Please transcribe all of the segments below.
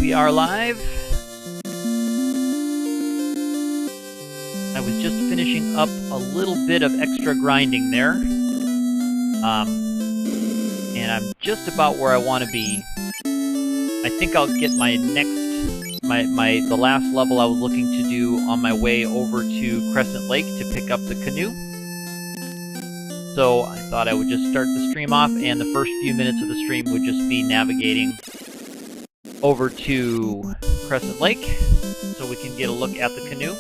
We are live. I was just finishing up a little bit of extra grinding there. And I'm just about where I want to be. I think I'll get my next, the last level I was looking to do on my way over to Crescent Lake to pick up the canoe. So I thought I would just start the stream off, and the first few minutes of the stream would just be navigating over to Crescent Lake so we can get a look at the canoe.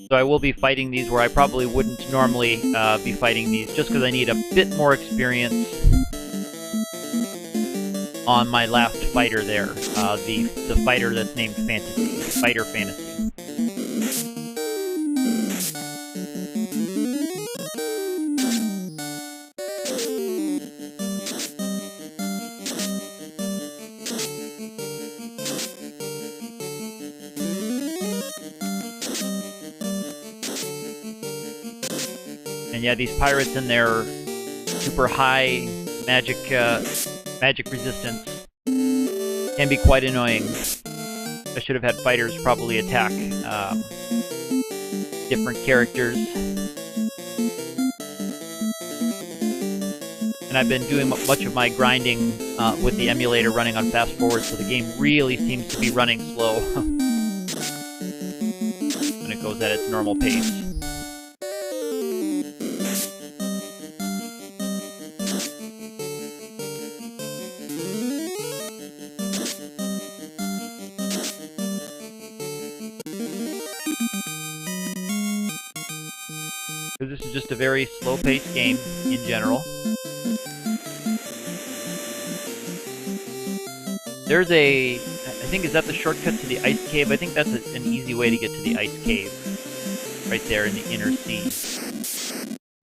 So I will be fighting these where I probably wouldn't normally be fighting these, just because I need a bit more experience on my last fighter there, the fighter that's named Fantasy, Fighter Fantasy. And yeah, these pirates and their super high magic resistance can be quite annoying. I should have had fighters probably attack different characters. And I've been doing much of my grinding with the emulator running on fast forward, so the game really seems to be running slow when it goes at its normal pace. This is just a very slow-paced game in general. There's I think, is that the shortcut to the ice cave? I think that's an easy way to get to the ice cave, right there in the inner sea.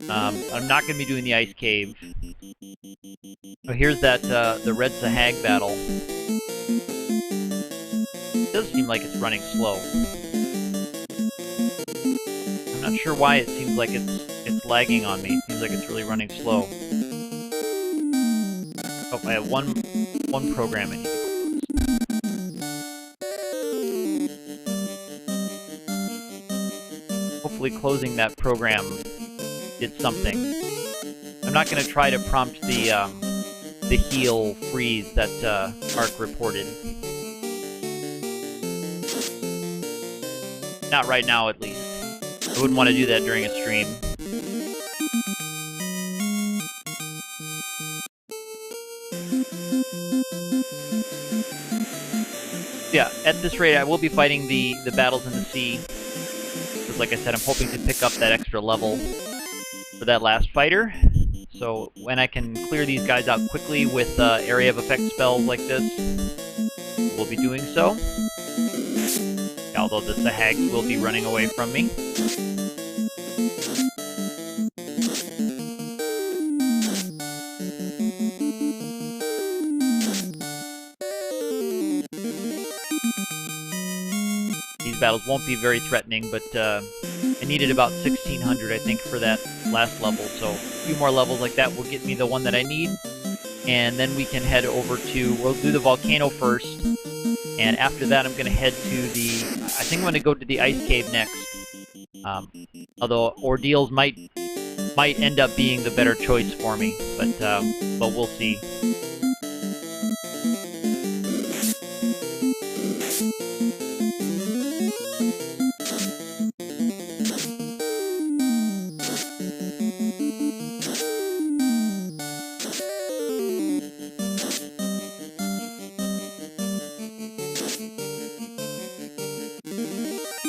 I'm not going to be doing the ice cave. Oh, here's that, the Red Sahag battle. It does seem like it's running slow. I'm not sure why it seems like it's lagging on me. It seems like it's really running slow. Oh, I have one program I need to close. Hopefully closing that program did something. I'm not going to try to prompt the heal freeze that Ark reported. Not right now, at least. I wouldn't want to do that during a stream. Yeah, at this rate I will be fighting the battles in the sea. Because like I said, I'm hoping to pick up that extra level for that last fighter. So when I can clear these guys out quickly with area of effect spells like this, we'll be doing so. Although the Sahags will be running away from me. These battles won't be very threatening, but I needed about 1600, I think, for that last level, so a few more levels like that will get me the one that I need, and then we can head over to, we'll do the volcano first, and after that I'm going to head to I think I'm going to go to the ice cave next, although ordeals might end up being the better choice for me, but we'll see.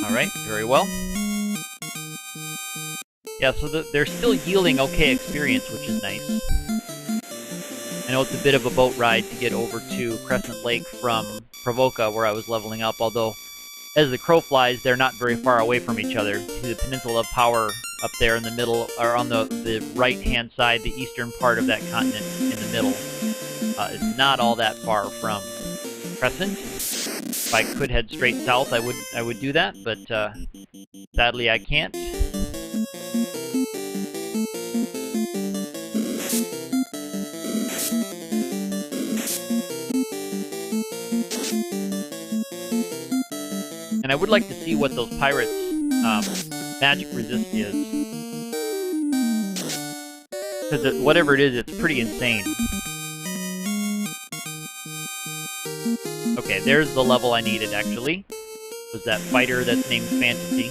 Alright, very well. Yeah, so they're still yielding okay experience, which is nice. I know it's a bit of a boat ride to get over to Crescent Lake from Provoca, where I was leveling up, although as the crow flies, they're not very far away from each other. The Peninsula of Power up there in the middle, or on the right-hand side, the eastern part of that continent in the middle, is not all that far from Crescent. If I could head straight south, I would do that, but sadly I can't. And I would like to see what those pirates' magic resist is. Because whatever it is, it's pretty insane. Okay, there's the level I needed, actually. Was that fighter that's named Fantasy.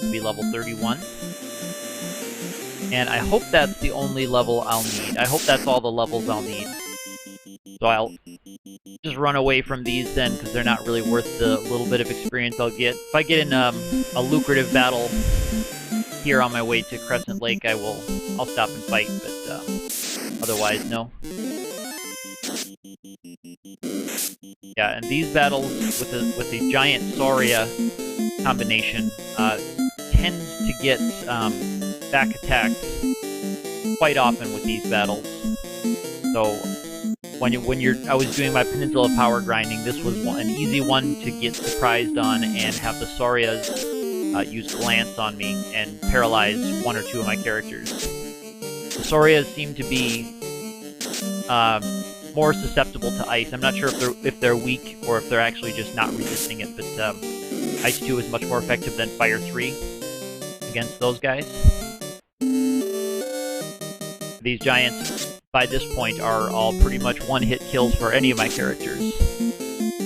To be level 31. And I hope that's the only level I'll need. I hope that's all the levels I'll need. So I'll just run away from these then, because they're not really worth the little bit of experience I'll get. If I get in a lucrative battle here on my way to Crescent Lake, I'll stop and fight, but otherwise, no. Yeah, and these battles with the giant Sauria combination tend to get back attacks quite often with these battles. So I was doing my Peninsula Power grinding, this was an easy one to get surprised on and have the Saurias use Glance on me and paralyze one or two of my characters. The Saurias seem to be more susceptible to ice. I'm not sure if they're weak or if they're actually just not resisting it, but Ice 2 is much more effective than Fire 3 against those guys. These giants, by this point, are all pretty much one-hit kills for any of my characters,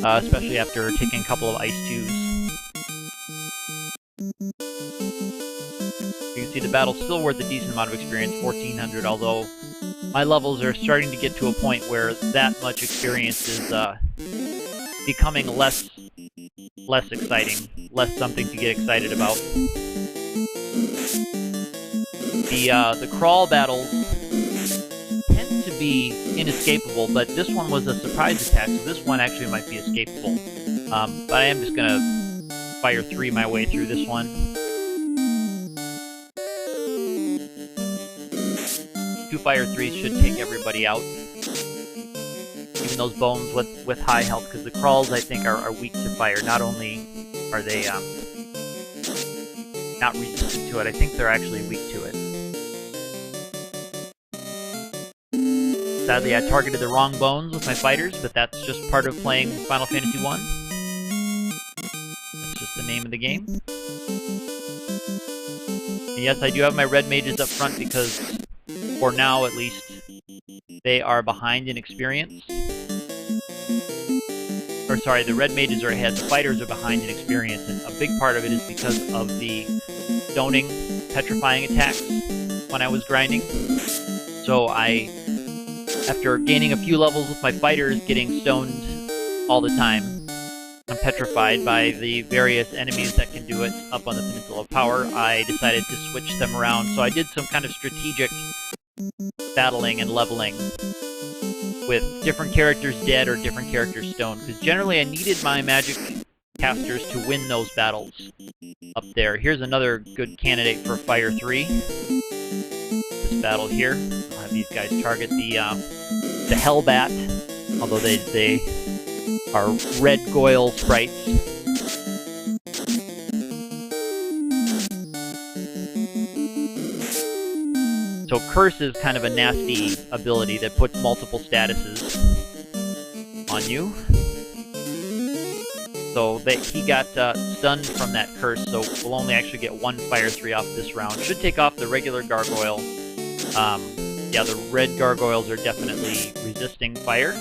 especially after taking a couple of Ice 2s. You can see the battle's still worth a decent amount of experience, 1400, although my levels are starting to get to a point where that much experience is becoming less exciting, less something to get excited about. The crawl battles tend to be inescapable, but this one was a surprise attack, so this one actually might be escapable. But I am just gonna Fire 3 my way through this one. 2 Fire 3s should take everybody out. Even those bones with high health, because the crawls, I think, are weak to fire. Not only are they not resistant to it, I think they're actually weak to it. Sadly, I targeted the wrong bones with my fighters, but that's just part of playing Final Fantasy 1. That's just the name of the game. And yes, I do have my red mages up front because, for now at least, they are behind in experience. Or sorry, the red mages are ahead, the fighters are behind in experience, and a big part of it is because of the stoning, petrifying attacks when I was grinding. So after gaining a few levels with my fighters getting stoned all the time, I'm petrified by the various enemies that can do it up on the Peninsula of Power, I decided to switch them around. So I did some kind of strategic battling and leveling with different characters dead or different characters stoned, because generally I needed my magic casters to win those battles up there. Here's another good candidate for Fire 3. This battle here. I'll have these guys target the Hellbat, although they are red Goyle sprites. So Curse is kind of a nasty ability that puts multiple statuses on you. So he got stunned from that Curse, so we'll only actually get 1 Fire 3 off this round. Should take off the regular Gargoyle. Yeah, the red Gargoyles are definitely resisting fire.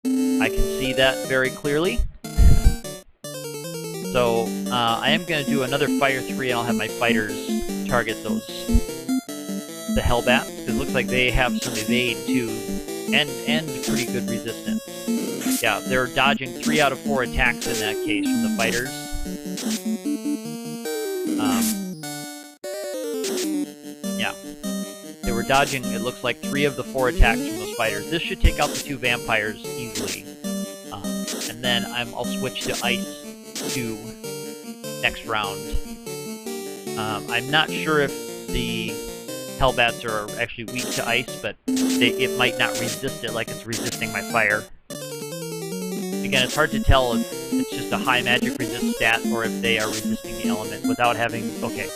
I can see that very clearly. So I am going to do another Fire 3, and I'll have my fighters target the Hellbats, because it looks like they have some evade too, and pretty good resistance. Yeah, they're dodging 3 out of 4 attacks in that case from the fighters. Yeah, they were dodging, it looks like, 3 of the 4 attacks from those fighters. This should take out the 2 vampires easily. And then I'll switch to Ice 2 next round. I'm not sure if the Hellbats are actually weak to ice, but it might not resist it like it's resisting my fire. Again, it's hard to tell if it's just a high magic resist stat or if they are resisting the element without having... Okay,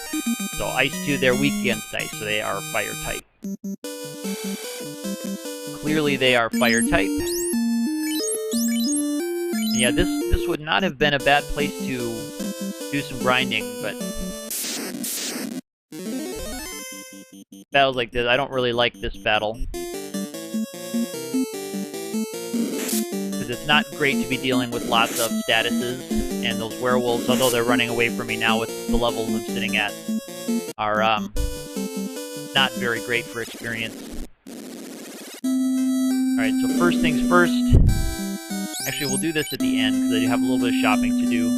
so Ice 2, they're weak against ice, so they are fire type. Clearly they are fire type. Yeah, this would not have been a bad place to do some grinding, but battles like this, I don't really like this battle. Because it's not great to be dealing with lots of statuses, and those werewolves, although they're running away from me now with the levels I'm sitting at, are not very great for experience. Alright, so first things first. Actually, we'll do this at the end, because I do have a little bit of shopping to do.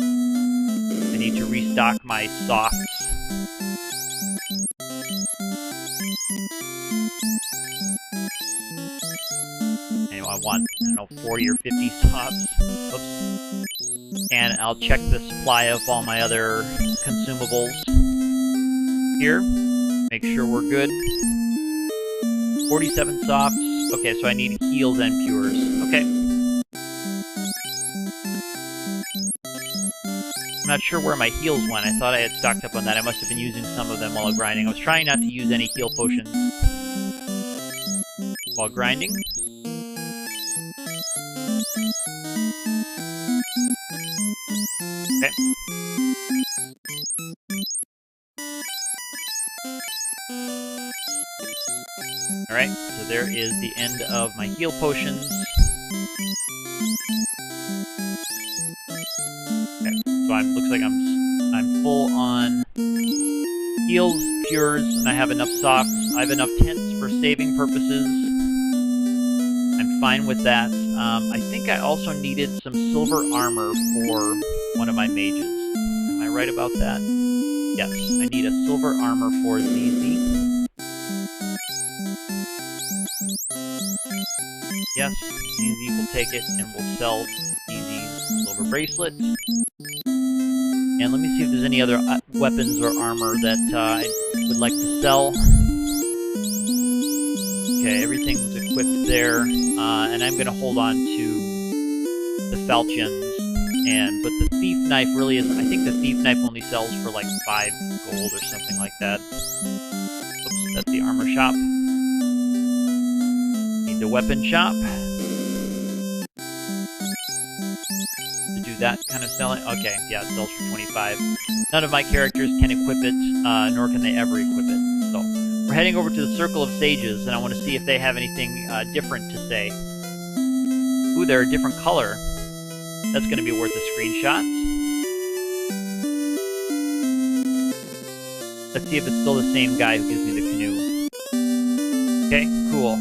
I need to restock my softs. Anyway, I want, I don't know, 40 or 50 softs. Oops. And I'll check the supply of all my other consumables here. Make sure we're good. 47 softs. Okay, so I need heals and cures. Okay. I'm not sure where my heals went. I thought I had stocked up on that. I must have been using some of them while grinding. I was trying not to use any heal potions while grinding. Okay. Alright, so there is the end of my heal potions. Okay, so looks like I'm full on heals, cures, and I have enough softs. I have enough tents for saving purposes. I'm fine with that. I think I also needed some silver armor for one of my mages. Am I right about that? Yes, I need a silver armor for ZZ. Yes, ZZ will take it, and we'll sell ZZ's silver bracelet. And let me see if there's any other weapons or armor that I would like to sell. Okay, everything's equipped there, and I'm going to hold on to the falchions. But the thief knife really isn't. I think the thief knife only sells for like 5 gold or something like that. Oops, that's the armor shop. Need the weapon shop to do that kind of selling. Okay, yeah, it sells for 25. None of my characters can equip it, nor can they ever equip it. So we're heading over to the Circle of Sages, and I want to see if they have anything different to say. Ooh, they're a different color. That's going to be worth a screenshot. Let's see if it's still the same guy who gives me the canoe. Okay, cool.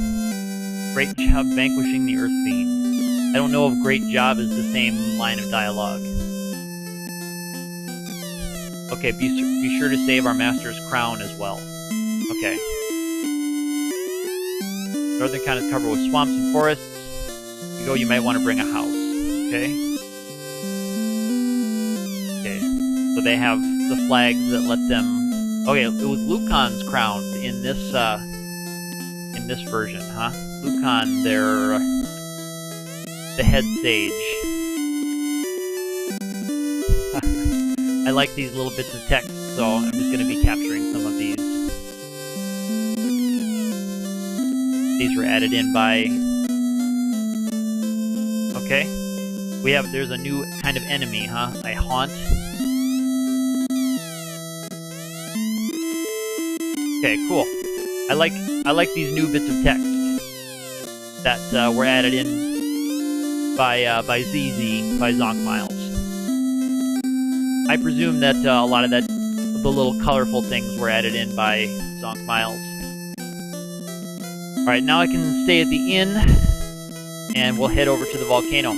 Great job vanquishing the Earth Fiend. I don't know if great job is the same line of dialogue. Okay, be sure to save our master's crown as well. Okay. Northern kind is covered with swamps and forests. You go, you might want to bring a house. Okay. Okay. So they have the flags that let them. Okay, it was Lucan's crown in this version, huh? Lucan, they're the head sage. I like these little bits of text, so I'm just going to be capturing some of these. These were added in by... Okay. There's a new kind of enemy, huh? A haunt. Okay, cool. I like these new bits of text that were added in by ZZ, by Zonk Miles. I presume that a lot of the little colorful things were added in by Zonk Miles. Alright, now I can stay at the inn, and we'll head over to the volcano.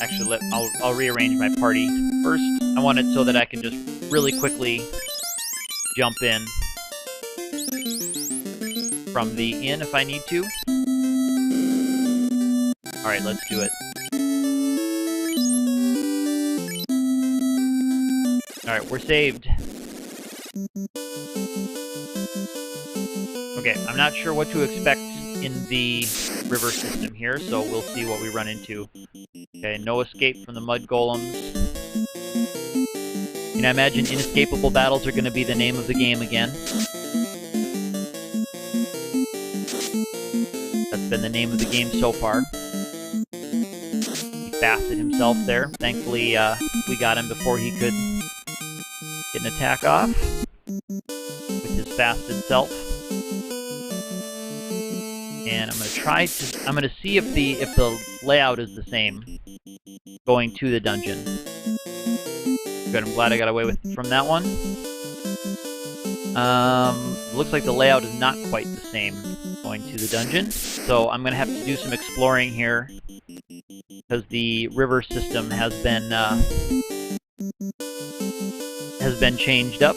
Actually, I'll rearrange my party first. I want it so that I can just really quickly jump in from the inn if I need to. Alright, let's do it. Alright, we're saved. Okay, I'm not sure what to expect in the river system here, so we'll see what we run into. Okay, no escape from the mud golems. And I imagine inescapable battles are going to be the name of the game again. That's been the name of the game so far. You fasted himself there. Thankfully, we got him before he could get an attack off with his fasted self. And I'm gonna see if the layout is the same going to the dungeon. Good, I'm glad I got away from that one. Looks like the layout is not quite the same going to the dungeon, so I'm gonna have to do some exploring here because the river system has been changed up.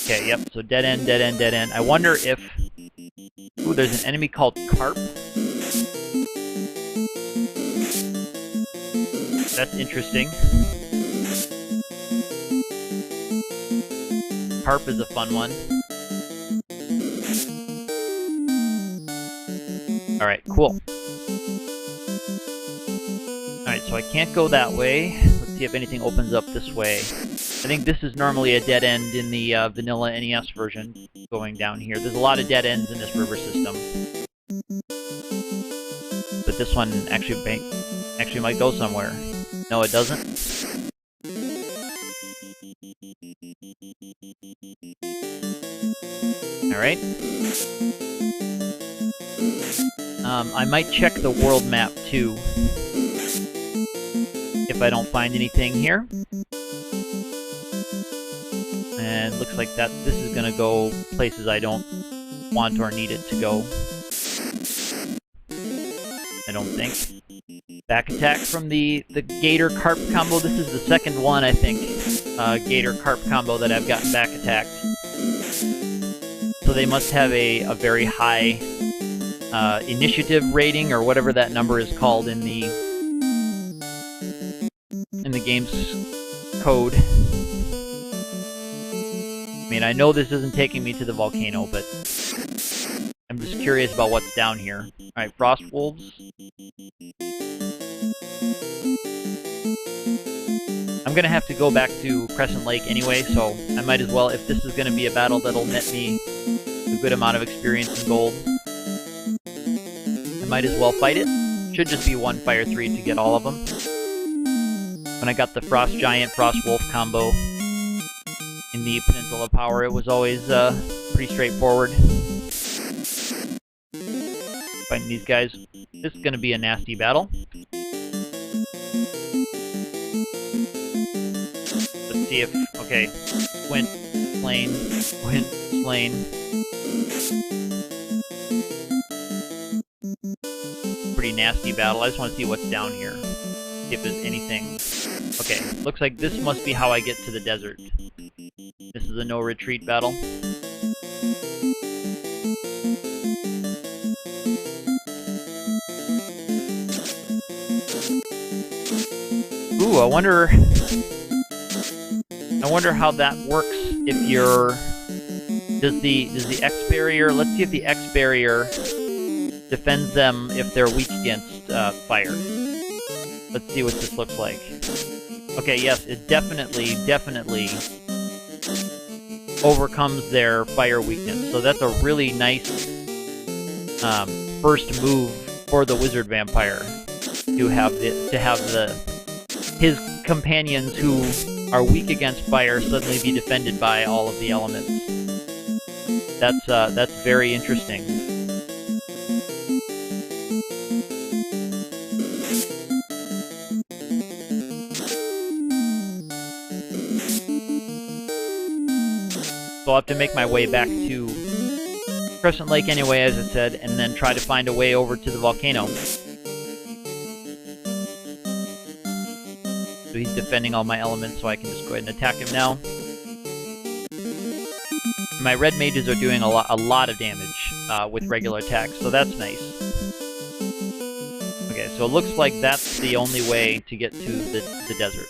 Okay, yep. So dead end, dead end, dead end. I wonder if ooh, there's an enemy called Carp. That's interesting. Carp is a fun one. Alright, cool. Alright, so I can't go that way. Let's see if anything opens up this way. I think this is normally a dead end in the vanilla NES version, going down here. There's a lot of dead ends in this river system. But this one actually might go somewhere. No, it doesn't. Alright. I might check the world map too, if I don't find anything here. And looks like this is gonna go places I don't want or need it to go. I don't think. Back attack from the Gator Carp combo. This is the second one, I think, Gator Carp combo that I've gotten back attacked. So they must have a very high initiative rating, or whatever that number is called in the game's code. I mean, I know this isn't taking me to the volcano, but I'm just curious about what's down here. Alright, Frost Wolves. I'm gonna have to go back to Crescent Lake anyway, so I might as well, if this is gonna be a battle that'll net me a good amount of experience and gold, I might as well fight it. Should just be one Fire 3 to get all of them. When I got the Frost Giant, Frost Wolf combo in the Peninsula Power, it was always pretty straightforward. Fighting these guys. This is gonna be a nasty battle. Let's see if... okay. Squint, slain, squint, slain. Pretty nasty battle. I just want to see what's down here. See if there's anything. Okay, looks like this must be how I get to the desert. This is a no retreat battle. Ooh, I wonder how that works if you're... Does the X barrier... Let's see if the X barrier defends them if they're weak against fire. Let's see what this looks like. Okay, yes, it definitely overcomes their fire weakness. So that's a really nice first move for the wizard vampire to have his companions who are weak against fire suddenly be defended by all of the elements. That's very interesting. So I'll have to make my way back to Crescent Lake anyway, as I said, and then try to find a way over to the volcano. So he's defending all my elements, so I can just go ahead and attack him now. My red mages are doing a lot of damage with regular attacks, so that's nice. Okay, so it looks like that's the only way to get to the desert.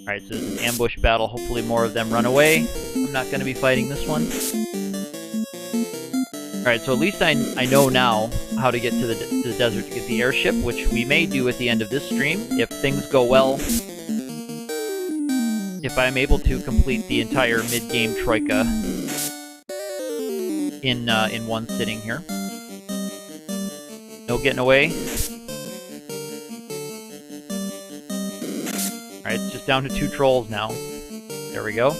Alright, so it's an ambush battle. Hopefully more of them run away. I'm not going to be fighting this one. Alright, so at least I know now how to get to the desert to get the airship, which we may do at the end of this stream, if things go well. If I'm able to complete the entire mid-game troika in one sitting here. No getting away. it's just down to 2 trolls now. There we go.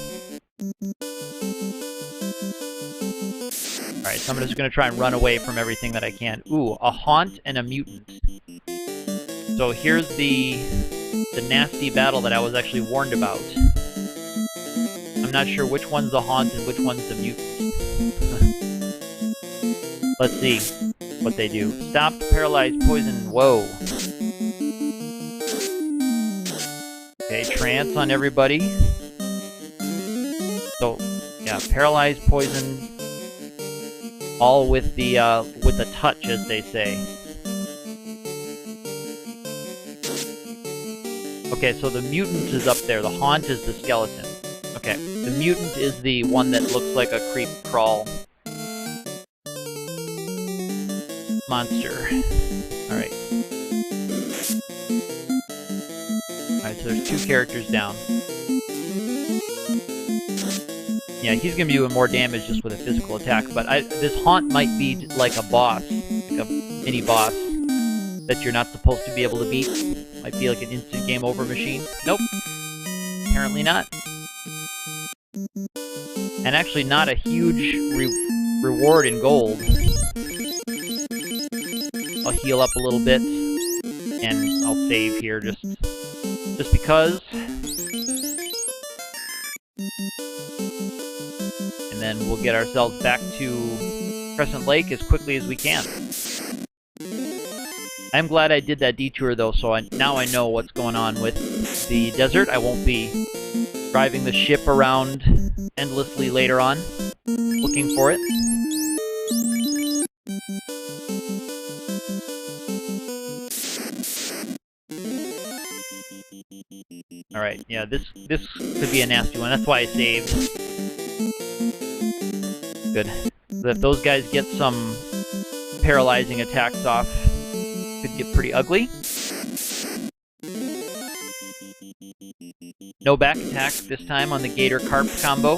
Alright, so I'm just going to try and run away from everything that I can. Ooh, a haunt and a mutant. So here's the nasty battle that I was actually warned about. I'm not sure which one's the haunt and which one's the mutant. Let's see what they do. Stop, paralyze, poison, whoa. Okay, trance on everybody. So, yeah, paralyze, poison, all with the touch, as they say. Okay, so the mutant is up there. The haunt is the skeleton. Okay, the mutant is the one that looks like a creep crawl monster. Alright. Alright, so there's 2 characters down. Yeah, he's gonna be doing more damage just with a physical attack, but this haunt might be like a boss, like a mini boss that you're not supposed to be able to beat. Might be like an instant game over machine. Nope. Apparently not. And actually not a huge reward in gold. I'll heal up a little bit, and I'll save here just because. And then we'll get ourselves back to Crescent Lake as quickly as we can. I'm glad I did that detour, though, so now I know what's going on with the desert. I won't be driving the ship around endlessly later on, looking for it. Alright, yeah, this could be a nasty one. That's why I saved. Good. So if those guys get some paralyzing attacks off, could get pretty ugly. No back attack this time on the Gator Carp combo.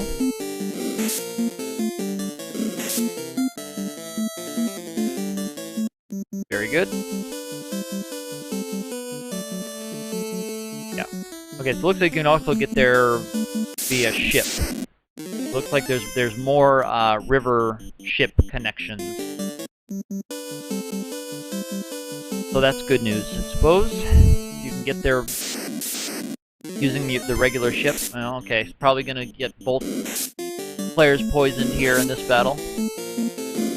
Very good. Yeah. Okay, so it looks like you can also get there via ship. Looks like there's more river ship connections. So that's good news. I suppose you can get there using the regular ship. Well, okay, probably gonna get both players poisoned here in this battle.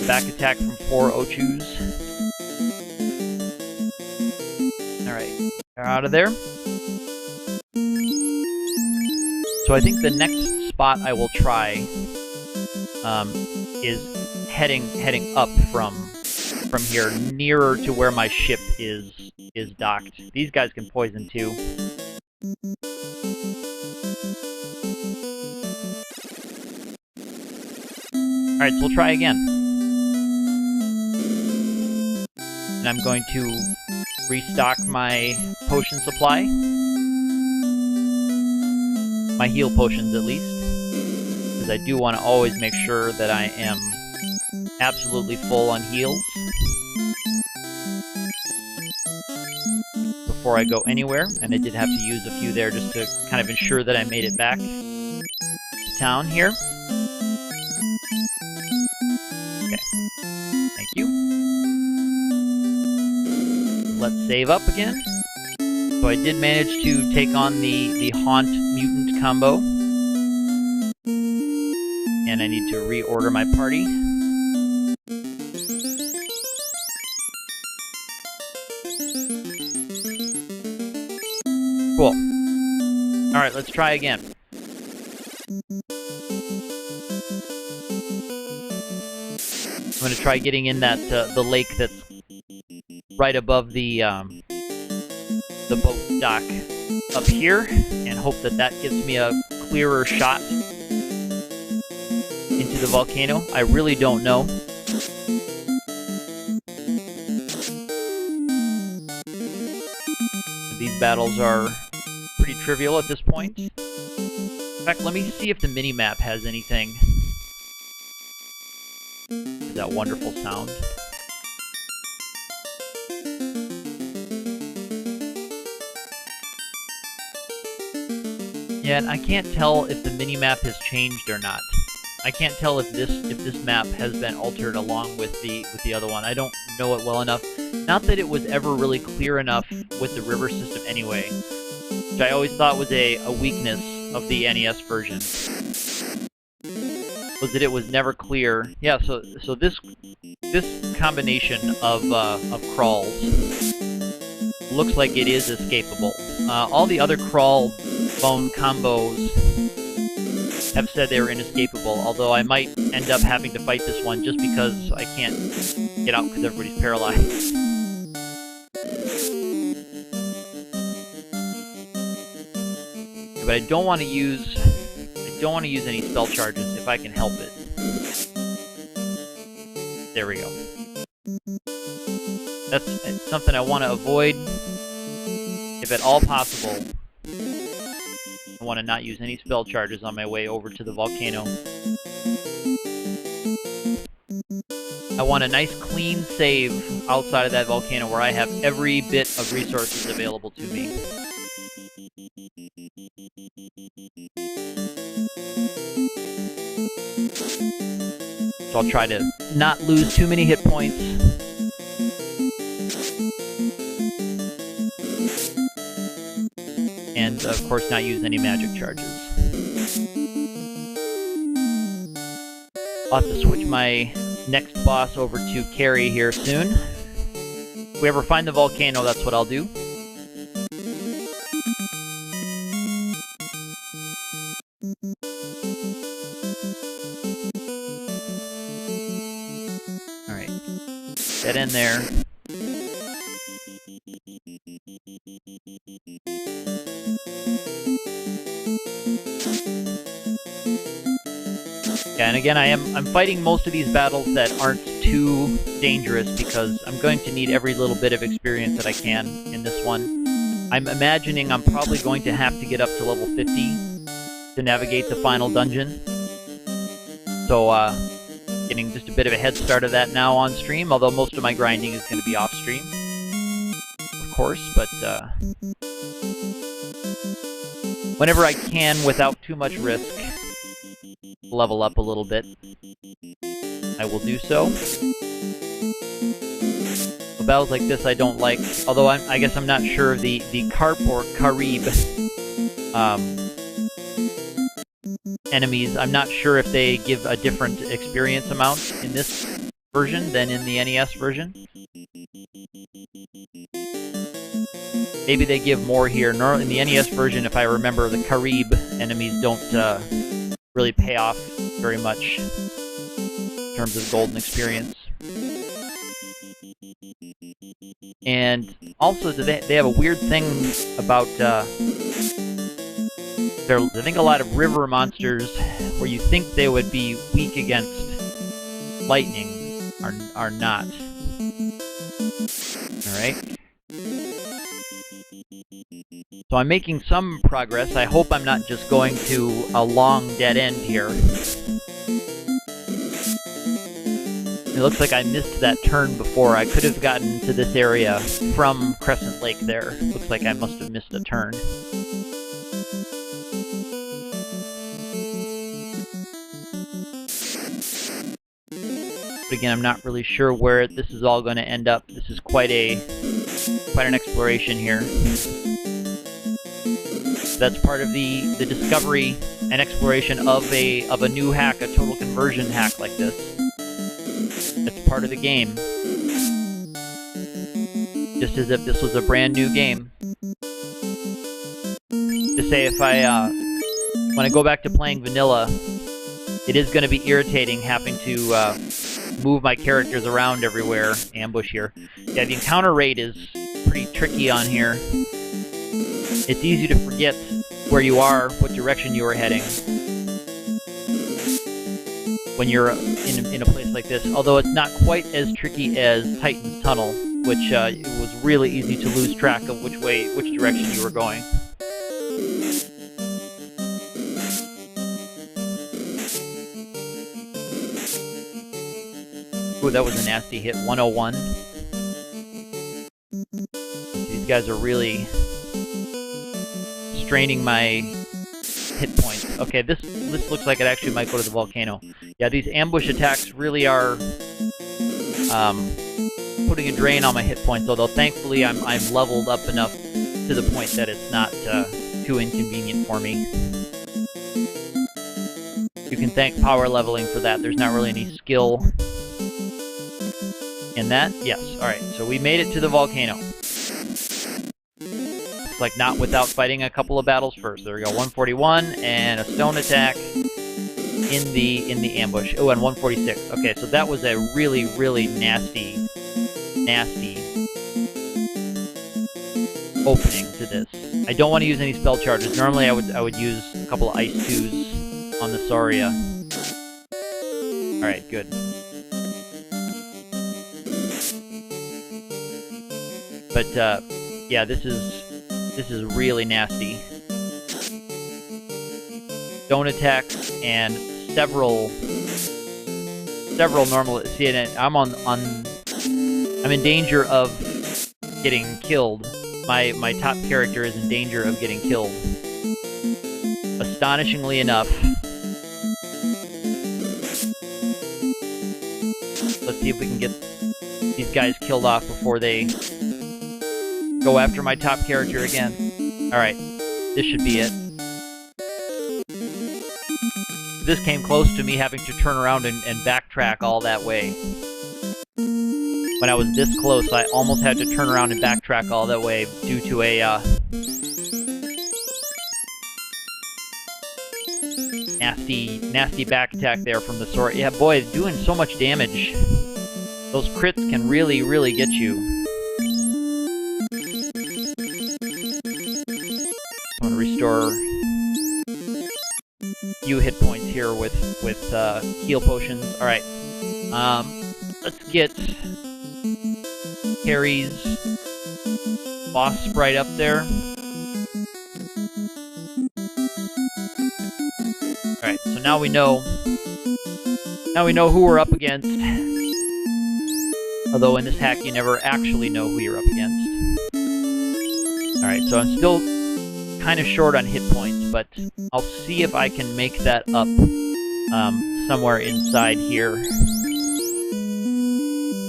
Back attack from 4 Ochus. Alright, they're out of there. So I think the next spot I will try is heading up from here, nearer to where my ship is docked. These guys can poison too. Alright, so we'll try again. And I'm going to restock my potion supply. My heal potions, at least. Because I do want to always make sure that I am absolutely full on heals before I go anywhere. And I did have to use a few there just to kind of ensure that I made it back to town here. Okay. Thank you. Let's save up again. So I did manage to take on the Haunt Mutant combo. And I need to reorder my party. Cool. Alright, let's try again. I'm going to try getting in that the lake that's right above the boat dock up here, and hope that that gives me a clearer shot into the volcano. I really don't know. These battles are pretty trivial at this point. In fact, let me see if the mini-map has anything. Is that wonderful sound? Yeah, and I can't tell if the minimap has changed or not. I can't tell if this map has been altered along with the other one. I don't know it well enough. Not that it was ever really clear enough with the river system anyway, which I always thought was a weakness of the NES version. Was that it was never clear. Yeah, so this combination of crawls looks like it is escapable. All the other crawl bone combos have said they were inescapable, although I might end up having to fight this one just because I can't get out because everybody's paralyzed. But I don't want to use any spell charges if I can help it. There we go. That's something I want to avoid if at all possible. I want to not use any spell charges on my way over to the volcano. I want a nice clean save outside of that volcano where I have every bit of resources available to me. So I'll try to not lose too many hit points. And, of course, not use any magic charges. I'll have to switch my next boss over to Carrie here soon. If we ever find the volcano, that's what I'll do. Alright. Get in there. Yeah, and again, I'm fighting most of these battles that aren't too dangerous because I'm going to need every little bit of experience that I can in this one. I'm imagining I'm probably going to have to get up to level 50 to navigate the final dungeon. So, getting just a bit of a head start of that now on stream, although most of my grinding is going to be off stream, of course, but whenever I can without too much risk, level up a little bit, I will do so. The battles like this I don't like, although I guess I'm not sure the Carp or Carib enemies, I'm not sure if they give a different experience amount in this version than in the NES version. Maybe they give more here. In the NES version, if I remember, the Carib enemies don't really pay off very much in terms of golden experience. And also, they have a weird thing about I think a lot of river monsters, where you think they would be weak against lightning, are not. Alright. So I'm making some progress. I hope I'm not just going to a long dead end here. It looks like I missed that turn before. I could have gotten to this area from Crescent Lake there. Looks like I must have missed a turn. But again, I'm not really sure where this is all going to end up. This is quite an exploration here. That's part of the discovery and exploration of a new hack, a total conversion hack like this. It's part of the game. Just as if this was a brand new game. To say if when I go back to playing vanilla, it is going to be irritating having to move my characters around everywhere. Ambush here. Yeah, the encounter rate is pretty tricky on here. It's easy to forget where you are, what direction you are heading, when you're in a place like this. Although it's not quite as tricky as Titan's Tunnel, which it was really easy to lose track of which direction you were going. Ooh, that was a nasty hit. 101. These guys are really straining my hit points. Okay, this looks like it actually might go to the volcano. Yeah, these ambush attacks really are putting a drain on my hit points, although thankfully I'm leveled up enough to the point that it's not too inconvenient for me. You can thank power leveling for that. There's not really any skill in that. Yes, alright, so we made it to the volcano. It's like not without fighting a couple of battles first. There we go, 141, and a stone attack in the ambush. Oh, and 146. Okay, so that was a really, really nasty opening to this. I don't want to use any spell charges. Normally I would use a couple of Ice 2s on the Saria. Alright, good. But yeah, this is really nasty. Stone attacks and several normal. See, and I'm in danger of getting killed. My top character is in danger of getting killed. Astonishingly enough. Let's see if we can get these guys killed off before they go after my top character again. Alright, this should be it. This came close to me having to turn around and backtrack all that way. When I was this close, I almost had to turn around and backtrack all that way due to a nasty back attack there from the sword. Yeah, boy, doing so much damage. Those crits can really, really get you. I'm gonna restore few hit points here with heal potions. All right, let's get Harry's boss sprite up there. All right, so now we know who we're up against. Although in this hack you never actually know who you're up against. All right, so I'm still kind of short on hit points, but I'll see if I can make that up somewhere inside here.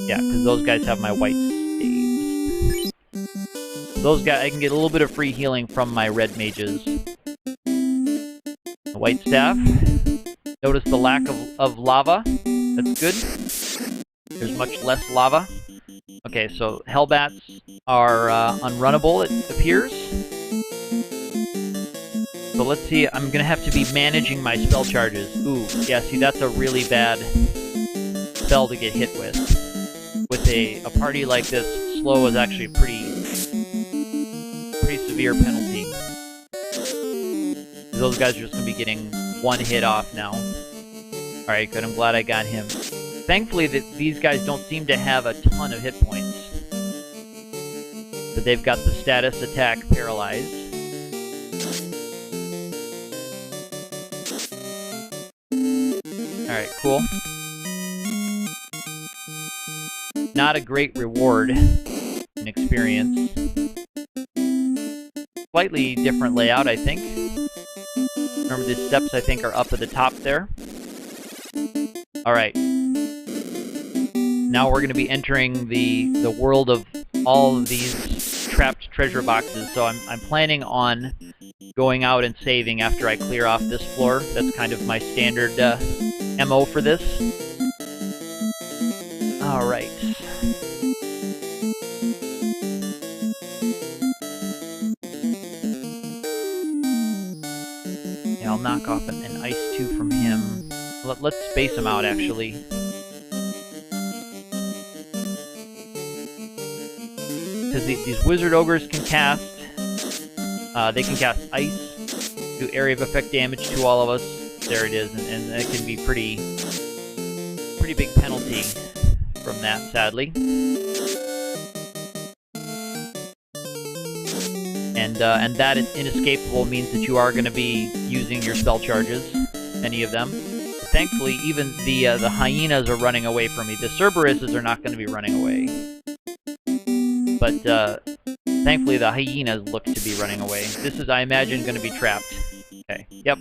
Yeah, because those guys have my white staves. Those guys, I can get a little bit of free healing from my red mages. The white staff. Notice the lack of lava. That's good. There's much less lava. Okay, so hellbats are unrunnable, it appears. So let's see, I'm gonna have to be managing my spell charges. Ooh, yeah, see, that's a really bad spell to get hit with. With a party like this, slow is actually a pretty severe penalty. Those guys are just gonna be getting one hit off now. Alright, good, I'm glad I got him. Thankfully, these guys don't seem to have a ton of hit points. But they've got the status attack paralyzed. Alright, cool. Not a great reward in experience. Slightly different layout, I think. Remember, the steps, I think, are up at the top there. Alright. Now we're going to be entering the world of all of these trapped treasure boxes. So I'm planning on going out and saving after I clear off this floor. That's kind of my standard MO for this. Alright. Yeah, I'll knock off an Ice 2 from him. Let's space him out, actually. Because these wizard ogres can cast, they can cast ice, do area of effect damage to all of us. There it is, and that can be pretty big penalty from that, sadly. And that is inescapable, means that you are going to be using your spell charges, many of them. Thankfully, even the hyenas are running away from me. The Cerberuses are not going to be running away. But, thankfully the hyenas look to be running away. This is, I imagine, going to be trapped. Okay, yep.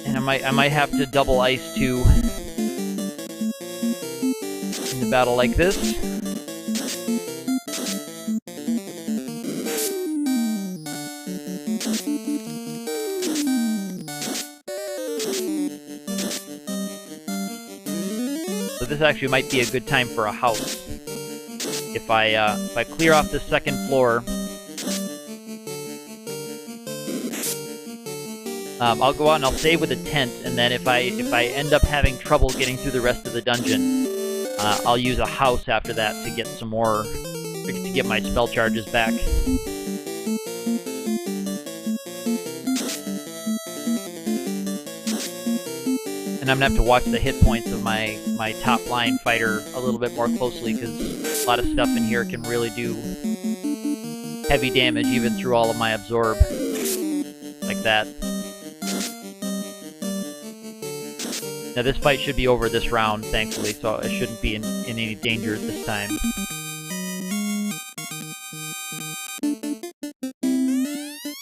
And I might have to double ice to in the battle like this. So this actually might be a good time for a house. If I clear off the second floor, I'll go out and I'll save with a tent, and then if I end up having trouble getting through the rest of the dungeon, I'll use a house after that to get some more, to get my spell charges back. And I'm gonna have to watch the hit points of my top line fighter a little bit more closely, because a lot of stuff in here can really do heavy damage even through all of my absorb, like that. Now this fight should be over this round, thankfully, so I shouldn't be in any danger this time.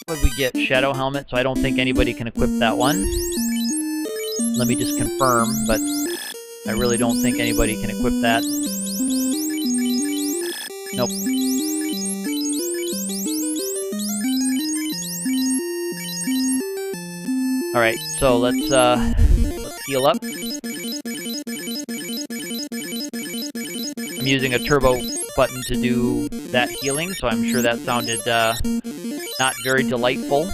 What did we get? Shadow Helmet, so I don't think anybody can equip that one. Let me just confirm, but I really don't think anybody can equip that. Nope. Alright, so let's heal up. I'm using a turbo button to do that healing, so I'm sure that sounded not very delightful.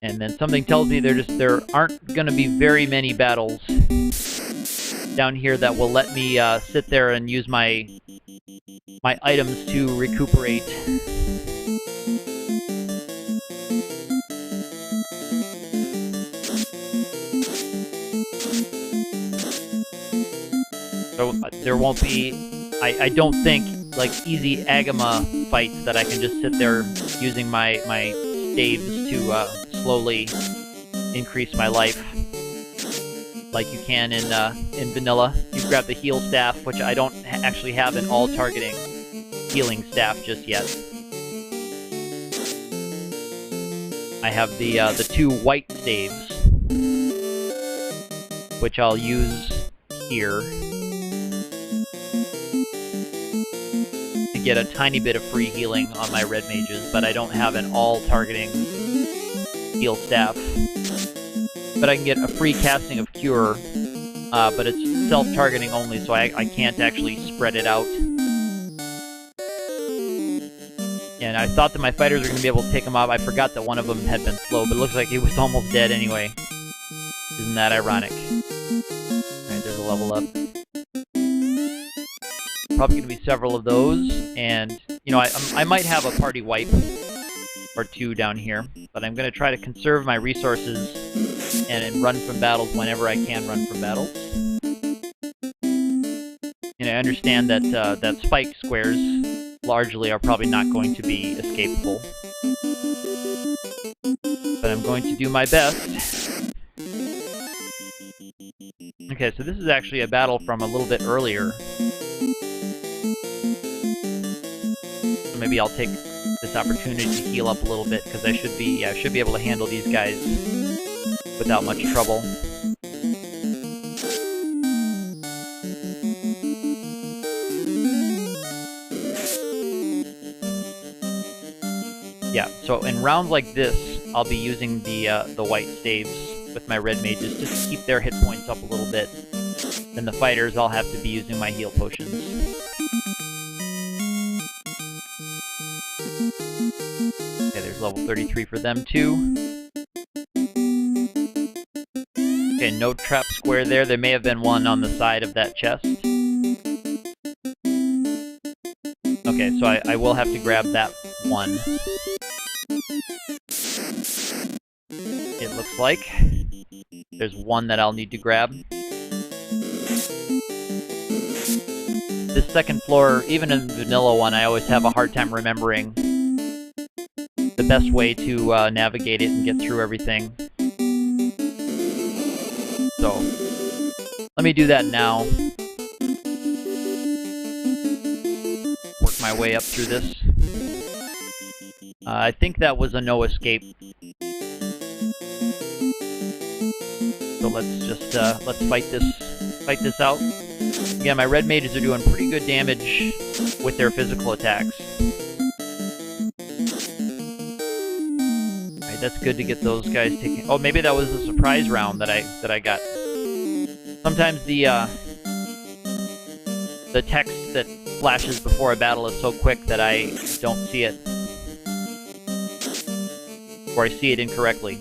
And then something tells me there aren't going to be very many battles down here that will let me sit there and use my items to recuperate. So there won't be, I don't think, like, easy Agama fights that I can just sit there using my staves to slowly increase my life, like you can in vanilla. You grab the heal staff, which I don't actually have an all-targeting healing staff just yet. I have the two white staves, which I'll use here to get a tiny bit of free healing on my red mages, but I don't have an all-targeting heal staff. But I can get a free casting of Cure, but it's self-targeting only, so I can't actually spread it out. And I thought that my fighters were going to be able to take him off. I forgot that one of them had been slow, but it looks like he was almost dead anyway. Isn't that ironic? Alright, there's a level up. Probably going to be several of those, and, you know, I might have a party wipe or two down here, but I'm going to try to conserve my resources and run from battles whenever I can run from battles. And I understand that that spike squares largely are probably not going to be escapable, but I'm going to do my best. Okay, so this is actually a battle from a little bit earlier. So maybe I'll take this opportunity to heal up a little bit, because I should be able to handle these guys without much trouble. Yeah, so in rounds like this, I'll be using the white staves with my red mages just to keep their hit points up a little bit. Then the fighters, I'll have to be using my heal potions. Okay, there's level 33 for them too. Okay, no trap square there. There may have been one on the side of that chest. Okay, so I will have to grab that one. It looks like there's one that I'll need to grab. This second floor, even in the vanilla one, I always have a hard time remembering the best way to navigate it and get through everything. So So, let me do that now. Work my way up through this. I think that was a no escape. So let's fight this out. Again, my red mages are doing pretty good damage with their physical attacks. Alright, that's good to get those guys taken. Oh, maybe that was a surprise round that I got. Sometimes the text that flashes before a battle is so quick that I don't see it. Or I see it incorrectly.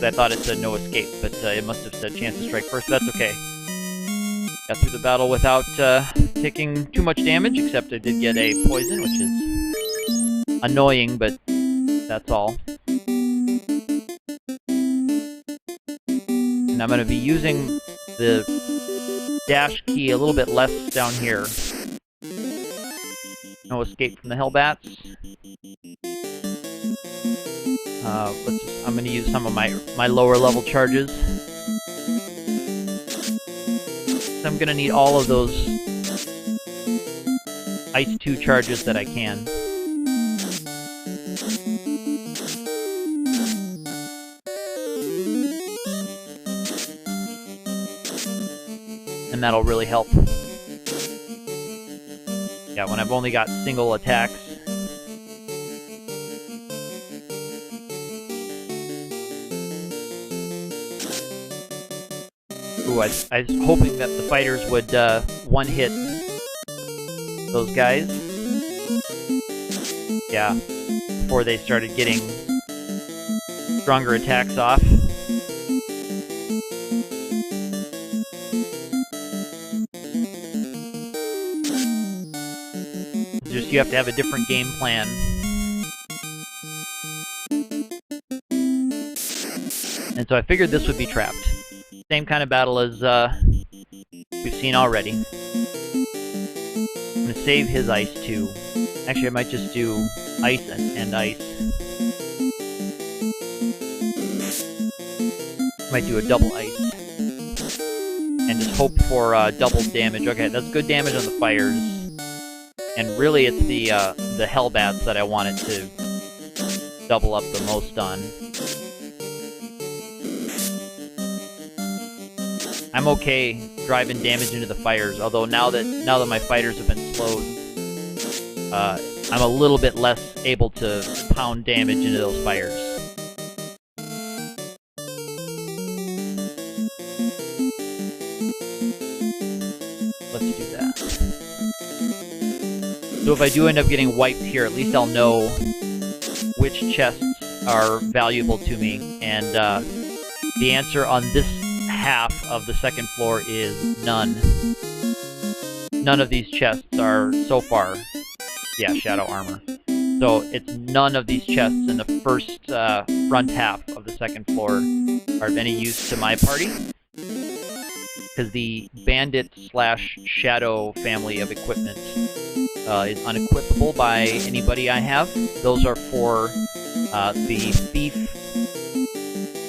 I thought it said no escape, but it must have said chance to strike first. That's okay. Got through the battle without taking too much damage, except I did get a poison, which is annoying, but that's all. And I'm going to be using the dash key a little bit less down here. No escape from the Hellbats. I'm going to use some of my lower level charges. I'm going to need all of those Ice 2 charges that I can. And that'll really help. Yeah, when I've only got single attacks. Ooh, I was hoping that the fighters would one-hit those guys. Yeah, before they started getting stronger attacks off. Just you have to have a different game plan. And so I figured this would be trapped. Same kind of battle as we've seen already. I'm going to save his ice too. Actually, I might just do ice and ice. Might do a double ice. And just hope for double damage. Okay, that's good damage on the fires. And really it's the Hellbats that I wanted to double up the most on. I'm okay driving damage into the fires, although now that my fighters have been slowed, I'm a little bit less able to pound damage into those fires. Let's do that. So if I do end up getting wiped here, at least I'll know which chests are valuable to me, and the answer on this half of the second floor is none. None of these chests are, so far, yeah, shadow armor. So it's none of these chests in the first front half of the second floor are of any use to my party, because the bandit/shadow family of equipment is unequipable by anybody I have. Those are for the thief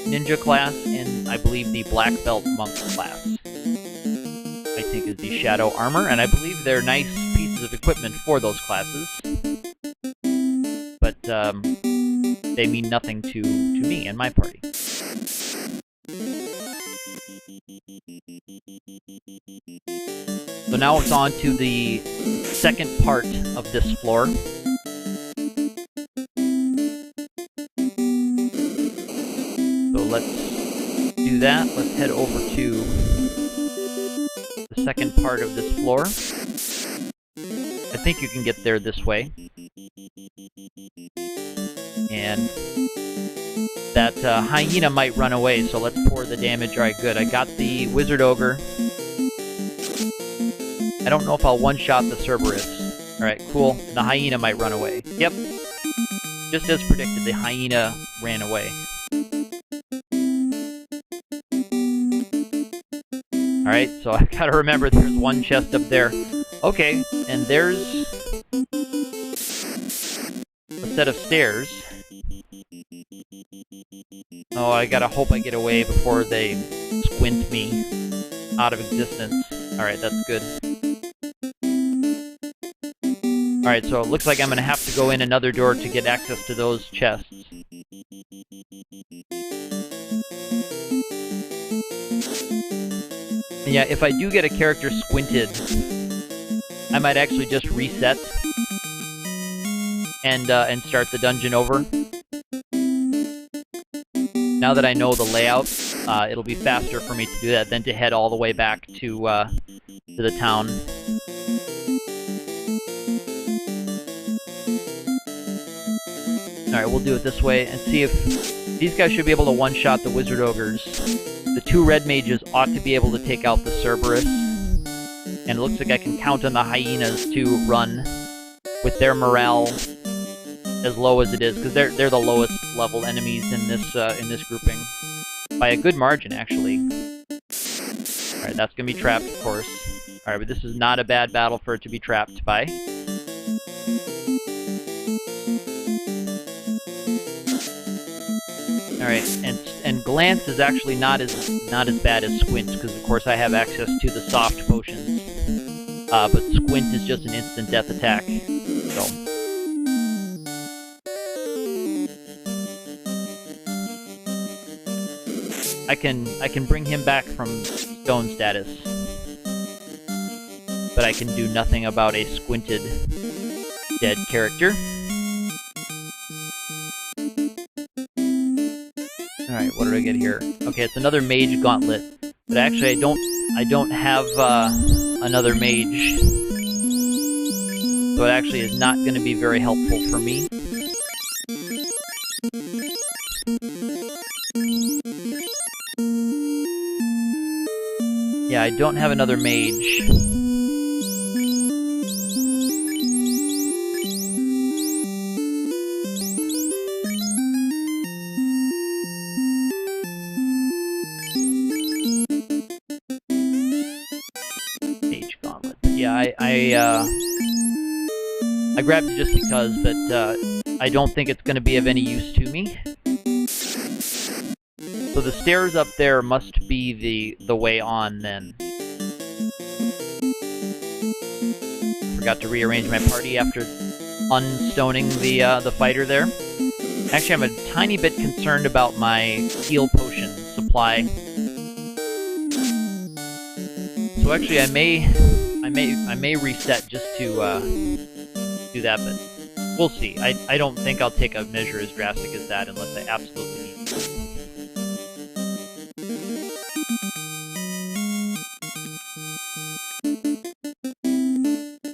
ninja class and I believe the black belt monk class. I think is the shadow armor, and I believe they're nice pieces of equipment for those classes. But they mean nothing to me and my party. So now it's on to the second part of this floor. So let's do that. Let's head over to the second part of this floor. I think you can get there this way. And that hyena might run away, so let's pour the damage. Alright, good. I got the Wizard Ogre. I don't know if I'll one-shot the Cerberus. Alright, cool. The hyena might run away. Yep. Just as predicted, the hyena ran away. Alright, so I gotta remember there's one chest up there. Okay, and there's a set of stairs. Oh, I gotta hope I get away before they squint me out of existence. Alright, that's good. Alright, so it looks like I'm gonna have to go in another door to get access to those chests. Yeah, if I do get a character squinted, I might actually just reset and start the dungeon over. Now that I know the layout, it'll be faster for me to do that than to head all the way back to the town. Alright, we'll do it this way and see if these guys should be able to one-shot the Wizard Ogres. The 2 red mages ought to be able to take out the Cerberus. And it looks like I can count on the hyenas to run with their morale as low as it is, because they're the lowest level enemies in this grouping. By a good margin, actually. Alright, that's gonna be trapped, of course. Alright, but this is not a bad battle for it to be trapped by. Alright, and Glance is actually not as bad as Squint, because of course I have access to the soft potions. But Squint is just an instant death attack. So I can bring him back from stone status. But I can do nothing about a squinted dead character. Alright, what did I get here? Okay, it's another mage gauntlet. But actually I don't have another mage. So it actually is not going to be very helpful for me. Yeah, I don't have another mage. Yeah, I grabbed it just because, but I don't think it's going to be of any use to me. So the stairs up there must be the way on, then. Forgot to rearrange my party after unstoning the fighter there. Actually, I'm a tiny bit concerned about my heal potion supply. So actually, I may reset just to do that, but we'll see. I don't think I'll take a measure as drastic as that unless I absolutely need to.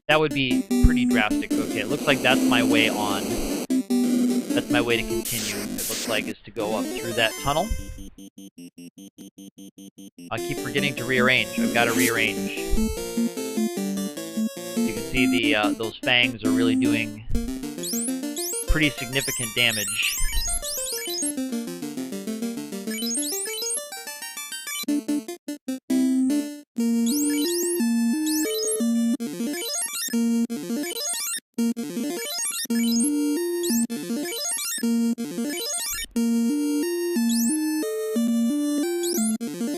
That would be pretty drastic. Okay, it looks like that's my way on. That's my way to continue. It looks like is to go up through that tunnel. I keep forgetting to rearrange. I've got to rearrange. You can see those fangs are really doing pretty significant damage.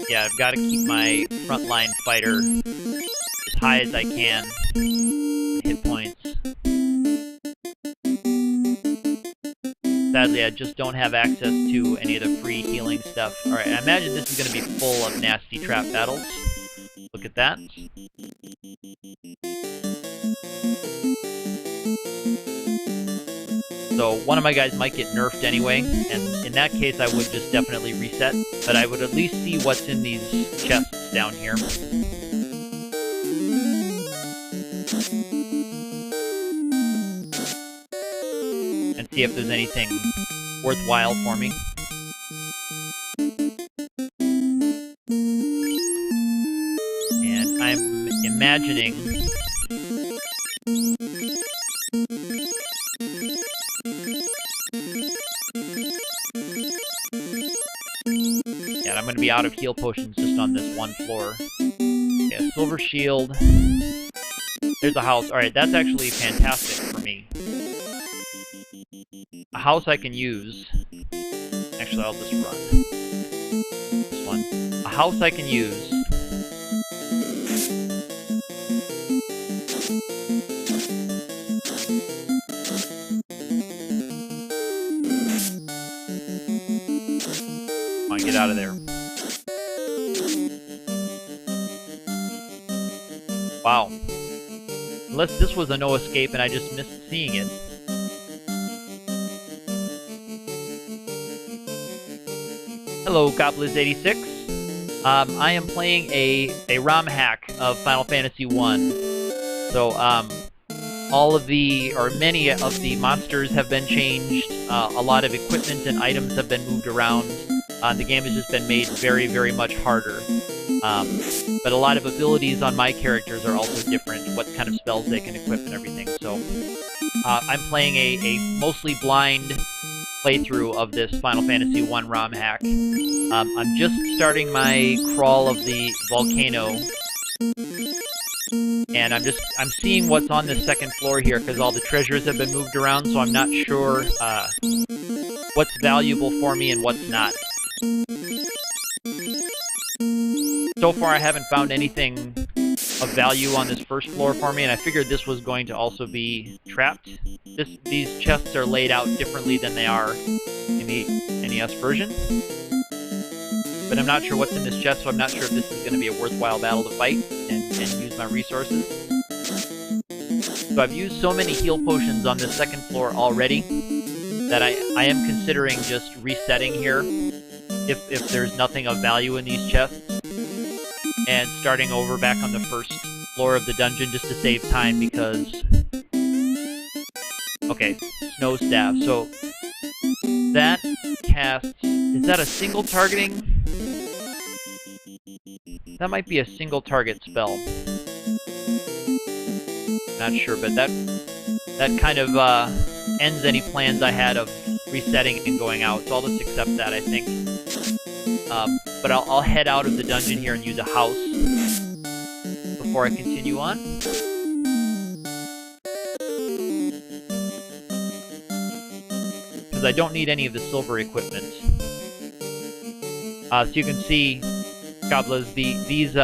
Yeah, I've got to keep my frontline fighter as high as I can. Hit points. Sadly, I just don't have access to any of the free healing stuff. Alright, I imagine this is going to be full of nasty trap battles. Look at that. So one of my guys might get nerfed anyway, and in that case I would just definitely reset, but I would at least see what's in these chests down here. And see if there's anything worthwhile for me. And I'm imagining I'm going to be out of heal potions just on this one floor. Yeah, silver shield. There's a house. Alright, that's actually fantastic for me. A house I can use. Actually, Actually, I'll just run. This one. A house I can use. Come on, get out of there. Wow. Unless this was a no escape and I just missed seeing it. Hello, Goblins86. I am playing a ROM hack of Final Fantasy I. So, all of the, or many of the monsters have been changed. A lot of equipment and items have been moved around. The game has just been made very, very much harder. But a lot of abilities on my characters are also different, what kind of spells they can equip and everything. So, I'm playing a mostly blind playthrough of this Final Fantasy I ROM hack. I'm just starting my crawl of the volcano, and I'm seeing what's on the second floor here because all the treasures have been moved around, so I'm not sure what's valuable for me and what's not. So far, I haven't found anything of value on this first floor for me, and I figured this was going to also be trapped. These chests are laid out differently than they are in the NES version. But I'm not sure what's in this chest, so I'm not sure if this is going to be a worthwhile battle to fight and use my resources. So I've used so many heal potions on this second floor already that I am considering just resetting here if there's nothing of value in these chests, and starting over back on the first floor of the dungeon just to save time because... Okay, snow staff. So that casts... Is that a single targeting? That might be a single target spell. Not sure, but that kind of ends any plans I had of resetting and going out. So I'll just accept that, I think. But I'll head out of the dungeon here and use a house before I continue on. Because I don't need any of the silver equipment. So you can see, Goblas, these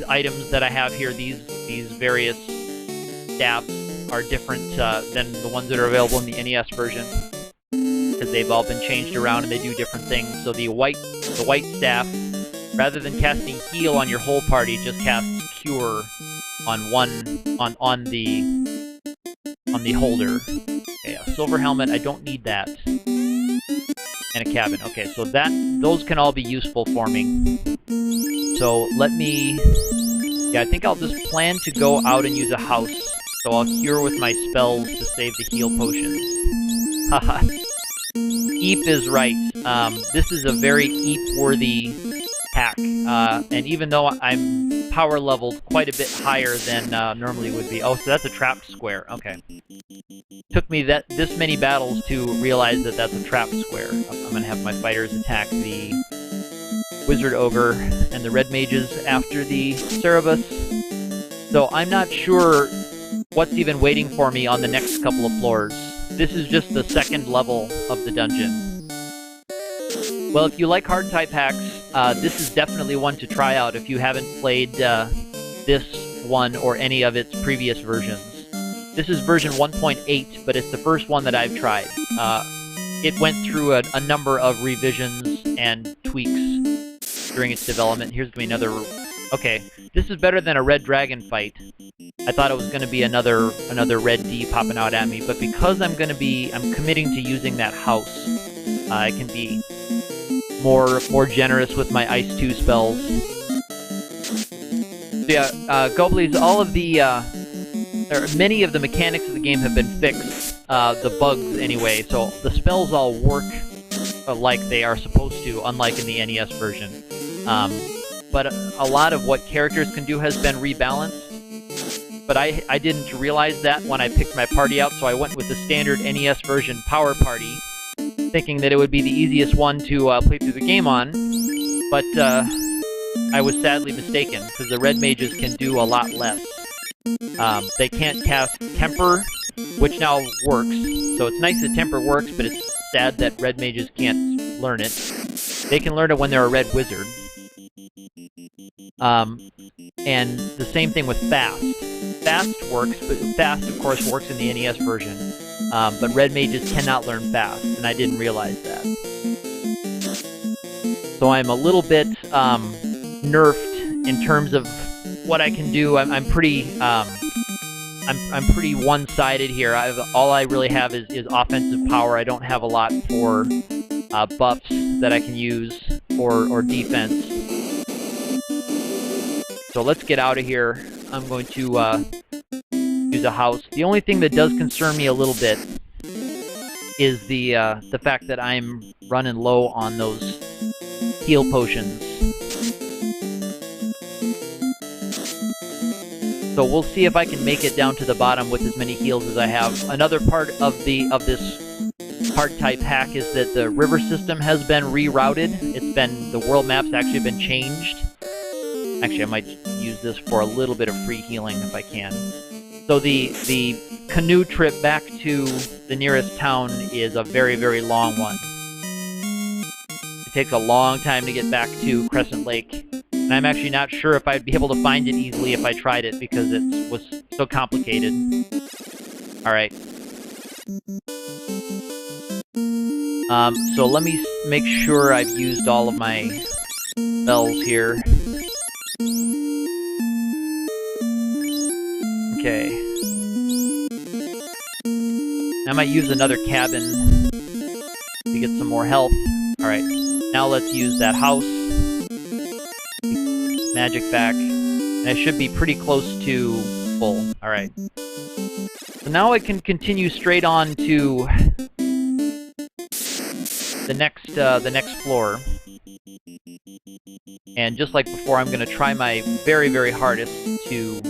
items that I have here, these various staffs are different than the ones that are available in the NES version, because they've all been changed around and they do different things. So the white staff, rather than casting heal on your whole party, just casts cure on the holder. Okay, a silver helmet, I don't need that. And a cabin. Okay, so those can all be useful for me. So let me... Yeah, I think I'll just plan to go out and use a house. So I'll cure with my spells to save the heal potions. Haha. Eep is right. This is a very Eep-worthy hack. And even though I'm power leveled quite a bit higher than normally would be... Oh, so that's a trapped square. Okay. Took me this many battles to realize that that's a trapped square. I'm gonna have my fighters attack the Wizard Ogre and the Red Mages after the Cerebus. So I'm not sure what's even waiting for me on the next couple of floors. This is just the second level of the dungeon. Well, if you like hard type hacks, this is definitely one to try out if you haven't played this one or any of its previous versions. This is version 1.8, but it's the first one that I've tried. It went through a number of revisions and tweaks during its development. Here's going to be another... Okay, this is better than a red dragon fight. I thought it was going to be another red D popping out at me, but because I'm committing to using that house, I can be more generous with my Ice 2 spells. So yeah, Goblies, all of the... many of the mechanics of the game have been fixed, the bugs anyway, so the spells all work like they are supposed to, unlike in the NES version. But a lot of what characters can do has been rebalanced, but I didn't realize that when I picked my party out, so I went with the standard NES version Power Party, thinking that it would be the easiest one to play through the game on, but I was sadly mistaken, because the Red Mages can do a lot less. They can't cast Temper, which now works. So it's nice that Temper works, but it's sad that Red Mages can't learn it. They can learn it when they're a red wizard. And the same thing with fast. Fast works, but fast, of course, works in the NES version. But red mages cannot learn fast, and I didn't realize that. So I'm a little bit nerfed in terms of what I can do. I'm pretty one-sided here. All I really have is offensive power. I don't have a lot for buffs that I can use or defense. So let's get out of here. I'm going to use a house. The only thing that does concern me a little bit is the fact that I'm running low on those heal potions. So we'll see if I can make it down to the bottom with as many heals as I have. Another part of this hard type hack is that the river system has been rerouted. The world map's actually been changed. Actually, I might use this for a little bit of free healing if I can. So the canoe trip back to the nearest town is a very, very long one. It takes a long time to get back to Crescent Lake. And I'm actually not sure if I'd be able to find it easily if I tried it because it was so complicated. Alright. So let me make sure I've used all of my spells here. Okay. I might use another cabin to get some more health. Alright. Now let's use that house. Magic back. And I should be pretty close to full. Alright. So now I can continue straight on to the next floor. And just like before, I'm going to try my very, very hardest to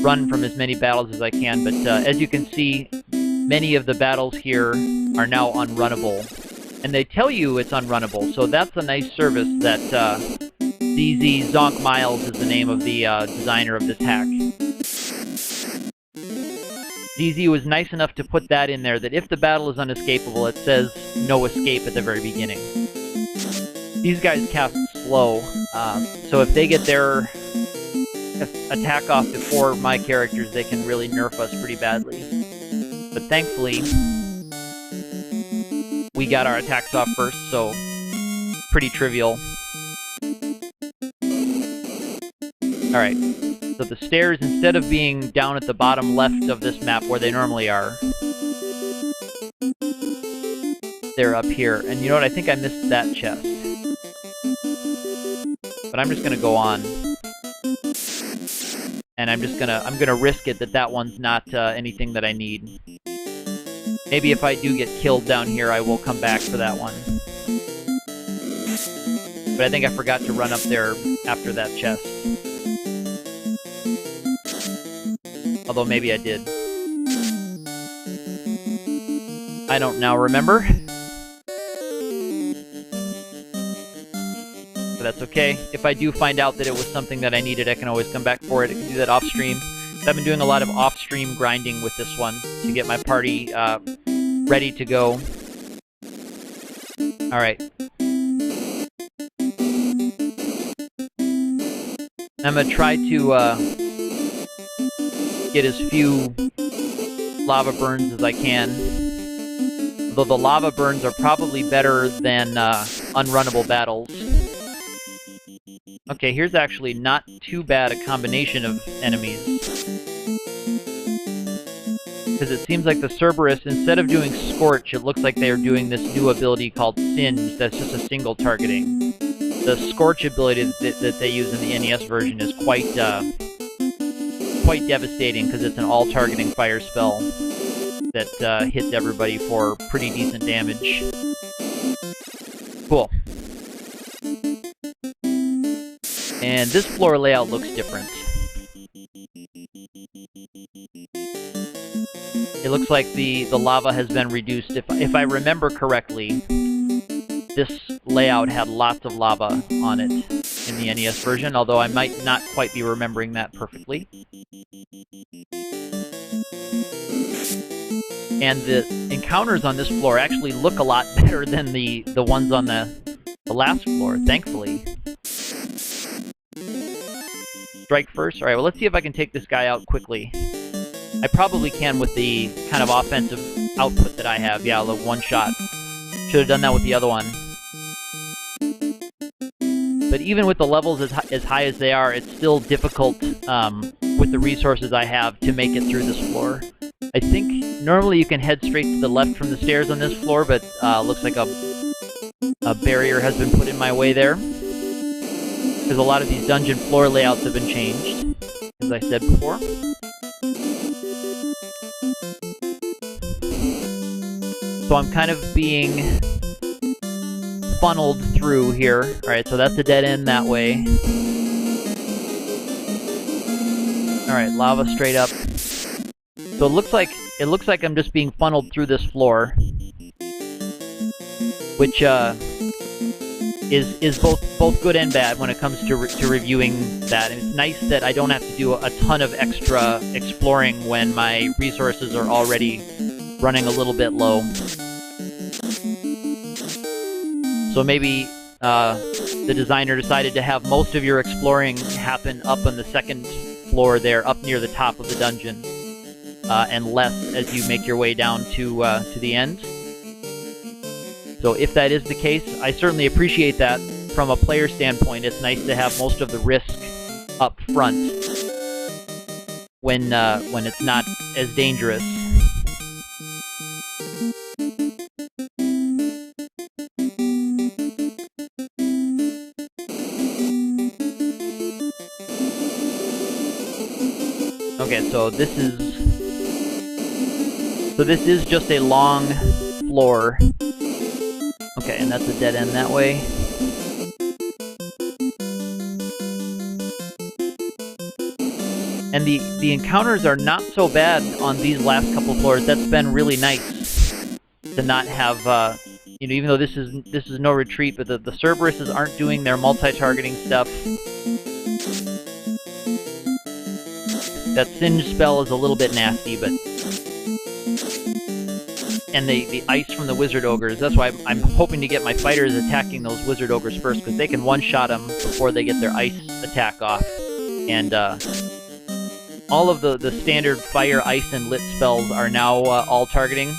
run from as many battles as I can. But as you can see, many of the battles here are now unrunnable. And they tell you it's unrunnable, so that's a nice service that ZZ Zonk Miles is the name of the designer of this hack. ZZ was nice enough to put that in there, that if the battle is unescapable, it says no escape at the very beginning. These guys cast slow, so if they get their attack off before my characters, they can really nerf us pretty badly. But thankfully, we got our attacks off first, so pretty trivial. Alright, so the stairs, instead of being down at the bottom left of this map where they normally are, they're up here. And you know what, I think I missed that chest. But I'm just gonna go on. And I'm gonna risk it that one's not anything that I need. Maybe if I do get killed down here, I will come back for that one. But I think I forgot to run up there after that chest. Although maybe I did. I don't now remember. But that's okay. If I do find out that it was something that I needed, I can always come back for it. I can do that off-stream. I've been doing a lot of off-stream grinding with this one to get my party ready to go. Alright. I'm gonna try to get as few lava burns as I can. Though the lava burns are probably better than unrunnable battles. Okay, here's actually not too bad a combination of enemies. Because it seems like the Cerberus, instead of doing Scorch, it looks like they are doing this new ability called Singe that's just a single targeting. The Scorch ability that they use in the NES version is quite devastating because it's an all-targeting fire spell that hits everybody for pretty decent damage. Cool. And this floor layout looks different. It looks like the lava has been reduced. If I remember correctly, this layout had lots of lava on it in the NES version, although I might not quite be remembering that perfectly. And the encounters on this floor actually look a lot better than the ones on the last floor, thankfully. Strike first. Alright, well, let's see if I can take this guy out quickly. I probably can with the kind of offensive output that I have. Yeah, the one shot. Should have done that with the other one. But even with the levels as high as they are, it's still difficult with the resources I have to make it through this floor. I think normally you can head straight to the left from the stairs on this floor, but looks like a barrier has been put in my way there. Because a lot of these dungeon floor layouts have been changed, as I said before. So I'm kind of being funneled through here. Alright, so that's a dead end that way. Alright, lava straight up. So it looks like I'm just being funneled through this floor, which is both good and bad when it comes to reviewing that. And it's nice that I don't have to do a ton of extra exploring when my resources are already running a little bit low. So maybe the designer decided to have most of your exploring happen up on the second floor there, up near the top of the dungeon, and less as you make your way down to the end. So if that is the case, I certainly appreciate that. From a player standpoint, it's nice to have most of the risk up front when it's not as dangerous. Okay, so this is just a long floor. Okay, and that's a dead end that way. And the encounters are not so bad on these last couple floors. That's been really nice to not have, you know, even though this is no retreat, but the Cerberuses aren't doing their multi-targeting stuff. That Singe spell is a little bit nasty, but... And the ice from the Wizard Ogres, that's why I'm hoping to get my fighters attacking those Wizard Ogres first, because they can one-shot them before they get their ice attack off. And all of the standard fire, ice, and lit spells are now all targeting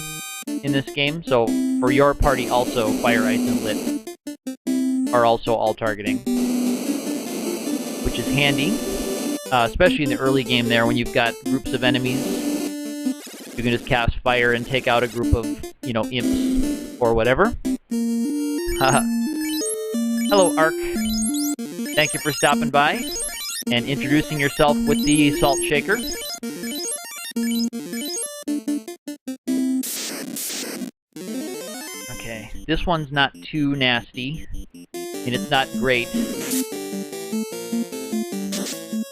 in this game, so for your party also, fire, ice, and lit are also all targeting, which is handy. Especially in the early game there, when you've got groups of enemies, you can just cast fire and take out a group of, you know, imps or whatever. Hello, Ark. Thank you for stopping by and introducing yourself with the Salt Shaker. Okay, this one's not too nasty, and it's not great,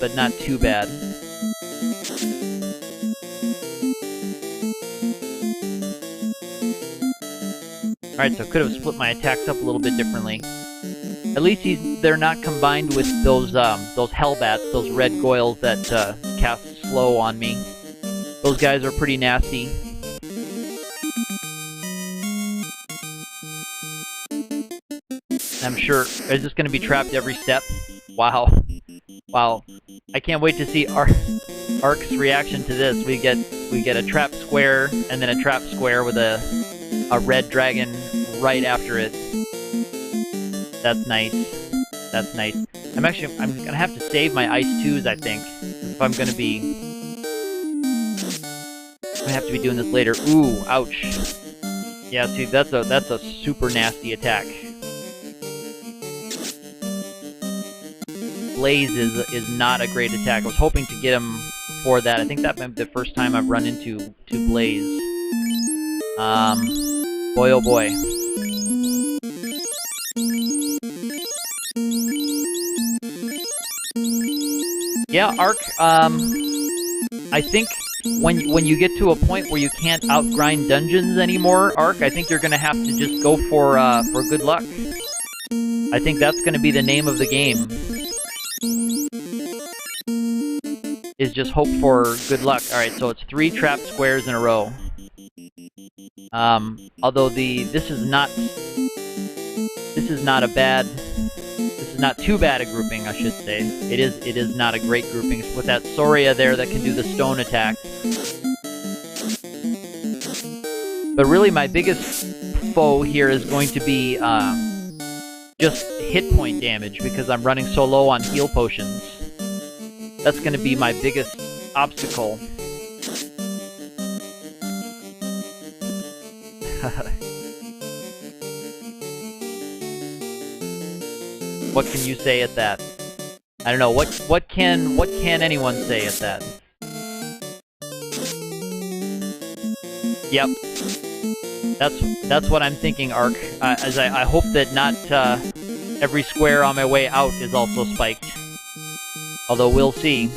but not too bad. Alright, so I could have split my attacks up a little bit differently. At least they're not combined with those Hellbats, those red goyles that cast slow on me. Those guys are pretty nasty. I'm sure, is this going to be trapped every step? Wow. Wow. I can't wait to see Ark's reaction to this. We get a trap square, and then a trap square with a red dragon right after it. That's nice. That's nice. I'm gonna have to save my ice 2s, I think, if I'm gonna have to be doing this later. Ooh, ouch. Yeah, see, that's a super nasty attack. Blaze is not a great attack. I was hoping to get him before that. I think that might be the first time I've run into Blaze. Boy oh boy. Yeah, Ark, I think when you get to a point where you can't outgrind dungeons anymore, Ark, I think you're gonna have to just go for good luck. I think that's gonna be the name of the game. Is just hope for good luck. Alright, so it's 3 trap squares in a row. Although this is not a bad, this is not too bad a grouping, I should say. It is not a great grouping with that Soria there that can do the stone attack. But really, my biggest foe here is going to be just hit point damage because I'm running so low on heal potions. That's going to be my biggest obstacle. What can you say at that? I don't know. What can anyone say at that? Yep. That's what I'm thinking, Ark. As I hope that not every square on my way out is also spiked. Although we'll see.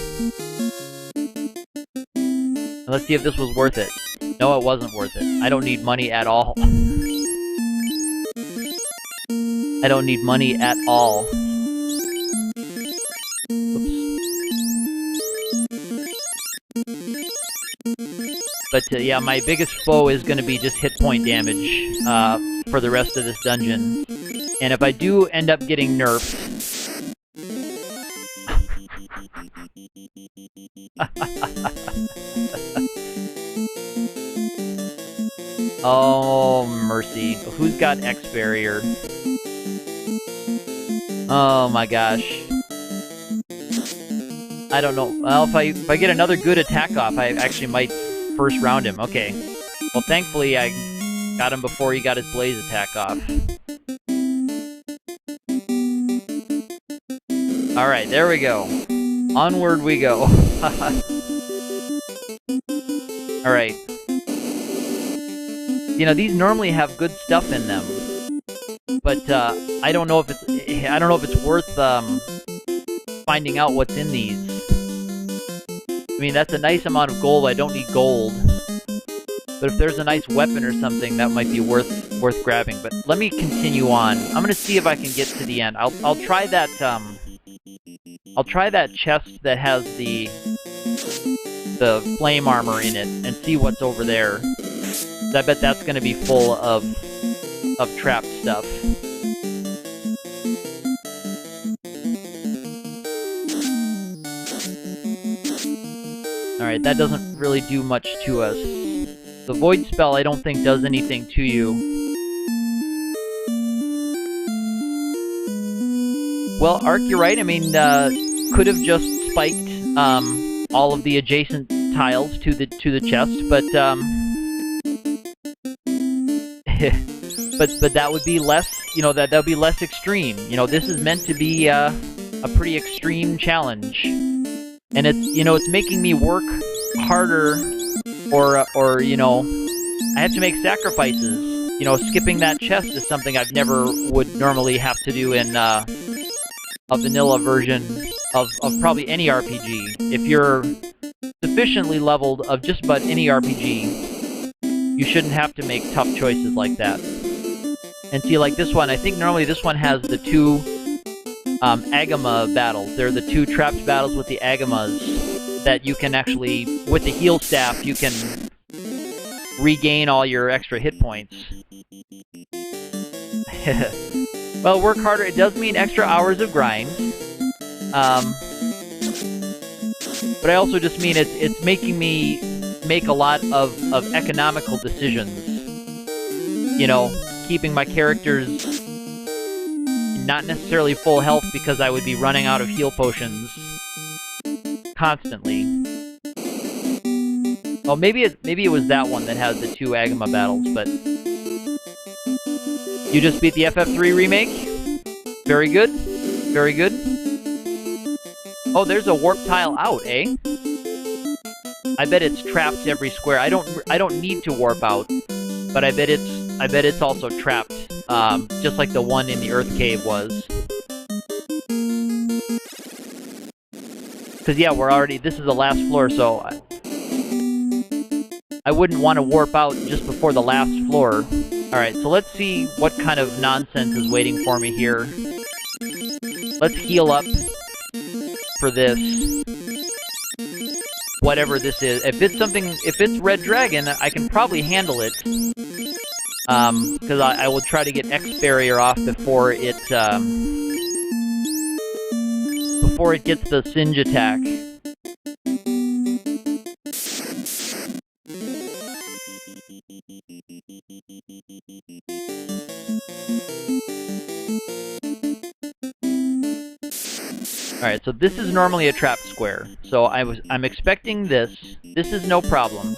Let's see if this was worth it. No, it wasn't worth it. I don't need money at all. I don't need money at all. Oops. But yeah, my biggest foe is going to be just hit point damage for the rest of this dungeon. And if I do end up getting nerfed... Oh, mercy. Who's got X barrier? Oh my gosh. I don't know. Well, if I get another good attack off, I actually might first round him. Okay. Well, thankfully I got him before he got his blaze attack off. Alright, there we go. Onward we go. Alright. You know, these normally have good stuff in them. But I don't know if it's worth finding out what's in these. I mean, that's a nice amount of gold. I don't need gold. But if there's a nice weapon or something, that might be worth grabbing. But let me continue on. I'm gonna see if I can get to the end. I'll try that chest that has the flame armor in it and see what's over there. I bet that's gonna be full of trapped stuff. Alright, that doesn't really do much to us. The Void Spell I don't think does anything to you. Well, Ark, you're right. I mean, could have just spiked all of the adjacent tiles to the chest, but but that would be less, you know, that would be less extreme. You know, this is meant to be a pretty extreme challenge, and it's, you know, it's making me work harder, or you know, I have to make sacrifices. You know, skipping that chest is something I've never would normally have to do in a vanilla version of probably any RPG. If you're sufficiently leveled of just about any RPG, you shouldn't have to make tough choices like that. And see, like this one, I think normally this one has the two Agama battles. They're the two trapped battles with the Agamas that you can actually, with the heal staff, you can regain all your extra hit points. Well, work harder. It does mean extra hours of grind. But I also just mean it's making me make a lot of economical decisions. You know, keeping my characters not necessarily full health because I would be running out of heal potions constantly. Oh, maybe it was that one that has the two Agama battles, but you just beat the FF3 remake? Very good. Very good. Oh, there's a warp tile out, eh? I bet it's trapped every square. I don't need to warp out, but I bet it's also trapped, just like the one in the Earth Cave was. Because yeah, this is the last floor, so I wouldn't want to warp out just before the last floor. Alright, so let's see what kind of nonsense is waiting for me here. Let's heal up for this. Whatever this is. If it's Red Dragon, I can probably handle it. because I will try to get X barrier off before it gets the singe attack. Alright, so this is normally a trap square. So I'm expecting this. This is no problem.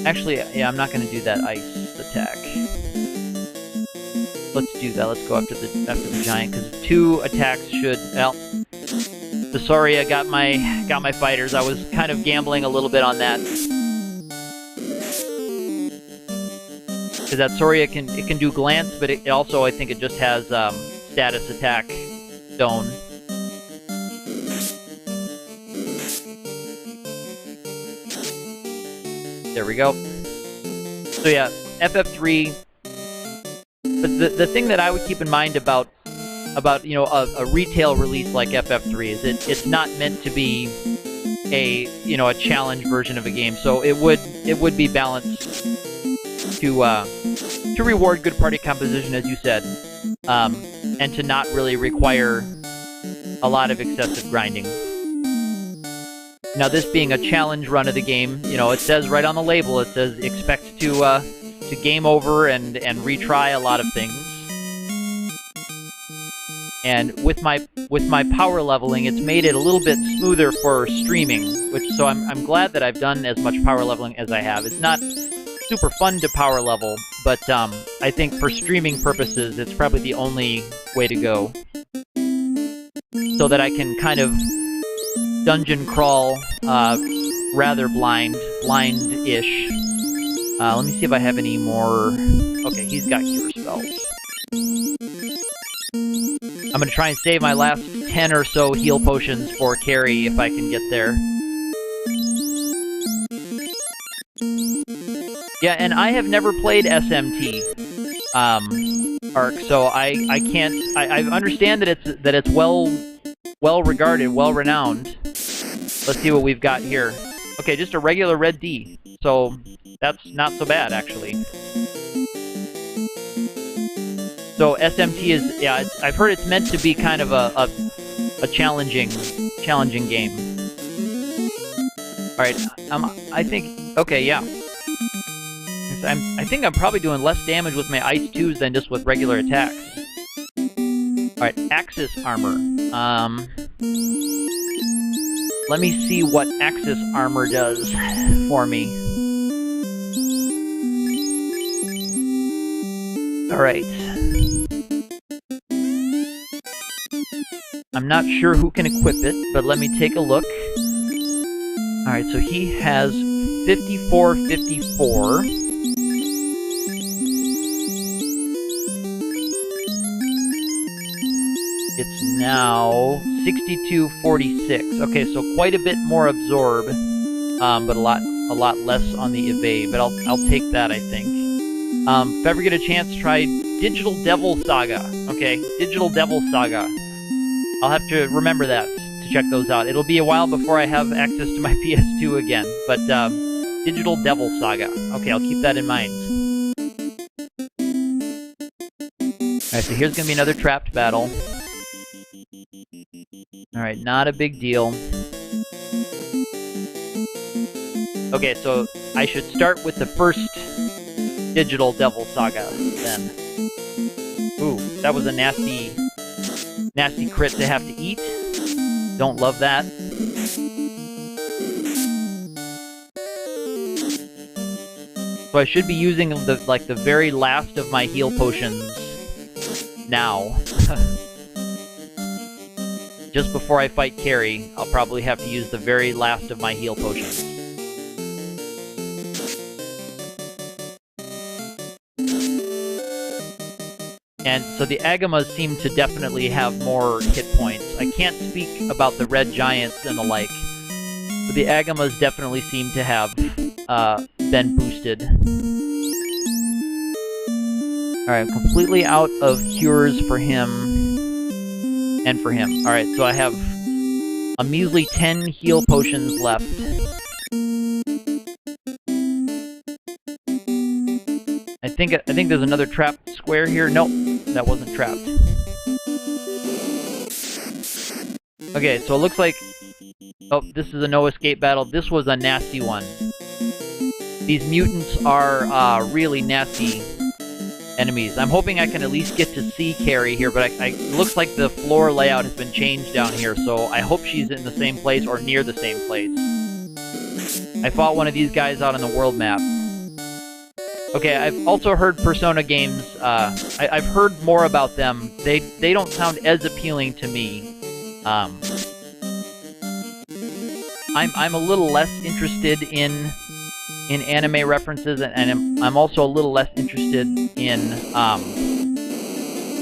Actually, yeah, I'm not going to do that ice attack. Let's do that. Let's go after the giant, because 2 attacks should... Well, the Soria got my fighters. I was kind of gambling a little bit on that. Because that Soria can do glance, but it also, I think it just has status attack stone. There we go. So yeah, FF3. But the thing that I would keep in mind about you know a retail release like FF3 is it's not meant to be a challenge version of a game. So it would be balanced to reward good party composition, as you said, and to not really require a lot of excessive grinding. Now, this being a challenge run of the game, you know, it says right on the label, it says expect to game over and retry a lot of things. And with my power leveling, it's made it a little bit smoother for streaming, so I'm glad that I've done as much power leveling as I have. It's not super fun to power level, but I think for streaming purposes, it's probably the only way to go. So that I can kind of dungeon crawl rather blind-ish. Let me see if I have any more... Okay, he's got cure spells. I'm gonna try and save my last 10 or so heal potions for carry if I can get there. Yeah, and I have never played SMT Arc, so I can't... I understand that it's well regarded, well renowned. Let's see what we've got here. Okay, just a regular red D. So that's not so bad, actually. So SMT is, yeah, I've heard it's meant to be kind of a challenging game. All right, I think, okay, yeah. I think I'm probably doing less damage with my Ice 2s than just with regular attacks. Alright, Axis Armor. Let me see what Axis Armor does for me. Alright. I'm not sure who can equip it, but let me take a look. Alright, so he has 5454. It's now 6246. Okay, so quite a bit more absorb, but a lot less on the evade. But I'll take that, I think. If I ever get a chance, try Digital Devil Saga. Okay, Digital Devil Saga. I'll have to remember that to check those out. It'll be a while before I have access to my PS2 again. But Digital Devil Saga. Okay, I'll keep that in mind. Alright, so here's gonna be another trapped battle. Alright, not a big deal. Okay, so I should start with the first Digital Devil Saga, then. Ooh, that was a nasty crit to have to eat. Don't love that. So I should be using the very last of my heal potions now. Just before I fight Carrie, I'll probably have to use the very last of my heal potions. And so the Agamas seem to definitely have more hit points. I can't speak about the red giants and the like, but the Agamas definitely seem to have been boosted. Alright, I'm completely out of cures for him. And for him. Alright, so I have a measly 10 heal potions left. think there's another trapped square here. Nope, that wasn't trapped. Okay, so it looks like... Oh, this is a no escape battle. This was a nasty one. These mutants are really nasty enemies. I'm hoping I can at least get to see Carrie here, but it looks like the floor layout has been changed down here, so I hope she's in the same place or near the same place. I fought one of these guys out on the world map. Okay, I've also heard Persona games. I've heard more about them. They don't sound as appealing to me. I'm a little less interested in anime references, and I'm also a little less interested in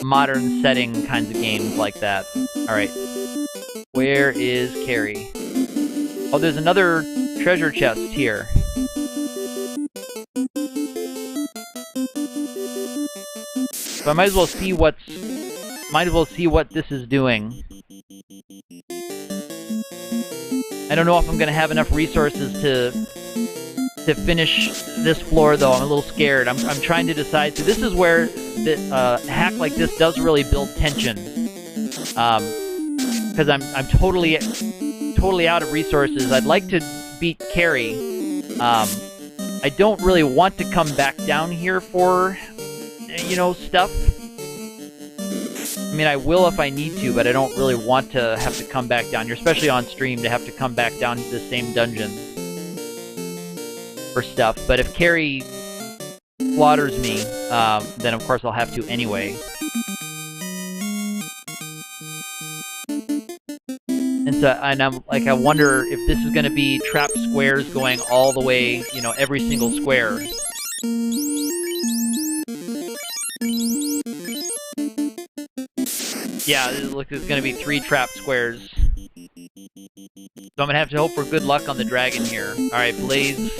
modern setting kinds of games like that. Alright. Where is Carrie? Oh, there's another treasure chest here. So I might as well see what this is doing. I don't know if I'm gonna have enough resources to finish this floor, though. I'm a little scared. I'm trying to decide. So this is where the hack like this does really build tension, because I'm totally out of resources. I'd like to beat Carrie. I don't really want to come back down here for, you know, stuff. I mean, I will if I need to, but I don't really want to have to come back down here, especially on stream, to have to come back down to the same dungeon for stuff. But if Carrie slaughters me, then of course I'll have to anyway. And so, and I'm like, I wonder if this is going to be trapped squares going all the way, you know, every single square. Yeah, it looks like it's going to be 3 trapped squares. So I'm going to have to hope for good luck on the dragon here. Alright, Blaze.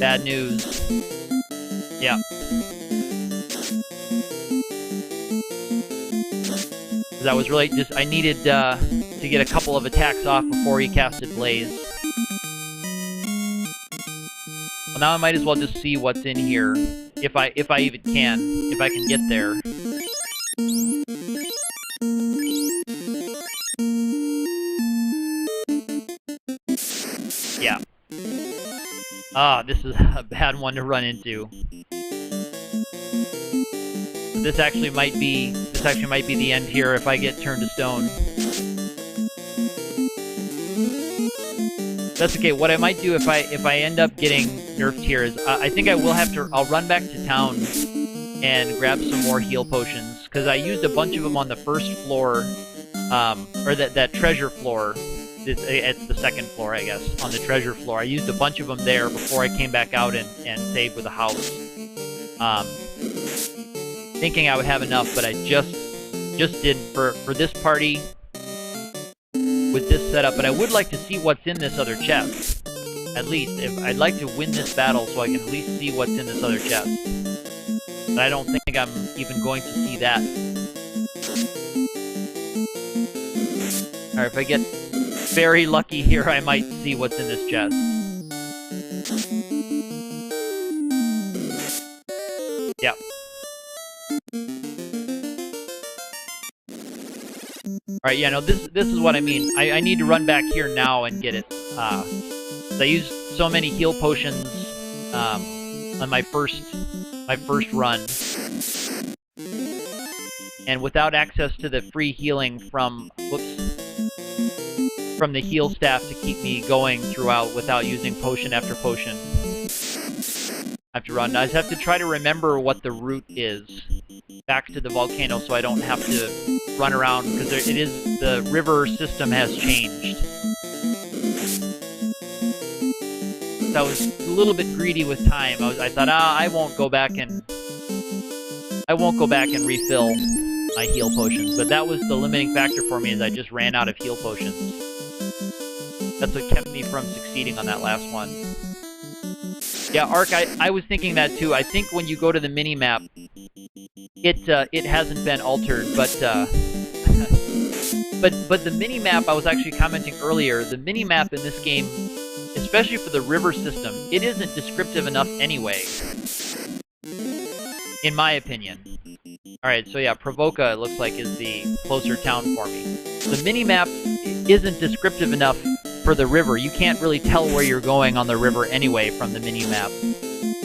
Bad news. Yeah. Because I was really just... I needed to get a couple of attacks off before he casted Blaze. Well, now I might as well just see what's in here. If I even can. If I can get there. Yeah. Ah, this is a bad one to run into. This actually might be the end here if I get turned to stone. That's okay. What I might do if I end up getting nerfed here is I think I will have to. I'll run back to town and grab some more heal potions, because I used a bunch of them on the first floor, or that treasure floor. It's the second floor, I guess, on the treasure floor. I used a bunch of them there before I came back out and saved with a house. Thinking I would have enough, but I just didn't for this party with this setup. But I would like to see what's in this other chest. At least, I'd like to win this battle so I can at least see what's in this other chest. But I don't think I'm even going to see that. Alright, if I get very lucky here, I might see what's in this chest. Yep. Alright, yeah, no, this is what I mean. I need to run back here now and get it. I used so many heal potions on my first run. And without access to the free healing from the heal staff to keep me going throughout without using potion after potion. I have to run. I just have to try to remember what the route is back to the volcano so I don't have to run around, because the river system has changed. So I was a little bit greedy with time. I thought, I won't go back and refill my heal potions. But that was the limiting factor for me, is I just ran out of heal potions. That's what kept me from succeeding on that last one. Yeah, Ark, I was thinking that too. I think when you go to the mini-map, it hasn't been altered, but but the mini-map, I was actually commenting earlier, the mini-map in this game, especially for the river system, it isn't descriptive enough anyway. in my opinion. Alright, so yeah, Provoca, it looks like, is the closer town for me. The mini-map isn't descriptive enough for the river. You can't really tell where you're going on the river anyway from the mini-map.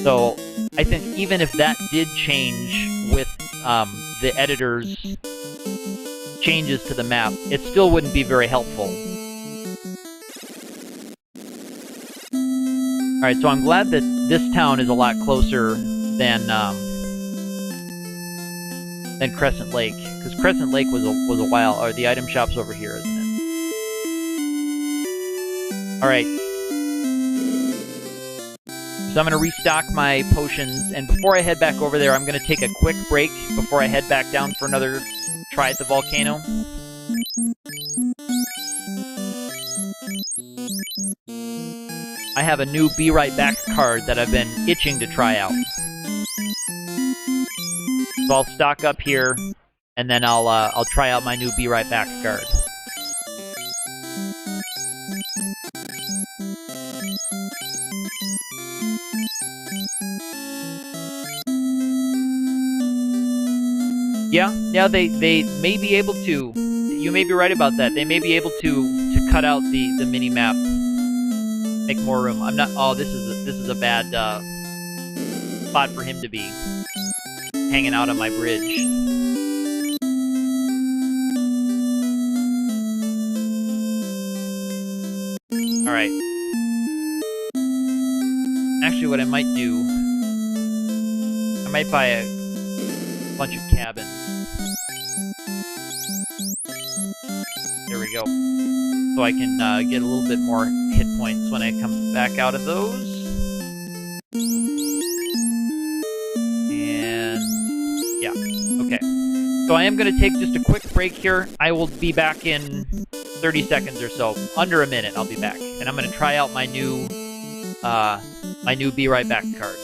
So, I think even if that did change with the editor's changes to the map, it still wouldn't be very helpful. Alright, so I'm glad that this town is a lot closer than Crescent Lake, because Crescent Lake was a while, or the item shop's over here, isn't it? Alright. So I'm going to restock my potions, and before I head back over there, I'm going to take a quick break before I head back down for another try at the volcano. I have a new Be Right Back card that I've been itching to try out. So I'll stock up here, and then I'll try out my new Be Right Back card. Yeah, they may be able to. You may be right about that. They may be able to cut out the mini map, make more room. I'm not. Oh, this is a bad spot for him to be hanging out on my bridge. All right. Actually, what I might do, I might buy a bunch of cabins. There we go. So I can get a little bit more hit points when I come back out of those. And yeah, okay. So I am going to take just a quick break here. I will be back in 30 seconds or so. Under a minute, I'll be back. And I'm going to try out my new Be Right Back card.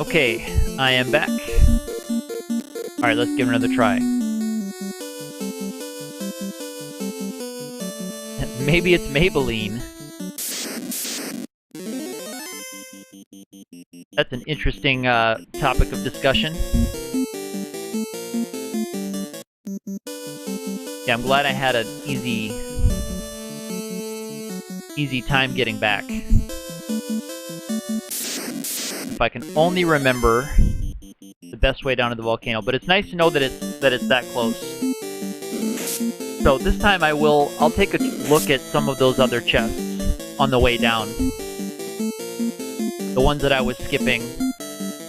Okay, I am back. Alright, let's give it another try. Maybe it's Maybelline. That's an interesting topic of discussion. Yeah, I'm glad I had an easy time getting back. If I can only remember the best way down to the volcano, but it's nice to know that it's that close. So this time I'll take a look at some of those other chests on the way down. The ones that I was skipping.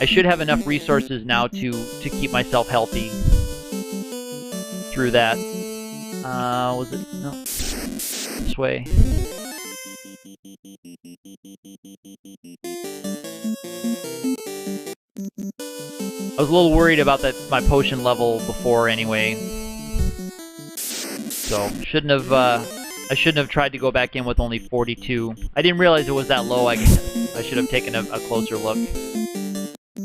I should have enough resources now to keep myself healthy through that. Was it? No. This way. I was a little worried about my potion level before anyway. So, I shouldn't have tried to go back in with only 42. I didn't realize it was that low, I guess. I should have taken a closer look.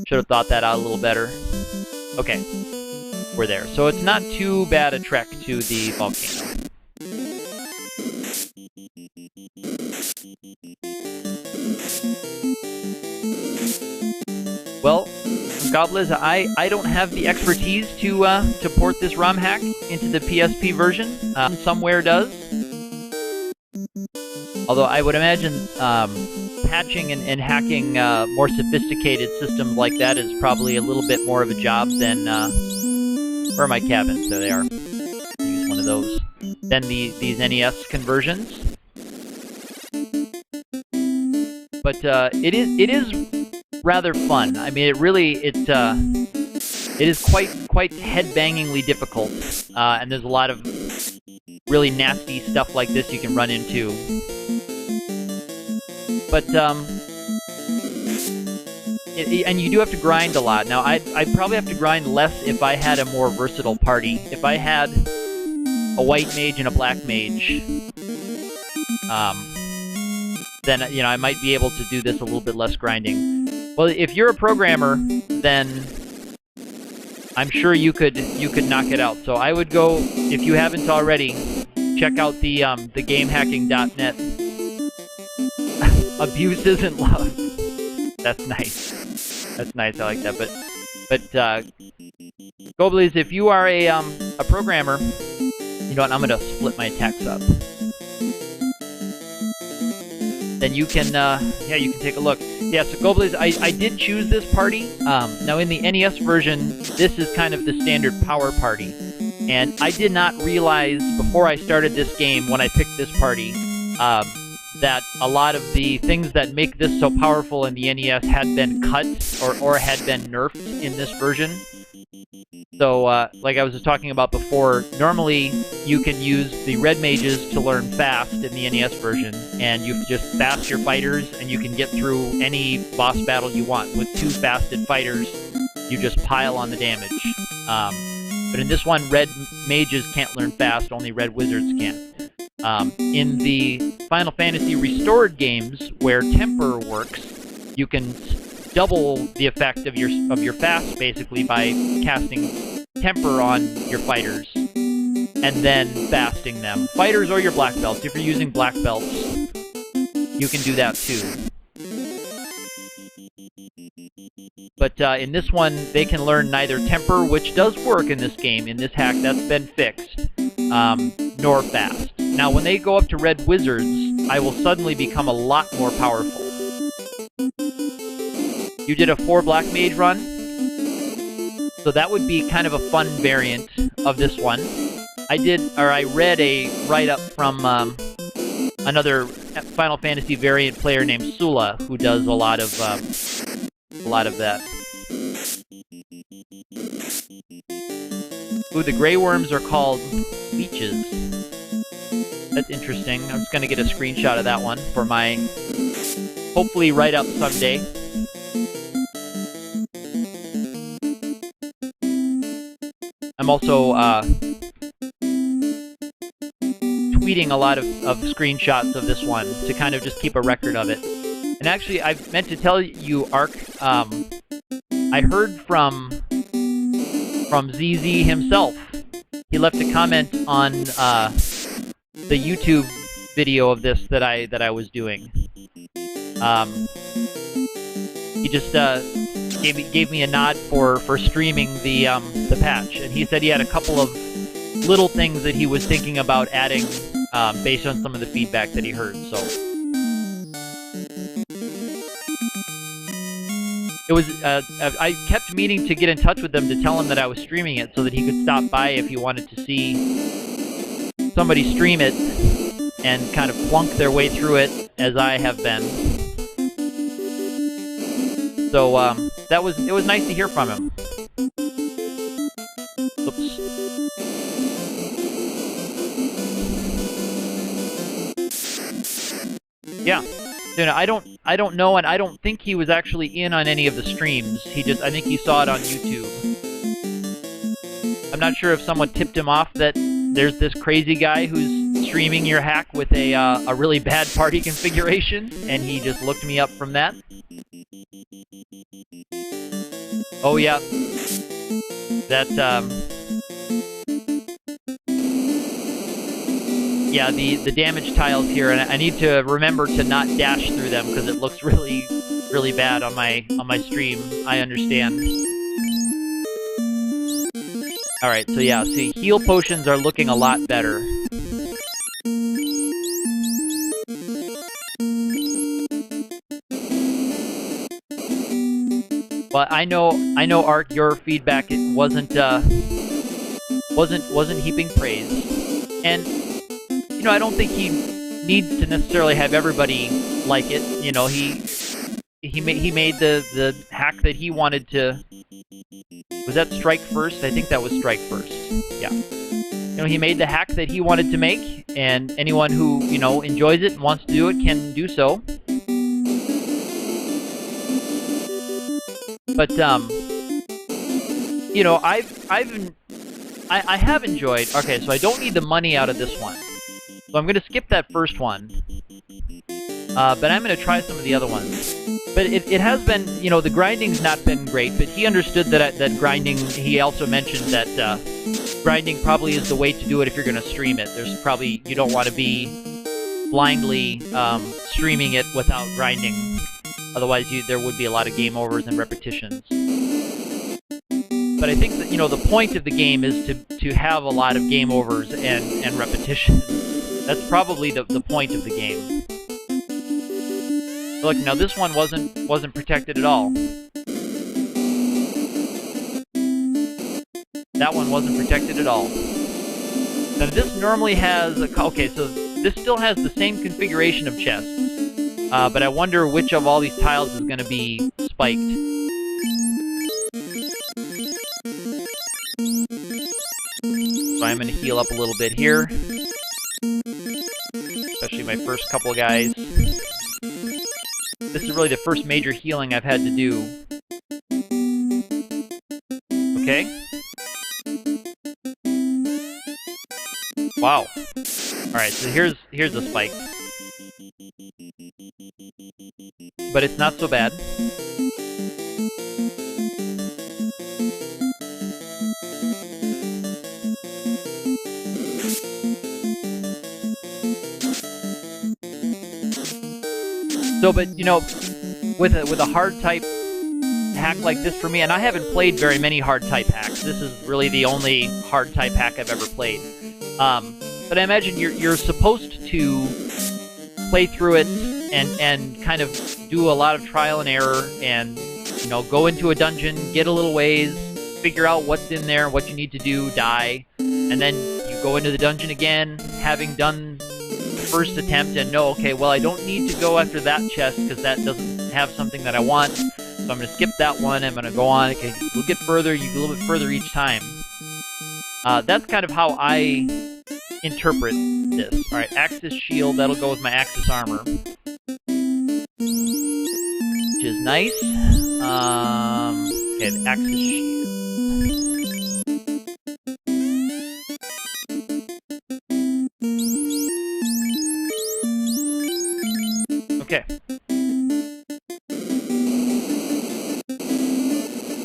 Should have thought that out a little better. Okay, we're there. So it's not too bad a trek to the volcano. Well, Goblins, I don't have the expertise to port this ROM hack into the PSP version. Somewhere does. Although I would imagine patching and hacking more sophisticated systems like that is probably a little bit more of a job than... where are my cabins? There they are. Use one of those. Than these NES conversions. But it is rather fun. I mean, it is quite head-bangingly difficult, and there's a lot of really nasty stuff like this you can run into. But and you do have to grind a lot. Now, I'd probably have to grind less if I had a more versatile party. If I had a white mage and a black mage, then I might be able to do this a little bit less grinding. Well, if you're a programmer, then I'm sure you could knock it out. So I would go, if you haven't already, check out the gamehacking.net. Abuse isn't love. That's nice. That's nice. I like that. But Goblies, if you are a programmer, you know what? I'm gonna split my attacks up. Then you can you can take a look. Yeah, so Goblies, I did choose this party. Now in the NES version, this is kind of the standard power party. And I did not realize before I started this game, when I picked this party, that a lot of the things that make this so powerful in the NES had been cut or had been nerfed in this version. So, like I was just talking about before, normally you can use the red mages to learn fast in the NES version, and you just fast your fighters, and you can get through any boss battle you want. With 2 fasted fighters, you just pile on the damage. But in this one, red mages can't learn fast, only red wizards can. In the Final Fantasy Restored games, where temper works, you can double the effect of your fast, basically, by casting temper on your fighters and then fasting them. Fighters or your black belts. If you're using black belts, you can do that too. But in this one, they can learn neither temper, which does work in this game, in this hack, that's been fixed, nor fast. Now, when they go up to red wizards, I will suddenly become a lot more powerful. You did a 4 black mage run, so that would be kind of a fun variant of this one. I read a write-up from another Final Fantasy variant player named Sula, who does a lot of that. Ooh, the Grey Worms are called leeches. That's interesting. I'm just gonna get a screenshot of that one for my hopefully write-up someday. I'm also tweeting a lot of screenshots of this one to kind of just keep a record of it. And actually, I meant to tell you, Ark, I heard from ZZ himself. He left a comment on the YouTube video of this that I was doing. He just gave me a nod for streaming the patch, and he said he had a couple of little things that he was thinking about adding based on some of the feedback that he heard. So it was I kept meaning to get in touch with him to tell him that I was streaming it so that he could stop by if he wanted to see somebody stream it and kind of plunk their way through it as I have been. So it was nice to hear from him. Oops. Yeah. You know, I don't know, and I don't think he was actually in on any of the streams. I think he saw it on YouTube. I'm not sure if someone tipped him off that there's this crazy guy who's streaming your hack with a really bad party configuration, and he just looked me up from that. Oh yeah, that yeah, the damage tiles here, and I need to remember to not dash through them because it looks really bad on my stream. I understand. All right, so yeah, see, heal potions are looking a lot better. But I know, Art, your feedback wasn't heaping praise, and you know, I don't think he needs to necessarily have everybody like it. You know, he made the hack that he wanted to. Was that strike first? I think that was strike first. Yeah. You know, he made the hack that he wanted to make, and anyone who, you know, enjoys it and wants to do it can do so. But you know, I have enjoyed. Okay, so I don't need the money out of this one, so I'm gonna skip that first one. But I'm gonna try some of the other ones. But it has been, you know, the grinding's not been great. But he understood that grinding. He also mentioned that grinding probably is the way to do it if you're gonna stream it. There's probably, you don't want to be blindly streaming it without grinding. Otherwise, there would be a lot of game overs and repetitions. But I think that, you know, the point of the game is to have a lot of game overs and repetitions. That's probably the point of the game. Look, now this one wasn't protected at all. That one wasn't protected at all. Now this normally has okay, so this still has the same configuration of chests. But I wonder which of all these tiles is going to be spiked. So I'm going to heal up a little bit here. Especially my first couple of guys. This is really the first major healing I've had to do. Okay. Wow. Alright, so here's a spike. But it's not so bad. So, but you know, with a hard type hack like this for me, and I haven't played very many hard type hacks. This is really the only hard type hack I've ever played. But I imagine you're supposed to play through it and kind of do a lot of trial and error, and you know, go into a dungeon, get a little ways, figure out what's in there, what you need to do, die, and then you go into the dungeon again, having done the first attempt, and know, okay, well, I don't need to go after that chest because that doesn't have something that I want, so I'm going to skip that one. I'm going to go on. Okay, we'll get further. You go a little bit further each time. That's kind of how I interpret this. All right, Axis shield. That'll go with my Axis armor, which is nice. Okay, the Axis shield. Okay.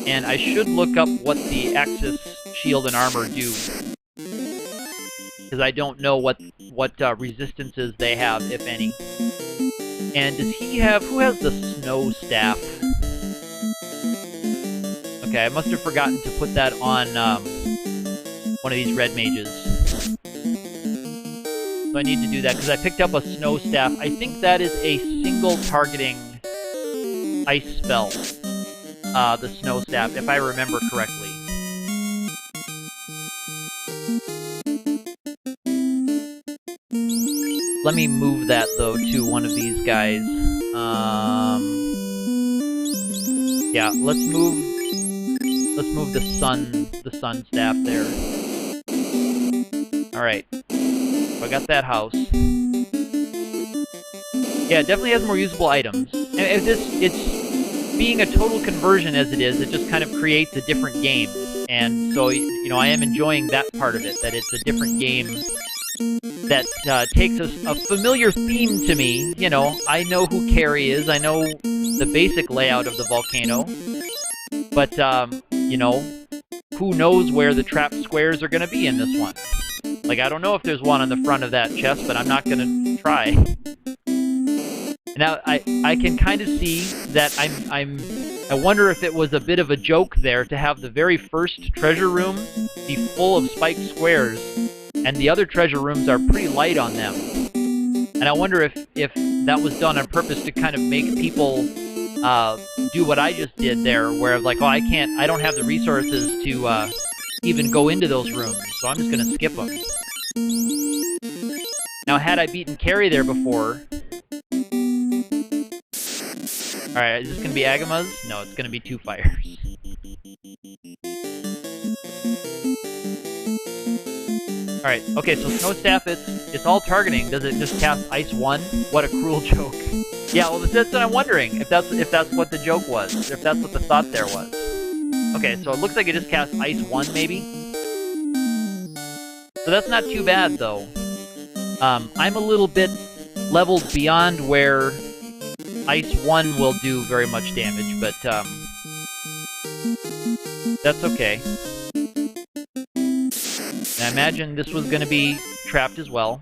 And I should look up what the Axis shield and armor do, because I don't know what resistances they have, if any. And does he have... Who has the snow staff? Okay, I must have forgotten to put that on one of these red mages. So I need to do that, because I picked up a snow staff. I think that is a single targeting ice spell. The snow staff, if I remember correctly. Let me move that, though, to one of these guys. Yeah, let's move the sun staff there. Alright. So I got that house. Yeah, it definitely has more usable items. And it's being a total conversion as it is, it just kind of creates a different game. And so, you know, I am enjoying that part of it, that it's a different game that takes a familiar theme to me. You know, I know who Carrie is, I know the basic layout of the volcano. But, you know, who knows where the trapped squares are going to be in this one. Like, I don't know if there's one on the front of that chest, but I'm not going to try. Now, I can kind of see that I wonder if it was a bit of a joke there to have the very first treasure room be full of spiked squares, and the other treasure rooms are pretty light on them. And I wonder if that was done on purpose to kind of make people do what I just did there, where like, oh, I don't have the resources to even go into those rooms, so I'm just going to skip them. Now, had I beaten Carrie there before... Alright, is this going to be Agama's? No, it's going to be 2 fires. Alright, okay, so Snow Staff, it's all targeting. Does it just cast Ice 1? What a cruel joke. Yeah, well, that's what I'm wondering, if that's what the joke was, if that's what the thought there was. Okay, so it looks like it just cast Ice 1, maybe? So that's not too bad, though. I'm a little bit leveled beyond where Ice 1 will do very much damage, but, that's okay. And I imagine this was going to be trapped as well.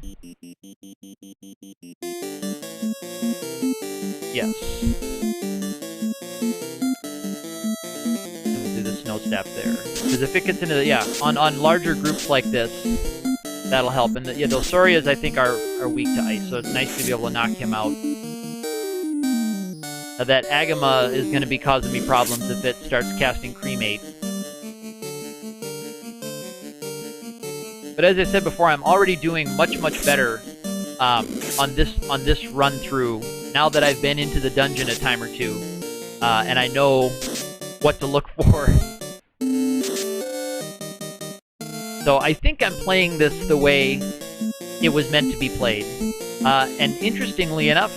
Yes. And we'll do the Snow Staff there. Because if it gets into the, yeah, on larger groups like this, that'll help. And yeah, those Saurias, I think, are weak to ice, so it's nice to be able to knock him out. That Agama is going to be causing me problems if it starts casting Cremate. But as I said before, I'm already doing much better on this run through. Now that I've been into the dungeon a time or two, and I know what to look for. So I think I'm playing this the way it was meant to be played. And interestingly enough,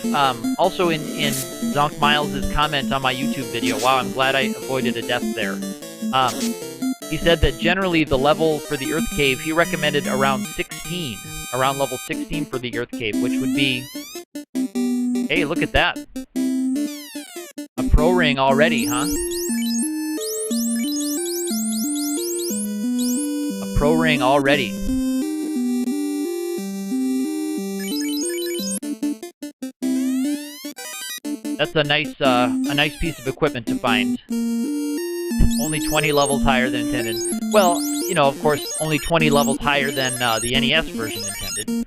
also in Zonk Miles' comment on my YouTube video, wow, I'm glad I avoided a death there. He said that generally the level for the Earth Cave, he recommended around 16, around level 16 for the Earth Cave, which would be, hey, look at that. A pro ring already, huh? A pro ring already. That's a nice piece of equipment to find. Only 20 levels higher than intended. Well, you know, of course, only 20 levels higher than the NES version intended.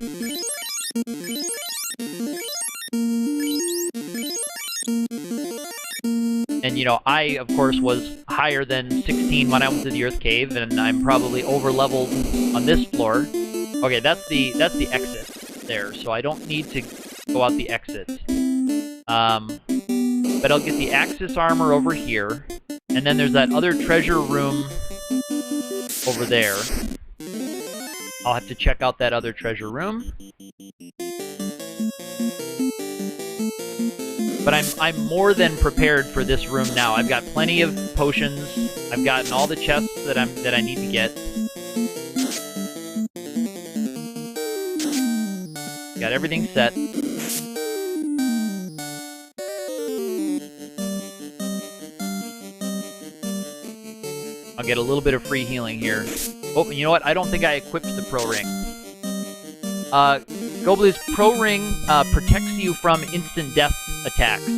And, you know, I, of course, was higher than 16 when I went to the Earth Cave, and I'm probably over-leveled on this floor. Okay, that's the exit there, so I don't need to go out the exit. But I'll get the Axis armor over here, and then there's that other treasure room over there. I'll have to check out that other treasure room. But I'm more than prepared for this room now. I've got plenty of potions. I've gotten all the chests that I need to get. Got everything set. I'll get a little bit of free healing here. Oh, you know what? I don't think I equipped the Pro Ring. Goblu's Pro Ring protects you from instant death attacks.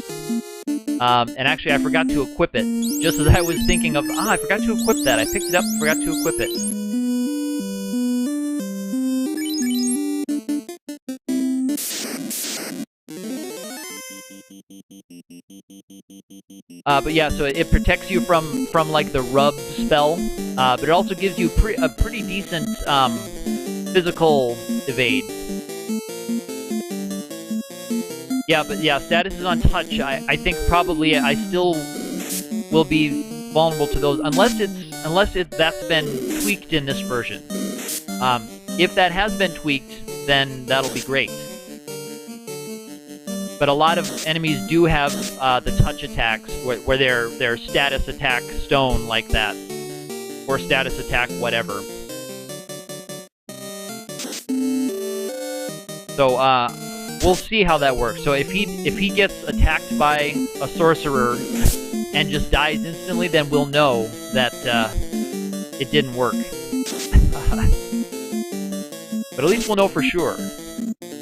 And actually, I forgot to equip it. Just as I was thinking of, I forgot to equip that. I picked it up, forgot to equip it. But yeah, so it protects you from like the rub spell, but it also gives you a pretty decent physical evade. Yeah, but yeah, status is on touch. I think probably I still will be vulnerable to those unless that's been tweaked in this version. If that has been tweaked, then that'll be great. But a lot of enemies do have the touch attacks where they're status attack stone like that, or status attack whatever. So we'll see how that works. So if he gets attacked by a sorcerer and just dies instantly, then we'll know that it didn't work. But at least we'll know for sure.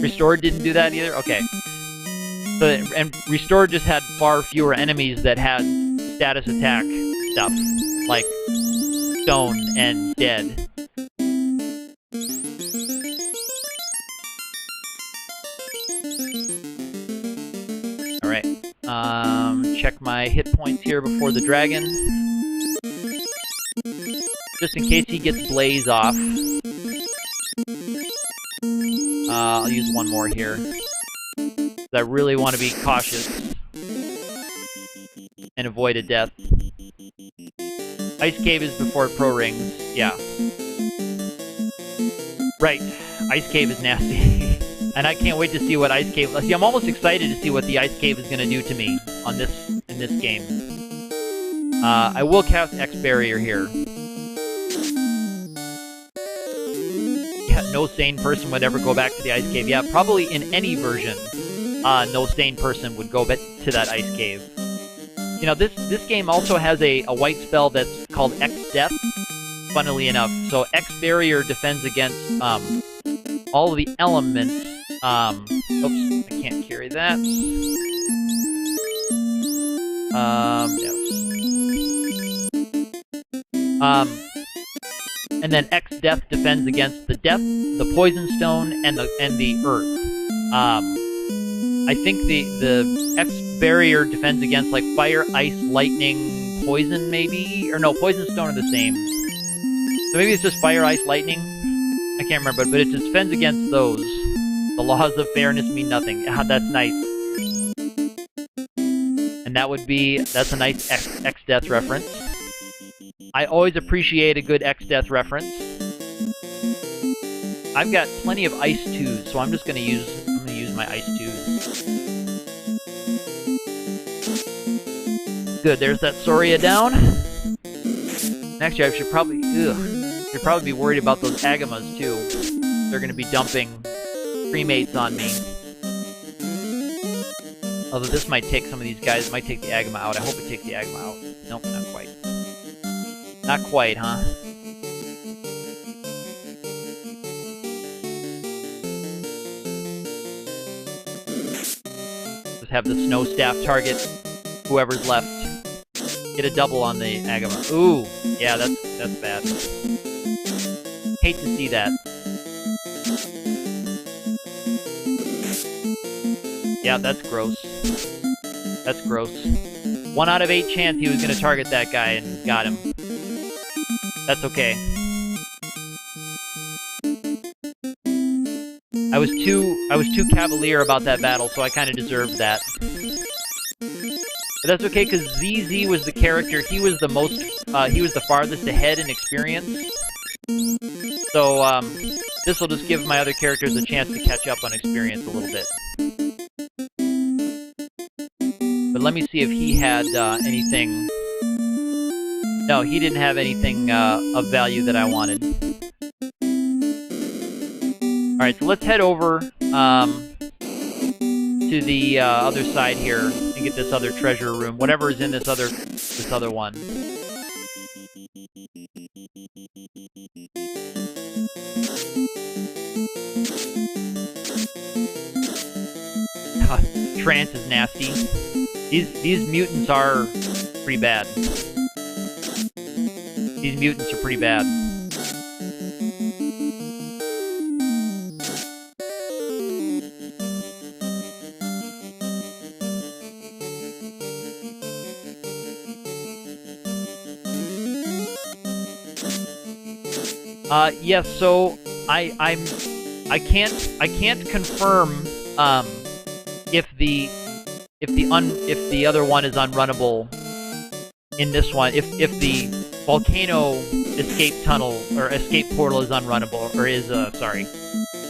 Restored didn't do that either? Okay. So, and Restored just had far fewer enemies that had status attack stuff, like Stone and Dead. Alright. Check my hit points here before the dragon. Just in case he gets Blaze off. I'll use one more here. I really want to be cautious and avoid a death. Ice Cave is before Pro Rings. Yeah. Right. Ice Cave is nasty. And I can't wait to see what Ice Cave... See, I'm almost excited to see what the Ice Cave is going to do to me on in this game. I will cast X Barrier here. Yeah, no sane person would ever go back to the Ice Cave. Yeah, probably in any version, no sane person would go back to that Ice Cave. You know, this game also has a white spell that's called X Death, funnily enough. So X Barrier defends against all of the elements. Oops, I can't carry that. And then X Death defends against the Death, the Poison Stone, and the Earth. I think the X Barrier defends against like Fire, Ice, Lightning, Poison, maybe? Or no, Poison, Stone are the same. So maybe it's just Fire, Ice, Lightning? I can't remember, but it just defends against those. The laws of fairness mean nothing. Ah, that's nice. And that's a nice X Death reference. I always appreciate a good X Death reference. I've got plenty of Ice 2s, so I'm gonna use my Ice 2s. Good, there's that Soria down. Actually, I should probably be worried about those Agamas too. They're gonna be dumping cremates on me. Although this might take some of these guys, might take the Agama out. I hope it takes the Agama out. Nope, not quite. Not quite, huh? Just have the Snow Staff target whoever's left. Get a double on the Agama. Ooh, yeah, that's bad. Hate to see that. Yeah, that's gross. That's gross. 1 out of 8 chance he was gonna target that guy and got him. That's okay. I was too cavalier about that battle, so I kind of deserved that. But that's okay, because ZZ was the character. He was the most. He was the farthest ahead in experience. So this will just give my other characters a chance to catch up on experience a little bit. But let me see if he had anything. No, he didn't have anything of value that I wanted. Alright, so let's head over to the other side here and get this other treasure room. Whatever is in this other one. Trance is nasty. These mutants are pretty bad. These mutants are pretty bad. Yes, so I can't confirm if the other one is unrunnable in this one. If the volcano escape tunnel or escape portal is unrunnable, or is sorry,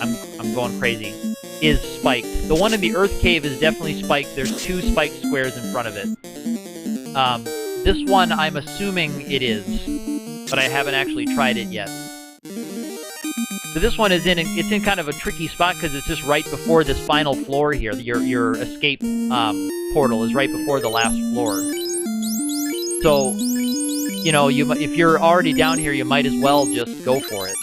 I'm going crazy, is spiked. The one in the Earth Cave is definitely spiked. There's 2 spiked squares in front of it. This one I'm assuming it is, but I haven't actually tried it yet. So this one is it's in kind of a tricky spot because it's just right before this final floor here. Your escape portal is right before the last floor. So, you know, if you're already down here, you might as well just go for it.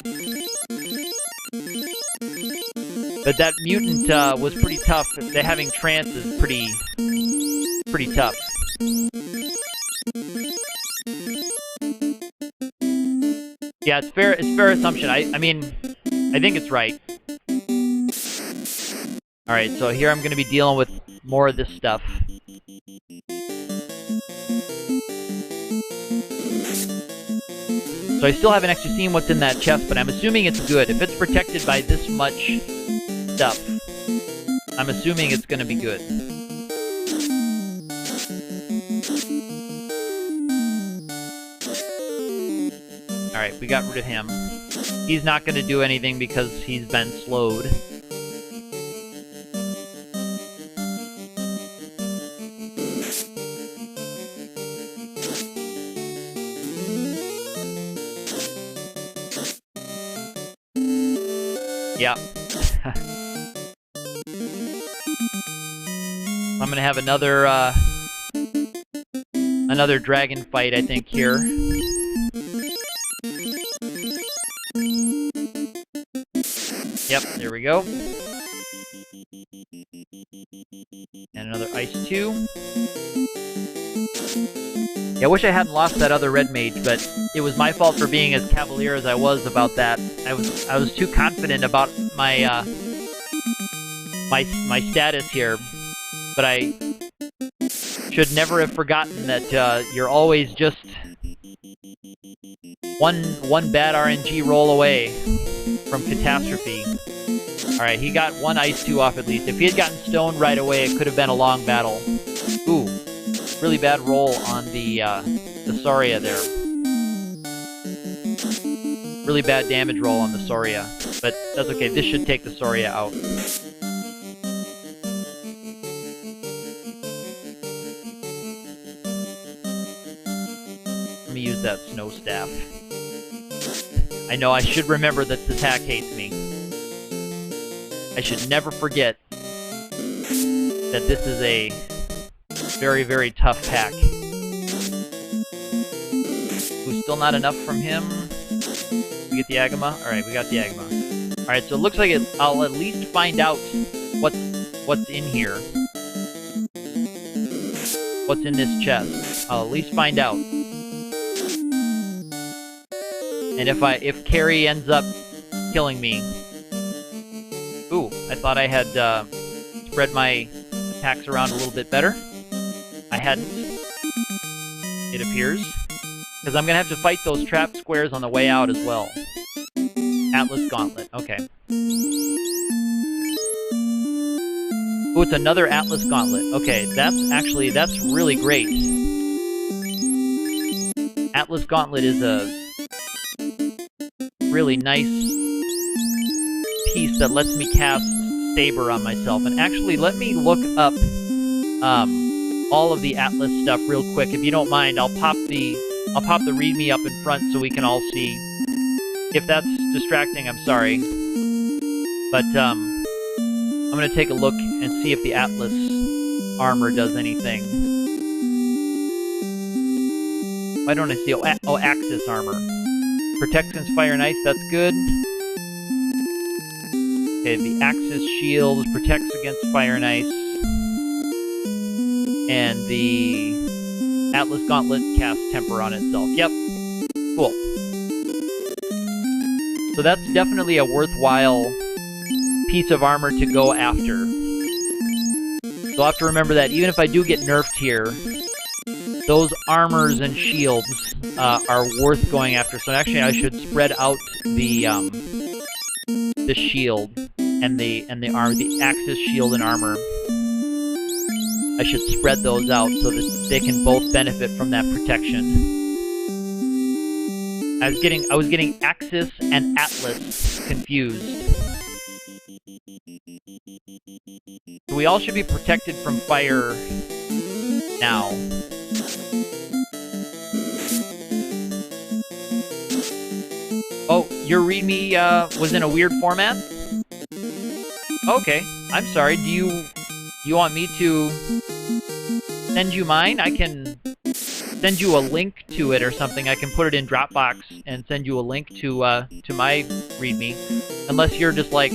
But that mutant was pretty tough. Having trance is pretty tough. Yeah, it's fair assumption. I mean, I think it's right. Alright, so here I'm going to be dealing with more of this stuff. So I still haven't actually seen what's in that chest, but I'm assuming it's good. If it's protected by this much stuff, I'm assuming it's going to be good. Alright, we got rid of him. He's not going to do anything because he's been slowed. Yeah. I'm gonna have another dragon fight, I think, here. Yep, there we go. And another ice 2. Yeah, I wish I hadn't lost that other red mage, but it was my fault for being as cavalier as I was about that. I was too confident about my my status here, but I should never have forgotten that you're always just one bad RNG roll away from catastrophe. Alright, he got one ice 2 off at least. If he had gotten stoned right away, it could have been a long battle. Ooh, really bad roll on the Saria there. Really bad damage roll on the Saria, but that's okay. This should take the Saria out. Let me use that snow staff. I know I should remember that this hack hates me. I should never forget that this is a very, very tough hack. Ooh, still not enough from him. We get the Agama? Alright, we got the Agama. Alright, so it looks like I'll at least find out what's in here. What's in this chest. I'll at least find out. And if Carrie ends up killing me... Ooh, I thought I had spread my attacks around a little bit better. I hadn't, it appears. Because I'm going to have to fight those trap squares on the way out as well. Atlas Gauntlet, okay. Ooh, it's another Atlas Gauntlet. Okay, that's really great. Atlas Gauntlet is a really nice piece that lets me cast Saber on myself. And actually, let me look up all of the Atlas stuff real quick. If you don't mind, I'll pop the README up in front so we can all see. If that's distracting, I'm sorry. But I'm gonna take a look and see if the Atlas armor does anything. Why don't I see? Oh, Axis armor. Protects against fire and ice, that's good. Okay, the Axis shield protects against fire and ice. And the Atlas Gauntlet casts Temper on itself. Yep. Cool. So that's definitely a worthwhile piece of armor to go after. So I'll have to remember that even if I do get nerfed here, those armors and shields are worth going after. So actually I should spread out the shield and the Axis shield and armor. I should spread those out so that they can both benefit from that protection. I was getting Axis and Atlas confused. So we all should be protected from fire now. Oh, your README was in a weird format? Okay, I'm sorry. Do you want me to send you mine? I can send you a link to it or something, I can put it in Dropbox and send you a link to my README. Unless you're just like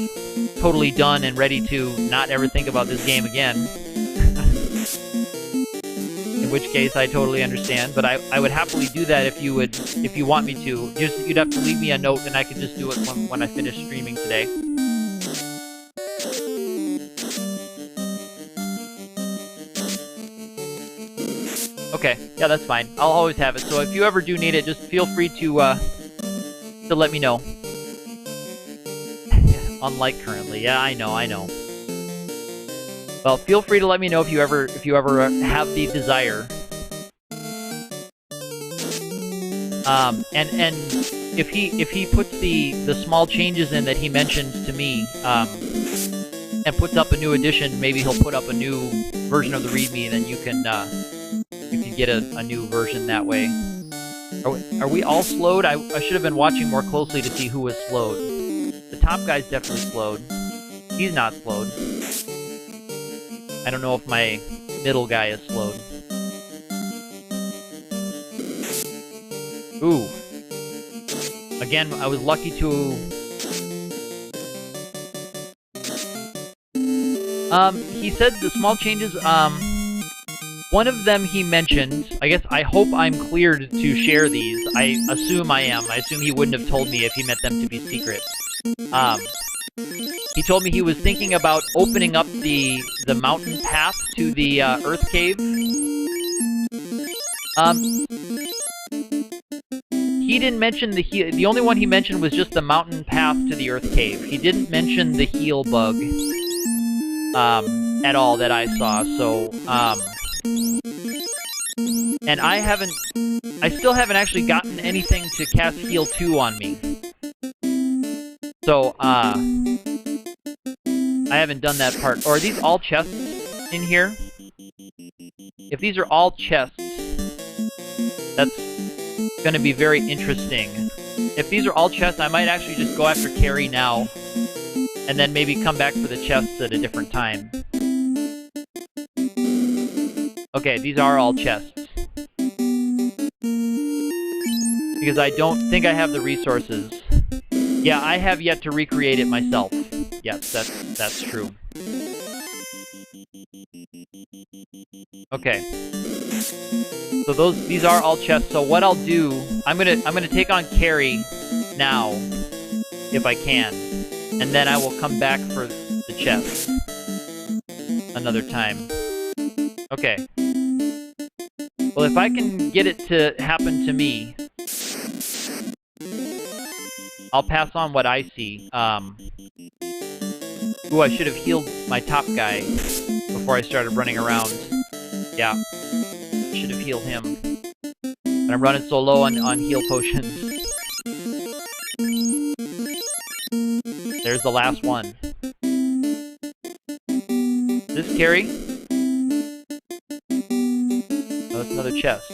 totally done and ready to not ever think about this game again. In which case, I totally understand. But I would happily do that if you want me to. You'd have to leave me a note, and I could just do it when I finish streaming today. Okay, yeah, that's fine. I'll always have it. So if you ever do need it, just feel free to let me know. Unlike currently, yeah, I know. Well, feel free to let me know if you ever have the desire. And if he puts the small changes in that he mentioned to me, and puts up a new edition, maybe he'll put up a new version of the README, and then you can get a new version that way. Are we all slowed? I should have been watching more closely to see who was slowed. The top guy's definitely slowed. He's not slowed. I don't know if my middle guy is slowed. Ooh. Again, I was lucky to... he said the small changes, one of them he mentioned, I hope I'm cleared to share these. I assume I am. I assume he wouldn't have told me if he meant them to be secret. He told me he was thinking about opening up the mountain path to the Earth Cave. He didn't mention the only one he mentioned was just the mountain path to the Earth Cave. He didn't mention the heal bug at all that I saw. So and I still haven't actually gotten anything to cast Heal 2 on me. So, I haven't done that part. Or are these all chests in here? If these are all chests, that's gonna be very interesting. If these are all chests, I might actually just go after Carrie now, and then maybe come back for the chests at a different time. Okay, these are all chests. Because I don't think I have the resources. Yeah, I have yet to recreate it myself. Yes, that's true. Okay. So these are all chests. So what I'll do, I'm gonna take on Carrie now, if I can, and then I will come back for the chests another time. Okay. Well, if I can get it to happen to me, I'll pass on what I see. Ooh, I should have healed my top guy before I started running around. Yeah, should have healed him. But I'm running so low on heal potions. There's the last one. This Carrie? Oh, it's another chest.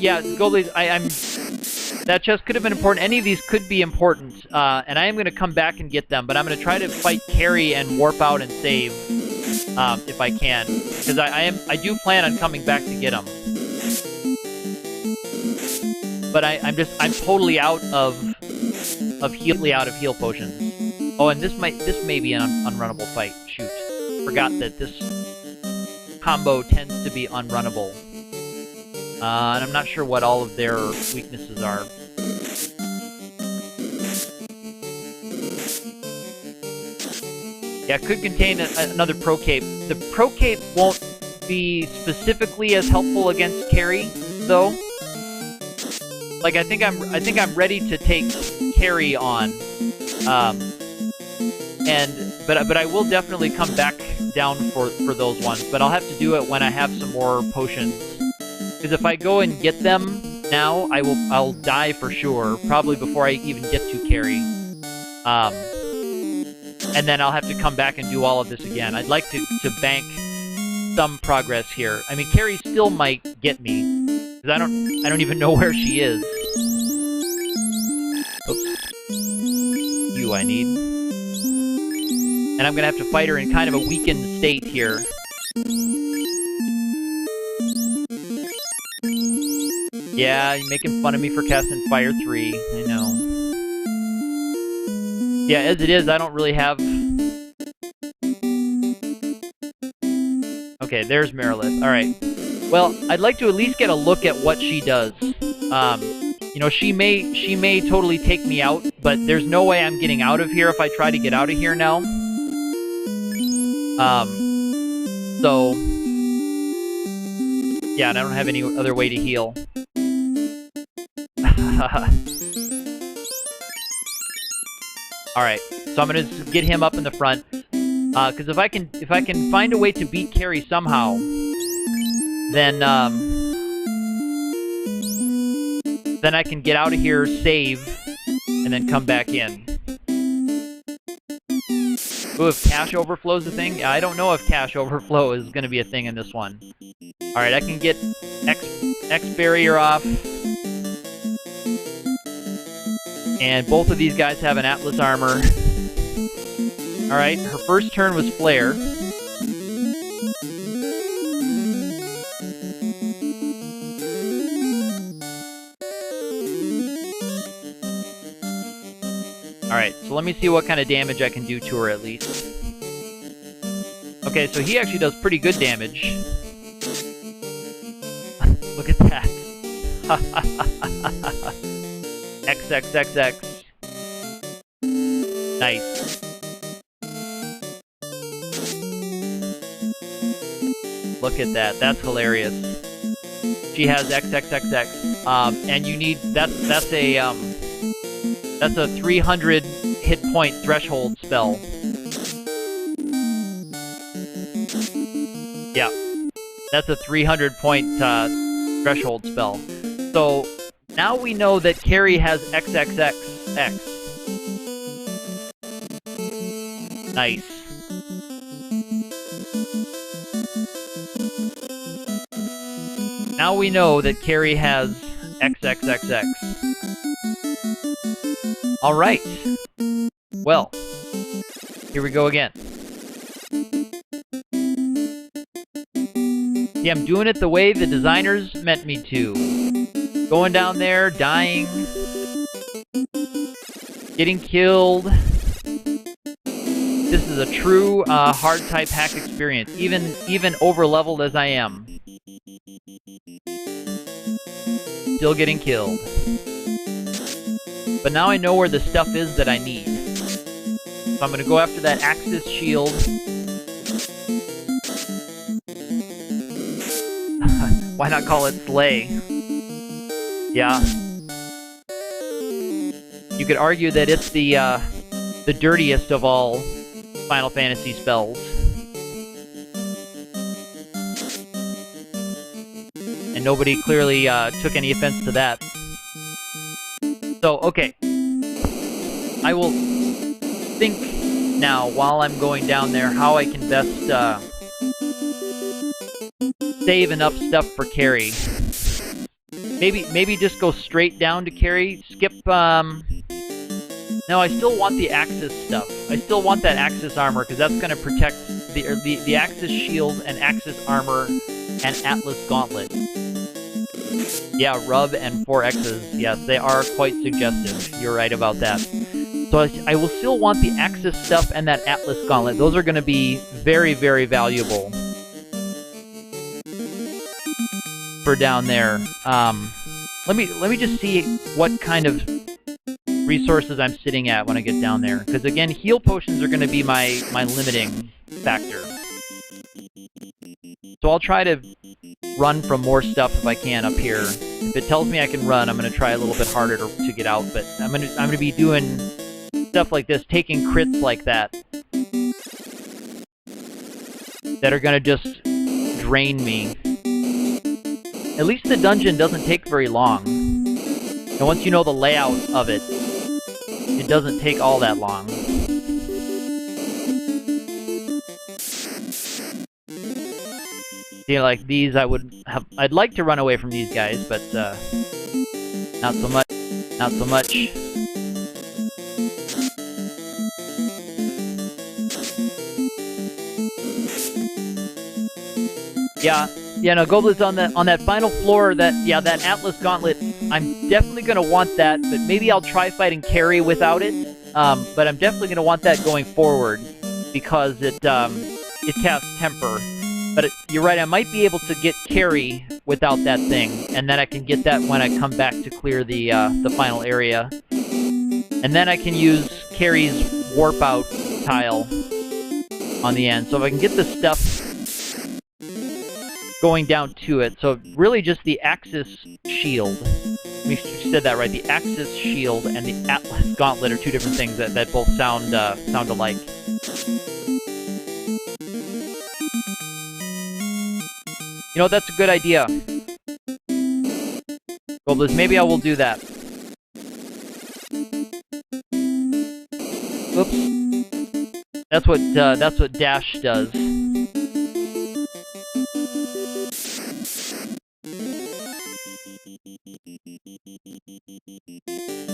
Yeah, Goldblade, that chest could have been important. Any of these could be important, and I am going to come back and get them, but I'm going to try to fight Carrie and warp out and save, if I can, because I do plan on coming back to get them. But I'm totally out of heal potions. Oh, and this may be an unrunnable fight. Shoot, forgot that this combo tends to be unrunnable. And I'm not sure what all of their weaknesses are. Yeah, it could contain another Pro Cape. The Pro Cape won't be specifically as helpful against Carrie, though. Like, I think I'm ready to take Carrie on. But I will definitely come back down for those ones. But I'll have to do it when I have some more potions. Because if I go and get them now, I'll die for sure, probably before I even get to Carrie. And then I'll have to come back and do all of this again. I'd like to bank some progress here. I mean, Carrie still might get me, because I don't even know where she is. Oops. You I need. And I'm gonna have to fight her in kind of a weakened state here. Yeah, you're making fun of me for casting Fire 3. I know. Yeah, as it is, I don't really have... Okay, there's Merilith. Alright. Well, I'd like to at least get a look at what she does. You know, she may totally take me out, but there's no way I'm getting out of here if I try to get out of here now. So... Yeah, and I don't have any other way to heal. Alright, so I'm gonna get him up in the front. Because if I can find a way to beat Carrie somehow, then I can get out of here, save, and then come back in. Ooh, if cache overflow is a thing? I don't know if cache overflow is going to be a thing in this one. Alright, I can get X barrier off. And both of these guys have an Atlas armor. Alright, her first turn was Flare. Alright, so let me see what kind of damage I can do to her at least. Okay, so he actually does pretty good damage. Look at that. XXXX. Nice. Look at that. That's hilarious. She has XXXX. And you need... That's a 300 hit point threshold spell. Yeah. That's a 300 point threshold spell. So, now we know that Carrie has XXXX. Nice. Now we know that Carrie has XXXX. Alright. Well, here we go again. See, I'm doing it the way the designers meant me to. Going down there, dying, getting killed. This is a true hard-type hack experience, even over-leveled as I am. Still getting killed. But now I know where the stuff is that I need. So I'm going to go after that Axis shield. Why not call it Slay? Yeah. You could argue that it's the dirtiest of all Final Fantasy spells. And nobody clearly took any offense to that. So, okay. I will think now, while I'm going down there, how I can best save enough stuff for Carrie. Maybe just go straight down to Carrie. Skip, No, I still want the Axis stuff. I still want that Axis armor, because that's going to protect the Axis shield and Axis armor and Atlas gauntlet. Yeah, rub and 4 X's. Yes, they are quite suggestive. You're right about that. So I will still want the Axis stuff and that Atlas gauntlet. Those are going to be very, very valuable for down there. Let me just see what kind of resources I'm sitting at when I get down there. Because again, heal potions are going to be my limiting factor. So I'll try to run from more stuff if I can up here. If it tells me I can run, I'm going to try a little bit harder to get out. But I'm going to be doing stuff like this, taking crits like that are going to just drain me. At least the dungeon doesn't take very long. And once you know the layout of it, it doesn't take all that long. See, like these, I'd like to run away from these guys, but not so much. Not so much. Yeah, no, Goblins on that final floor, that Atlas Gauntlet, I'm definitely gonna want that, but maybe I'll try fighting Carrie without it. But I'm definitely gonna want that going forward, because it casts Temper. But you're right, I might be able to get Carrie without that thing, and then I can get that when I come back to clear the final area. And then I can use Carrie's Warp Out tile on the end. So if I can get the stuff going down to it. So really just the Axis Shield. Make sure you said that right. The Axis Shield and the Atlas Gauntlet are two different things that both sound alike. You know, that's a good idea. Goblins, maybe I will do that. Oops. That's what Dash does.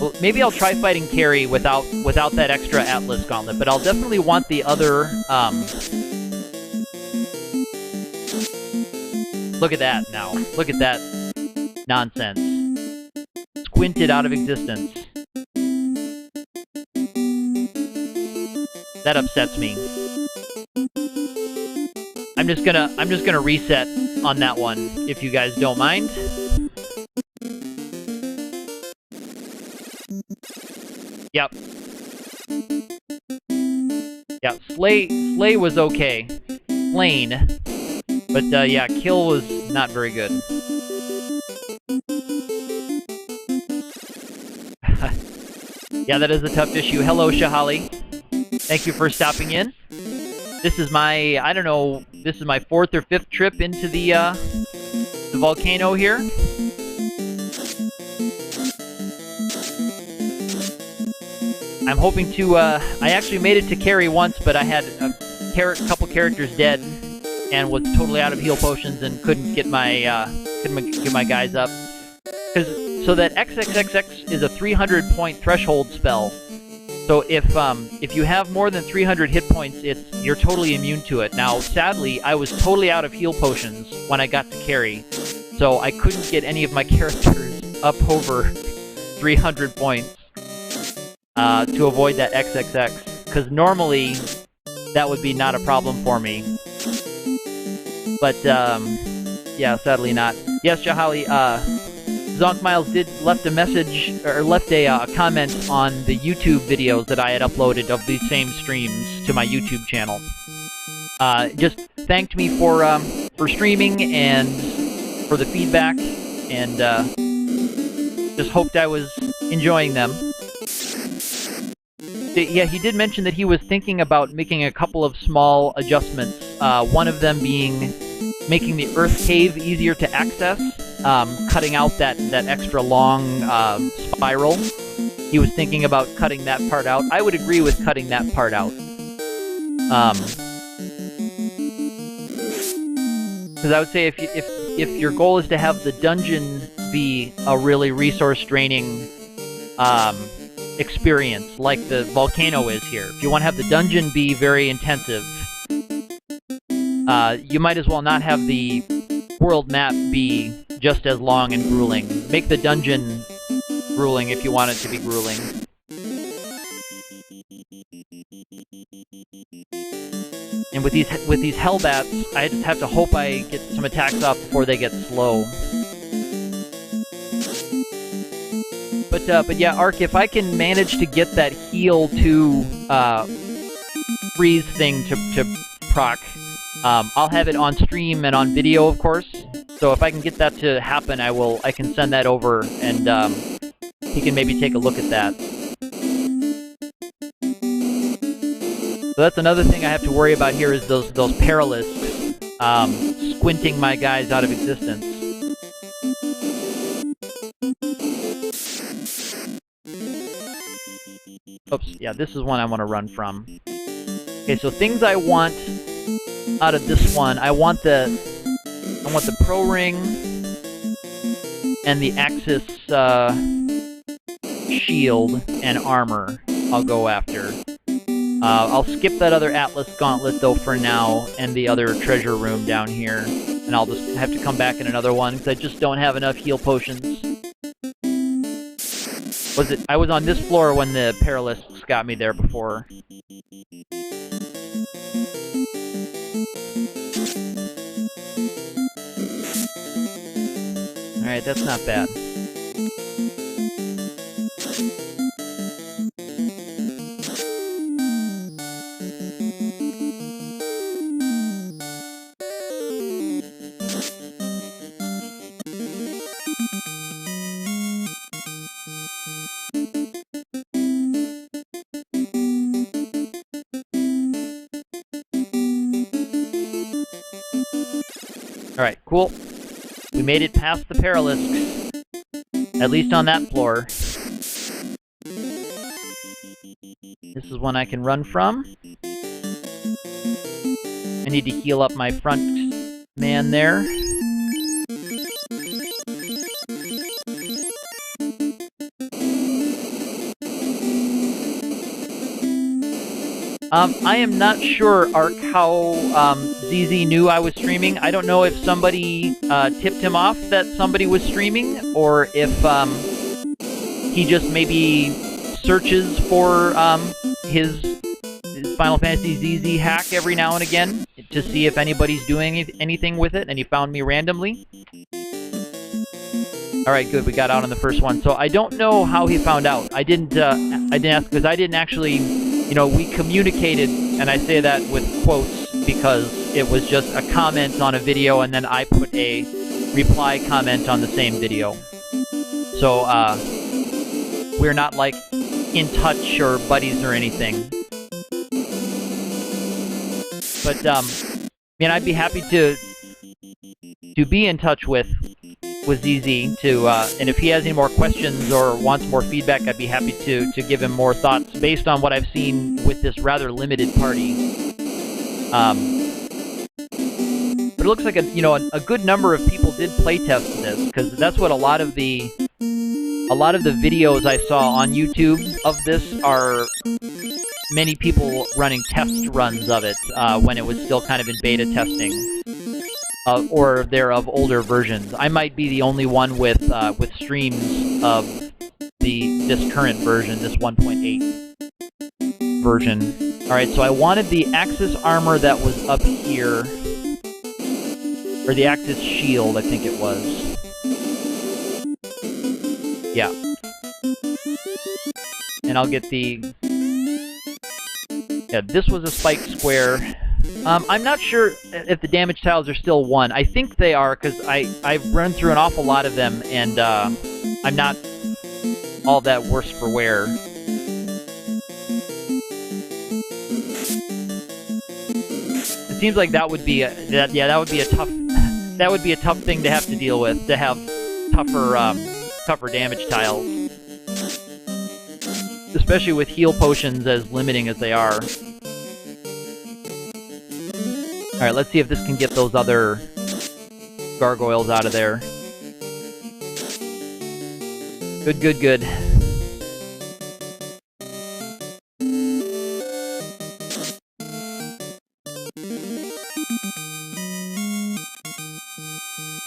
Well, maybe I'll try fighting Carrie without that extra Atlas Gauntlet, but I'll definitely want the other. Look at that now. Look at that nonsense. Squinted out of existence. That upsets me. I'm just gonna reset on that one, if you guys don't mind. Yep. Yeah, Slay was okay. Slain. But, yeah, Kill was not very good. Yeah, that is a tough issue. Hello, Shahali. Thank you for stopping in. This is my, I don't know, this is my 4th or 5th trip into the volcano here. I'm hoping to, I actually made it to Carrie once, but I had a couple characters dead and was totally out of heal potions and couldn't get my guys up. So that XXXX is a 300-point threshold spell. So if you have more than 300 hit points, you're totally immune to it. Now, sadly, I was totally out of heal potions when I got to Carrie, so I couldn't get any of my characters up over 300 points to avoid that XXX, because normally that would be not a problem for me. But yeah, sadly not. Yes, Jahali. Zonk Miles left a message, or left a comment on the YouTube videos that I had uploaded of these same streams to my YouTube channel. Just thanked me for streaming and for the feedback, and just hoped I was enjoying them. Yeah, he did mention that he was thinking about making a couple of small adjustments. One of them being making the Earth Cave easier to access. Cutting out that extra long spiral. He was thinking about cutting that part out. I would agree with cutting that part out. Because I would say if your goal is to have the dungeon be a really resource-draining experience, like the volcano is here, if you want to have the dungeon be very intensive, you might as well not have the world map be just as long and grueling. Make the dungeon grueling if you want it to be grueling. And with these Hellbats, I just have to hope I get some attacks off before they get slow. But yeah, Ark, if I can manage to get that heal to freeze thing to proc, I'll have it on stream and on video, of course. So if I can get that to happen, I can send that over, and he can maybe take a look at that. So that's another thing I have to worry about here, is those Paralisks squinting my guys out of existence. Oops, yeah, this is one I want to run from. Okay, so things I want out of this one, I want the Pro Ring and the Axis shield and armor I'll go after. I'll skip that other Atlas Gauntlet though for now, and the other treasure room down here. And I'll just have to come back in another one, because I just don't have enough heal potions. I was on this floor when the Paralysks got me there before. Alright, that's not bad. Alright, cool. We made it past the Paralysks. At least on that floor. This is one I can run from. I need to heal up my front man there. I am not sure, Ark, how ZZ knew I was streaming. I don't know if somebody tipped him off that somebody was streaming, or if he just maybe searches for his Final Fantasy ZZ hack every now and again to see if anybody's doing anything with it, and he found me randomly. Alright, good, we got out on the first one. So I don't know how he found out. I didn't ask, because I didn't actually, you know, we communicated, and I say that with quotes because it was just a comment on a video, and then I put a reply comment on the same video. So, we're not, like, in touch or buddies or anything. But, man, I'd be happy to be in touch with ZZ to, and if he has any more questions or wants more feedback, I'd be happy to give him more thoughts based on what I've seen with this rather limited party. But it looks like a good number of people did playtest this, because that's what a lot of the videos I saw on YouTube of this are many people running test runs of it when it was still kind of in beta testing. Or they're of older versions. I might be the only one with streams of this current version, this 1.8 version. Alright, so I wanted the Axis armor that was up here. Or the Axis shield, I think it was. Yeah. And I'll get the... Yeah, this was a spike square. I'm not sure if the damage tiles are still 1. I think they are, because I've run through an awful lot of them, and I'm not all that worse for wear. It seems like that would be a tough thing to have to deal with, to have tougher damage tiles, especially with heal potions as limiting as they are. Alright, let's see if this can get those other gargoyles out of there. Good, good, good.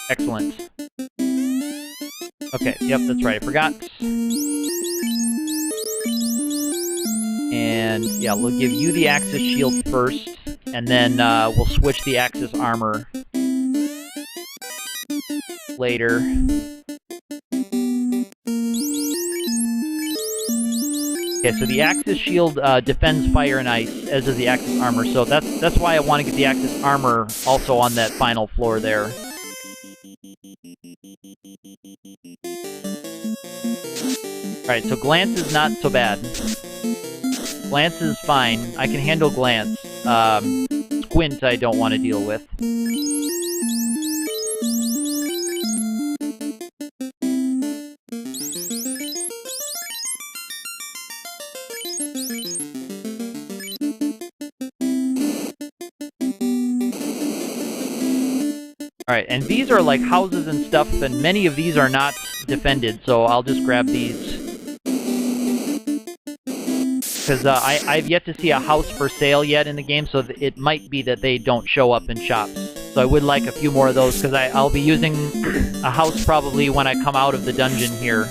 Excellent. Okay, yep, that's right, I forgot. And, yeah, we'll give you the Axis shield first. And then we'll switch the Axis armor later. Okay, so the Axis shield defends fire and ice, as does the Axis armor. So that's why I want to get the Axis armor also on that final floor there. Alright, so Glance is not so bad. Glance is fine. I can handle Glance. Squint I don't want to deal with. Alright, and these are like houses and stuff, and many of these are not defended, so I'll just grab these. Because I've yet to see a house for sale yet in the game, so it might be that they don't show up in shops. So I would like a few more of those, because I'll be using a house probably when I come out of the dungeon here.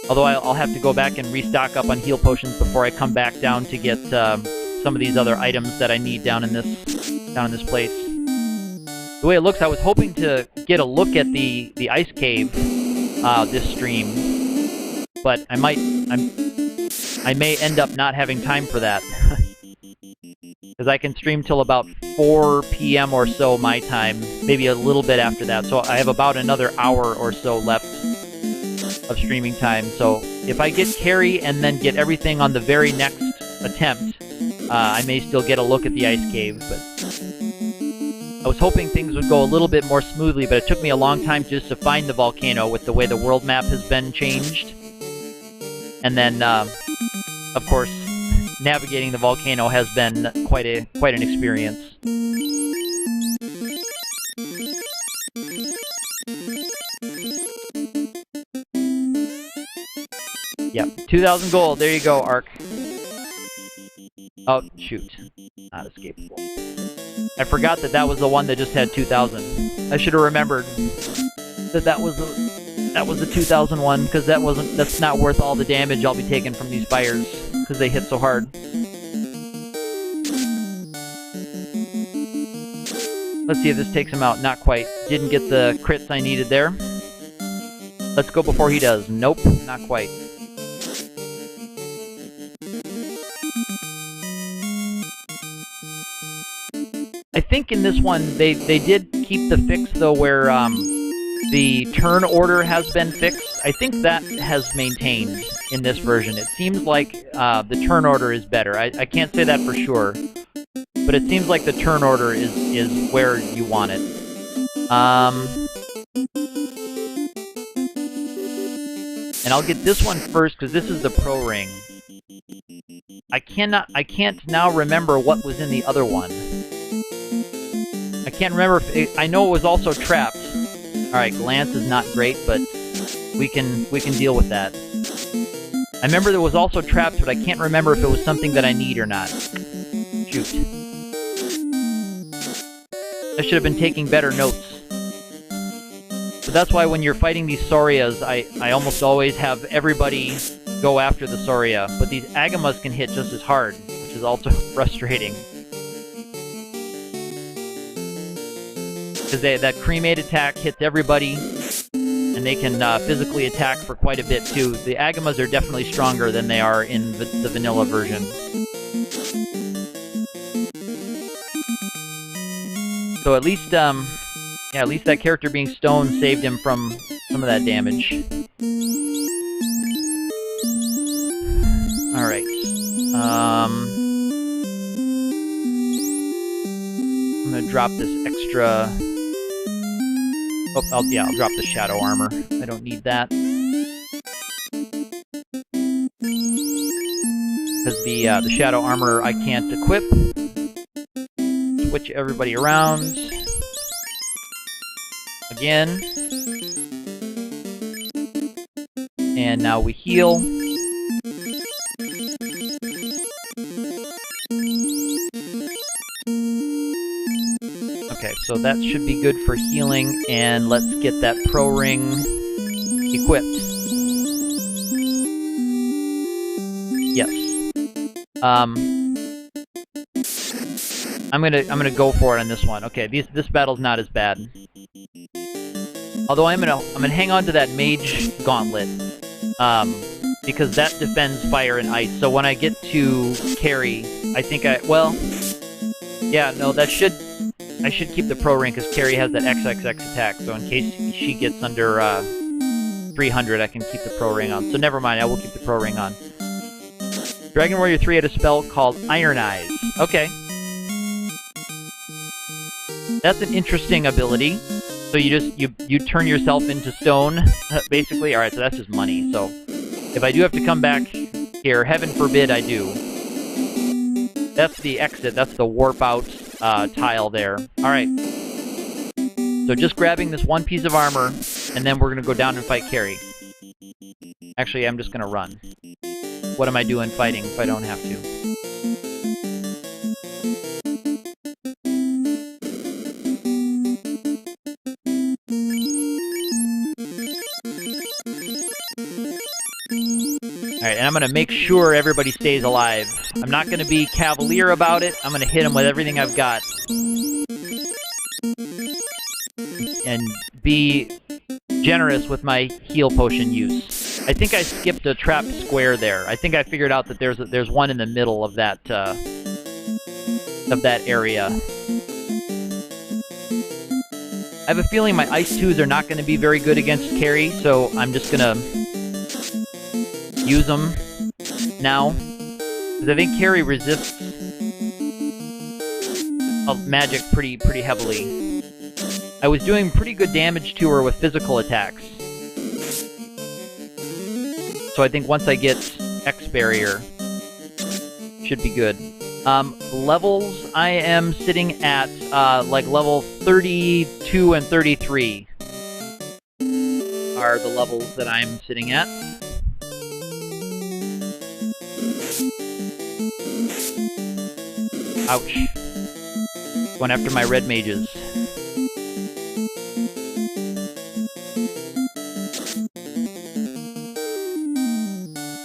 Although I'll have to go back and restock up on heal potions before I come back down to get some of these other items that I need down in this place. The way it looks, I was hoping to get a look at the ice cave this stream, but I may end up not having time for that. Because I can stream till about 4 p.m. or so my time, maybe a little bit after that. So I have about another hour or so left of streaming time. So if I get Carrie and then get everything on the very next attempt, I may still get a look at the ice cave. But I was hoping things would go a little bit more smoothly, but it took me a long time just to find the volcano with the way the world map has been changed. And then, of course, navigating the volcano has been quite an experience. Yep, 2,000 gold. There you go, Ark. Oh, shoot. Not escapable. I forgot that was the one that just had 2,000. I should have remembered that was the 2,000 one, because that's not worth all the damage I'll be taking from these fires, because they hit so hard. Let's see if this takes him out. Not quite. Didn't get the crits I needed there. Let's go before he does. Nope, not quite. I think in this one, they did keep the fix, though, where the turn order has been fixed. I think that has maintained in this version. It seems like the turn order is better. I can't say that for sure, but it seems like the turn order is where you want it. And I'll get this one first, because this is the pro ring. I can't now remember what was in the other one. I can't remember if I know it was also trapped. Alright, glance is not great, but we can deal with that. I remember there was also trapped, but I can't remember if it was something that I need or not. Shoot. I should have been taking better notes. So that's why when you're fighting these Saurias, I almost always have everybody go after the Sauria, but these Agamas can hit just as hard, which is also frustrating. Because that cremate attack hits everybody, and they can physically attack for quite a bit too. The Agamas are definitely stronger than they are in the vanilla version. So at least, yeah, at least that character being stoned saved him from some of that damage. Alright. I'm gonna drop this extra... Oh, I'll drop the shadow armor. I don't need that. Because the shadow armor I can't equip. Switch everybody around. Again. And now we heal. Okay, so that should be good for healing, and let's get that pro ring equipped. Yes. I'm gonna go for it on this one. Okay, this battle's not as bad. Although I'm gonna hang on to that mage gauntlet, because that defends fire and ice. So when I get to Carrie, I think yeah, no, I should keep the pro ring, because Carrie has that XXX attack, so in case she gets under 300, I can keep the pro ring on. So never mind, I will keep the pro ring on. Dragon Warrior 3 had a spell called Iron Eyes. Okay. That's an interesting ability. So you turn yourself into stone, basically. Alright, so that's just money. So if I do have to come back here, heaven forbid I do. That's the exit, that's the warp out tile there. Alright. So just grabbing this one piece of armor, and then we're going to go down and fight Carrie. Actually, I'm just going to run. What am I doing fighting if I don't have to? Alright, and I'm going to make sure everybody stays alive. I'm not going to be cavalier about it. I'm going to hit them with everything I've got. And be generous with my heal potion use. I think I skipped a trapped square there. I think I figured out that there's one in the middle of that area. I have a feeling my Ice 2s are not going to be very good against carry, so I'm just going to use them now. Because I think carry resists magic pretty heavily. I was doing pretty good damage to her with physical attacks. So I think once I get X Barrier, should be good. Levels, I am sitting at, like, level 32 and 33 are the levels that I'm sitting at. Ouch. Going after my red mages.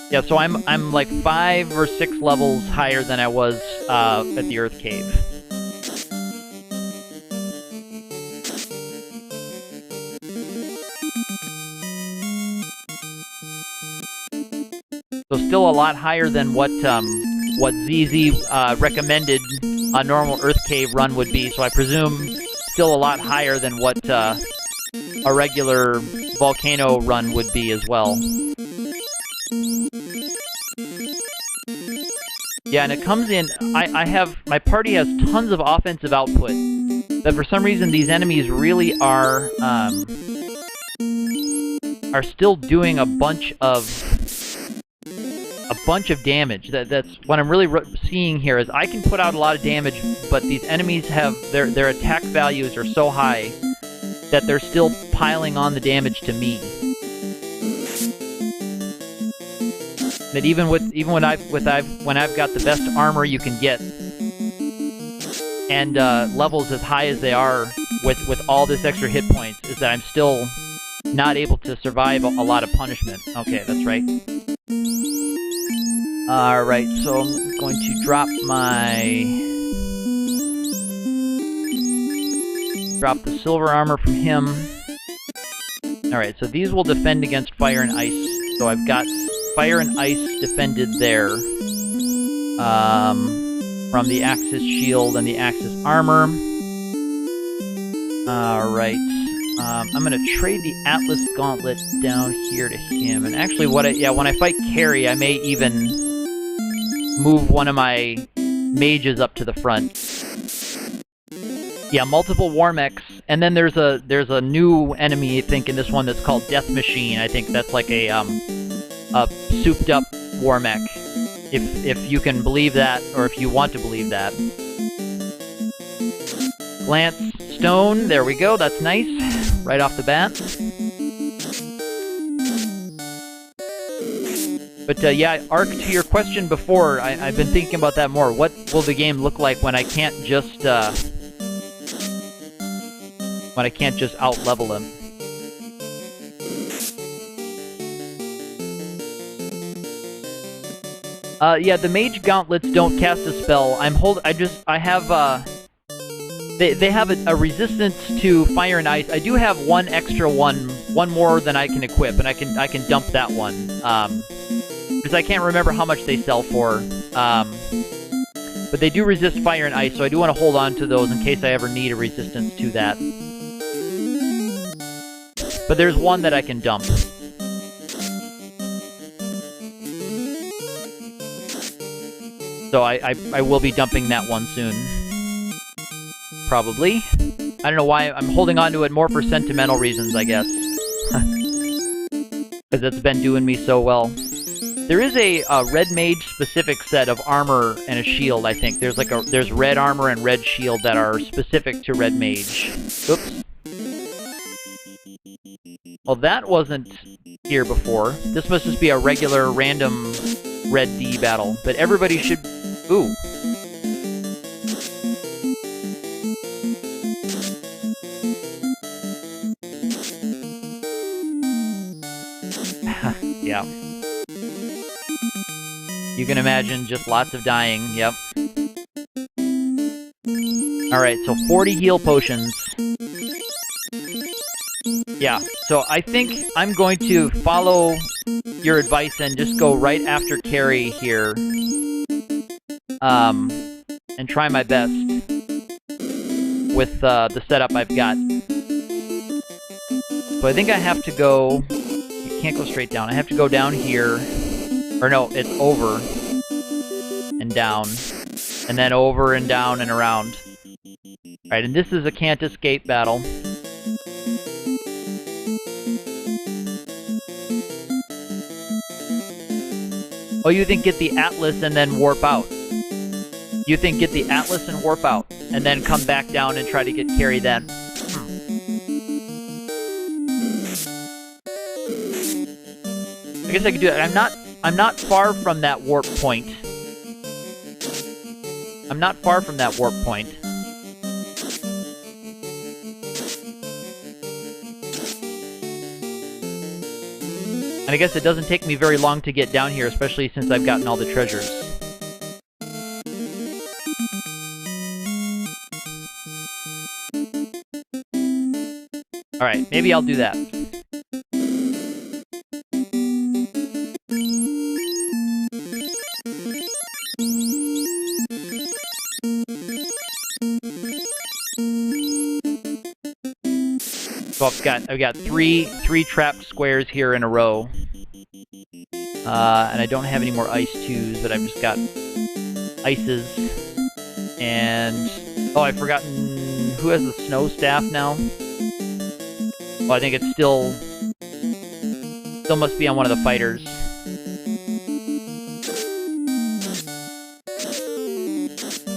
Yeah, so I'm like 5 or 6 levels higher than I was at the Earth Cave. So still a lot higher than what ZZ recommended a normal Earth Cave run would be. So I presume still a lot higher than what a regular volcano run would be as well. Yeah, and it comes in, my party has tons of offensive output, but for some reason these enemies really are still doing a bunch of damage. That's what I'm really seeing here, is I can put out a lot of damage, but these enemies have, their attack values are so high that they're still piling on the damage to me. That even when I've got the best armor you can get, and levels as high as they are with all this extra hit points, is that I'm still not able to survive a lot of punishment. Okay, that's right. Alright, so I'm going to drop the silver armor from him. Alright, so these will defend against fire and ice. So I've got fire and ice defended there. From the Axis shield and the Axis armor. Alright. I'm gonna trade the Atlas Gauntlet down here to him. And actually when I fight Carrie, I may even move one of my mages up to the front. Yeah, multiple war mechs, and then there's a new enemy, I think, in this one that's called Death Machine. I think that's like a souped up war mech, if you can believe that, or if you want to believe that. Lance Stone, there we go, that's nice, right off the bat. But yeah, Ark, to your question before, I've been thinking about that more. What will the game look like when I can't just out-level him? Yeah, the Mage Gauntlets don't cast a spell. They have a resistance to fire and ice. I do have one extra one more than I can equip, and I can dump that one. Because I can't remember how much they sell for. But they do resist fire and ice, so I do want to hold on to those in case I ever need a resistance to that. But there's one that I can dump. So I will be dumping that one soon. Probably. I don't know why. I'm holding on to it more for sentimental reasons, I guess. Because it's been doing me so well. There is a red mage specific set of armor and a shield, I think. There's red armor and red shield that are specific to red mage. Oops. Well, that wasn't here before. This must just be a regular random red D battle. But everybody should... Ooh. Yeah. You can imagine just lots of dying, yep. Alright, so 40 heal potions. Yeah, so I think I'm going to follow your advice and just go right after Carrie here. And try my best with the setup I've got. So I think I have to go... I can't go straight down. I have to go down here. Or no, it's over and down. And then over and down and around. Alright, and this is a can't escape battle. Oh, you think get the Atlas and then warp out. You think get the Atlas and warp out, and then come back down and try to get Carrie then. I guess I could do it. I'm not far from that warp point. I'm not far from that warp point. And I guess it doesn't take me very long to get down here, especially since I've gotten all the treasures. Alright, maybe I'll do that. So I've got three trapped squares here in a row. And I don't have any more ice 2s, but I've just got ices. And oh, I've forgotten who has the snow staff now. Well, I think it's still must be on one of the fighters.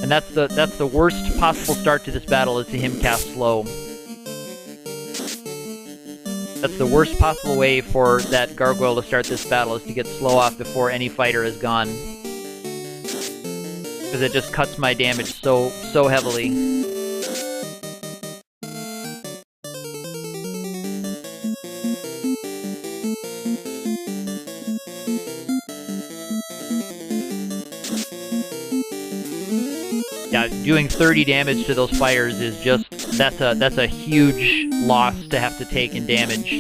And that's the worst possible start to this battle, is to him cast slow. That's the worst possible way for that gargoyle to start this battle, is to get slow off before any fighter is gone. Because it just cuts my damage so heavily. Yeah, doing 30 damage to those fires is just, that's a huge loss to have to take in damage.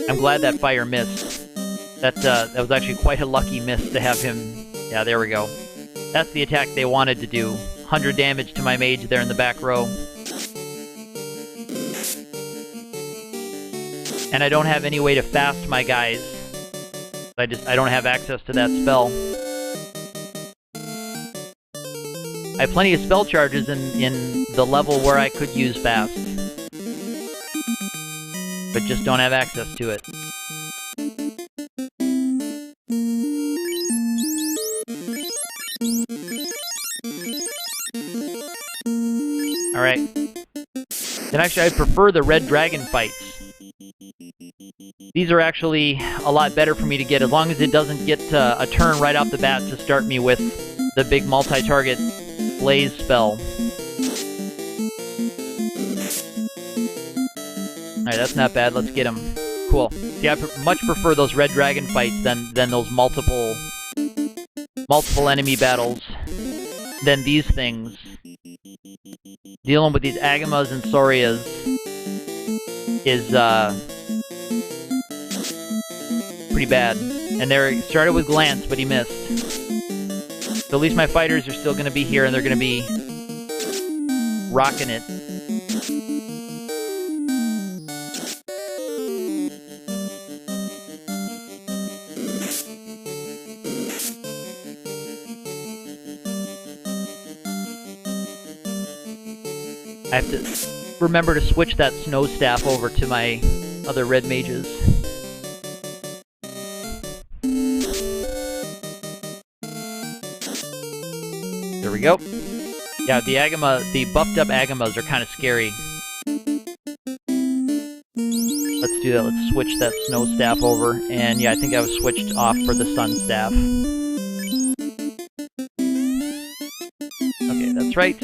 I'm glad that fire missed. That was actually quite a lucky miss to have him. Yeah, there we go. That's the attack they wanted to do. 100 damage to my mage there in the back row. And I don't have any way to fast my guys. I don't have access to that spell. I have plenty of spell charges in the level where I could use fast. But just don't have access to it. Alright. Then actually I prefer the red dragon fights. These are actually a lot better for me to get, as long as it doesn't get a turn right off the bat to start me with the big multi-target blaze spell. Alright, that's not bad. Let's get him. Cool. See, I much prefer those red dragon fights than those multiple enemy battles than these things. Dealing with these Agamas and Saurias is pretty bad. And they started with Glance, but he missed. So at least my fighters are still going to be here, and they're going to be rocking it. I have to remember to switch that snow staff over to my other red mages. There we go. Yeah, the buffed up Agamas are kind of scary. Let's do that. Let's switch that snow staff over. And yeah, I think I was switched off for the sun staff. Okay, that's right.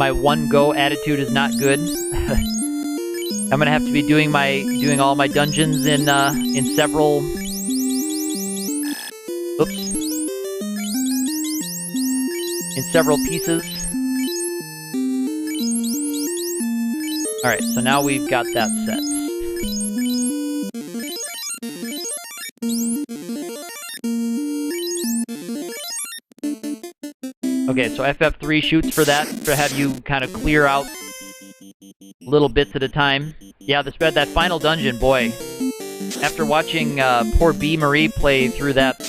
my one-go attitude is not good. I'm gonna have to be doing all my dungeons in several. Oops. In several pieces. All right, so now we've got that set. Okay, so FF3 shoots for that, to have you kind of clear out little bits at a time. Yeah, that final dungeon, boy. After watching poor B. Marie play through that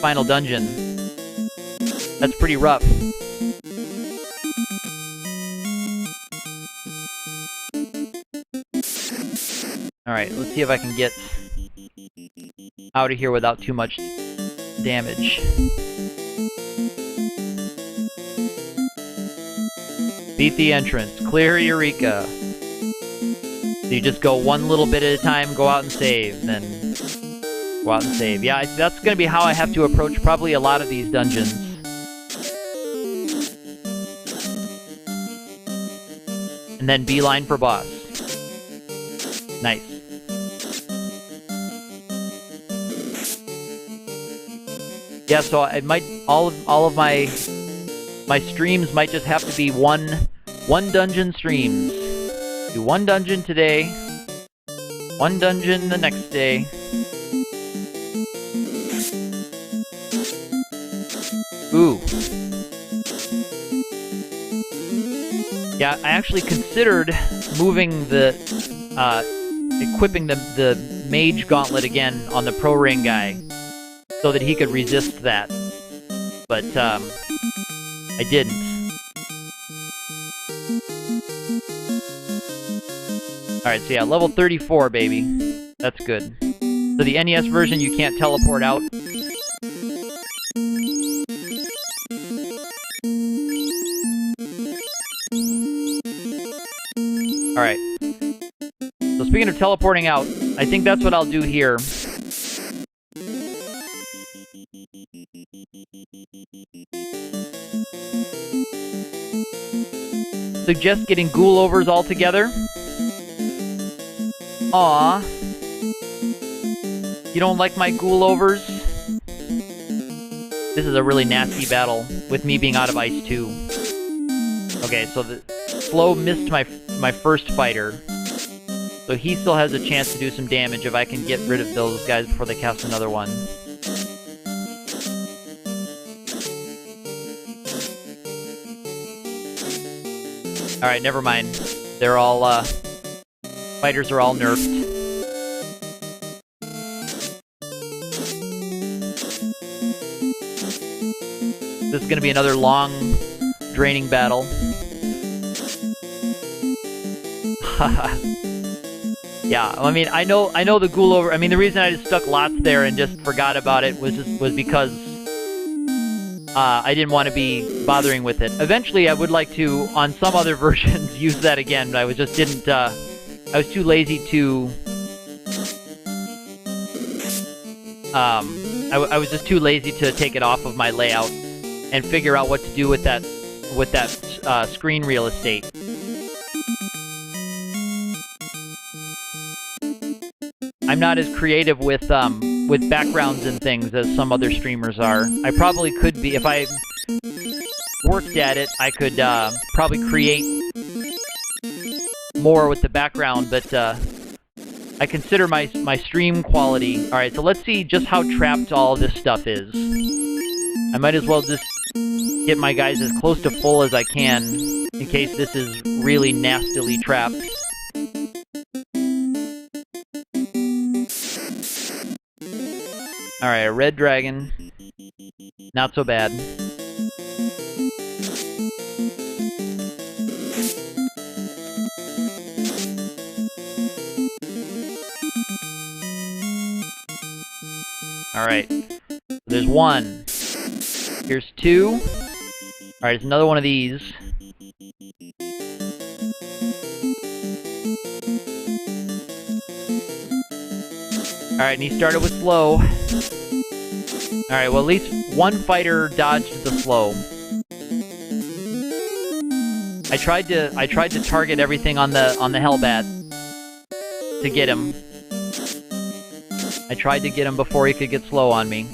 final dungeon, that's pretty rough. Alright, let's see if I can get out of here without too much damage. Beat the entrance. Clear Eureka. So you just go one little bit at a time, go out and save, then go out and save. Yeah, that's going to be how I have to approach probably a lot of these dungeons. And then beeline for boss. Nice. Yeah, so I might all of my streams might just have to be one dungeon streams. Do one dungeon today, one dungeon the next day. Ooh. Yeah, I actually considered moving equipping the mage gauntlet again on the pro ring guy, so that he could resist that. But, I didn't. Alright, so yeah, level 34, baby. That's good. So the NES version, you can't teleport out. Alright. So speaking of teleporting out, I think that's what I'll do here. Suggest getting ghoul-overs all together. Aw. You don't like my ghoul-overs? This is a really nasty battle, with me being out of ice too. Okay, so the Slow missed my first fighter. So he still has a chance to do some damage if I can get rid of those guys before they cast another one. Alright, never mind. They're all, fighters are all nerfed. This is gonna be another long, draining battle. Yeah, I mean, I know the ghoul over. I mean, the reason I just stuck lots there and just forgot about it was because I didn't want to be bothering with it. Eventually, I would like to, on some other versions, use that again, but I was just didn't. I was too lazy to. I was just too lazy to take it off of my layout and figure out what to do with that screen real estate. I'm not as creative with backgrounds and things as some other streamers are. I probably could be, if I worked at it, I could probably create more with the background, but I consider my stream quality. Alright, so let's see just how trapped all this stuff is. I might as well just get my guys as close to full as I can, in case this is really nastily trapped. Alright, a red dragon. Not so bad. Alright. There's one. Here's two. Alright, there's another one of these. Alright, and he started with slow. Alright, well at least one fighter dodged the slow. I tried to target everything on the Hellbat to get him. I tried to get him before he could get slow on me.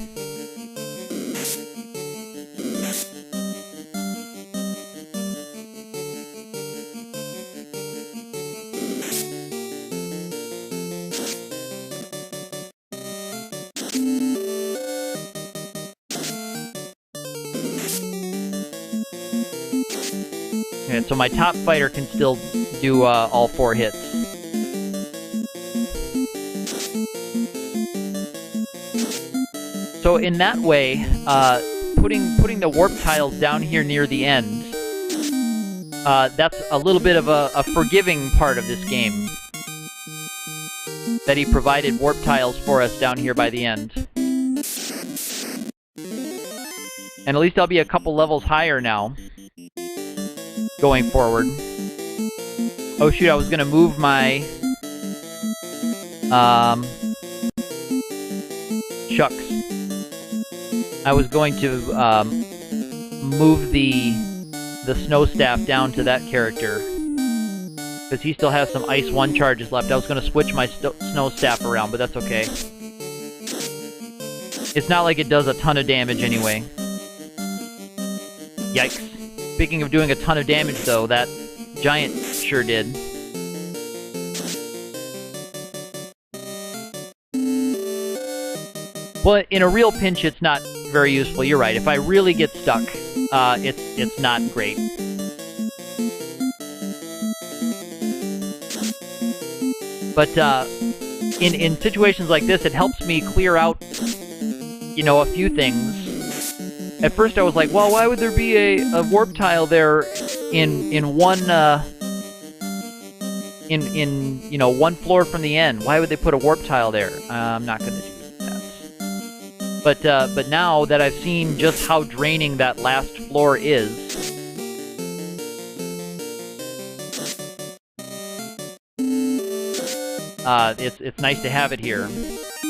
Okay, so my top fighter can still do all 4 hits. So in that way, putting the warp tiles down here near the end, that's a little bit of a forgiving part of this game. That he provided warp tiles for us down here by the end. And at least I'll be a couple levels higher now. Going forward. Oh shoot, I was gonna move my Chucks. I was going to move the snow staff down to that character. Because he still has some Ice 1 charges left. I was gonna switch my snow staff around, but that's okay. It's not like it does a ton of damage anyway. Yikes. Speaking of doing a ton of damage, though, that giant sure did. Well, in a real pinch, it's not very useful. You're right. If I really get stuck, it's not great. But in situations like this, it helps me clear out, you know, a few things. At first I was like, well, why would there be a warp tile there in one, you know, 1 floor from the end? Why would they put a warp tile there? I'm not gonna do that. But now that I've seen just how draining that last floor is, it's nice to have it here.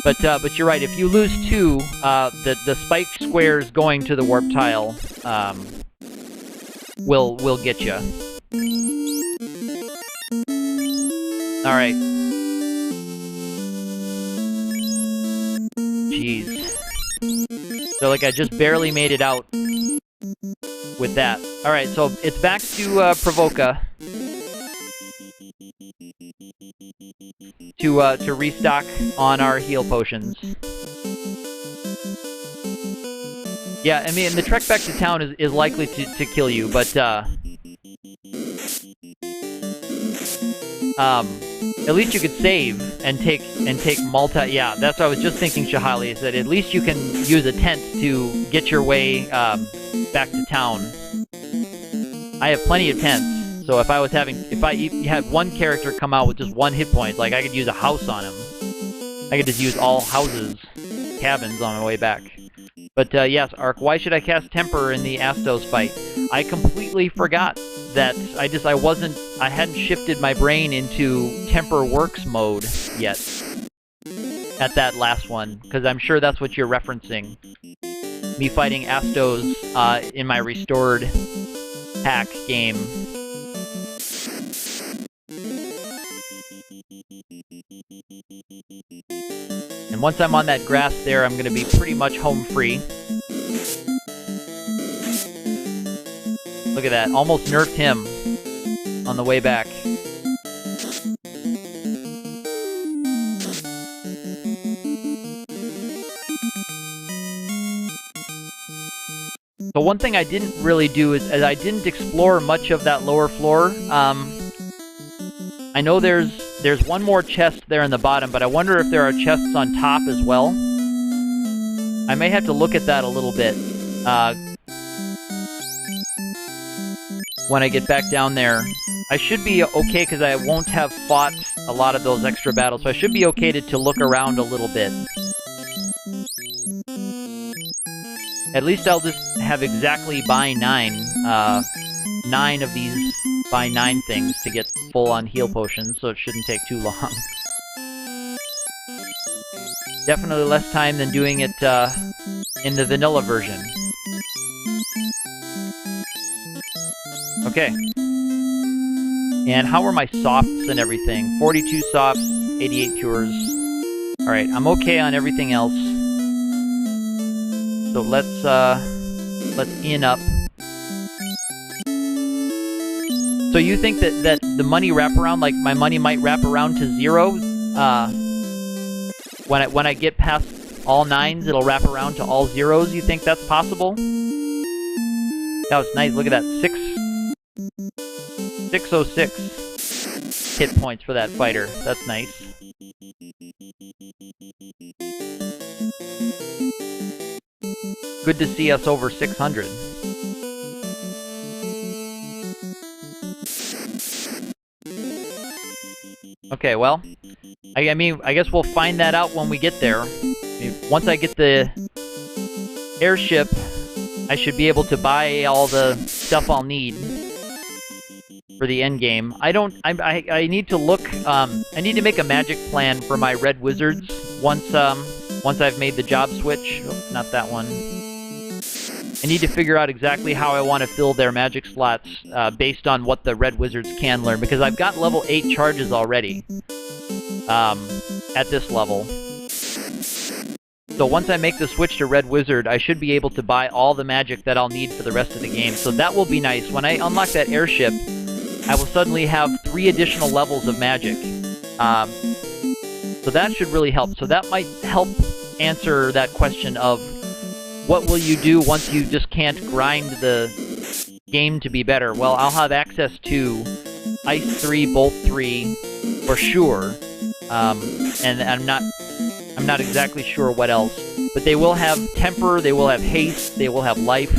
But you're right. If you lose 2, the spike squares going to the warp tile will get you. All right. Jeez. So like I just barely made it out with that. All right. So it's back to Provoca. To restock on our heal potions. Yeah, I mean, the trek back to town is likely to kill you, but at least you could save and take multi. Yeah, that's what I was just thinking, Shahali, is that at least you can use a tent to get your way back to town. I have plenty of tents. So if I had one character come out with just 1 hit point, like I could use a house on him. I could just use all houses, cabins on my way back. But yes, Ark, why should I cast Temper in the Astos fight? I completely forgot that I hadn't shifted my brain into Temper Works mode yet. At that last one, because I'm sure that's what you're referencing. Me fighting Astos in my restored hack game. And once I'm on that grass there, I'm going to be pretty much home free. Look at that. Almost nerfed him on the way back. So one thing I didn't really do is I didn't explore much of that lower floor. I know there's one more chest there in the bottom, but I wonder if there are chests on top as well. I may have to look at that a little bit when I get back down there. I should be okay because I won't have fought a lot of those extra battles, so I should be okay to look around a little bit. At least I'll just have exactly by 9 of these by 9 things to get full on heal potions, so it shouldn't take too long. Definitely less time than doing it in the vanilla version. Okay. And how are my softs and everything? 42 softs, 88 pures. Alright, I'm okay on everything else. So let's in up. So you think that the money wraparound, like my money might wrap around to 0? When I get past all 9s, it'll wrap around to all 0s? You think that's possible? That was nice. Look at that. 606 hit points for that fighter. That's nice. Good to see us over 600. Okay, well, I mean, I guess we'll find that out when we get there. Once I get the airship, I should be able to buy all the stuff I'll need for the end game. I need to look. I need to make a magic plan for my red wizards once I've made the job switch. Oh, not that one. I need to figure out exactly how I want to fill their magic slots based on what the red wizards can learn, because I've got level 8 charges already at this level. So once I make the switch to red wizard, I should be able to buy all the magic that I'll need for the rest of the game. So that will be nice. When I unlock that airship, I will suddenly have 3 additional levels of magic. So that should really help. So that might help answer that question of what will you do once you just can't grind the game to be better? Well, I'll have access to Ice 3, Bolt 3, for sure. And I'm not exactly sure what else. But they will have Temper, they will have Haste, they will have Life.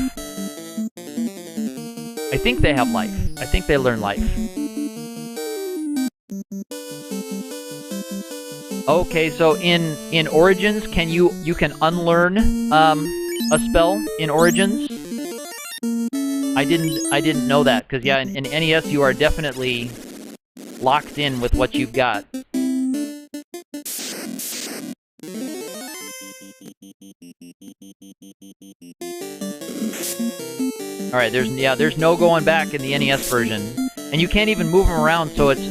I think they have Life. I think they learn Life. Okay, so in Origins, you can unlearn a spell in Origins? I didn't know that, because yeah, in NES you are definitely locked in with what you've got. Alright, there's no going back in the NES version. And you can't even move them around, so it's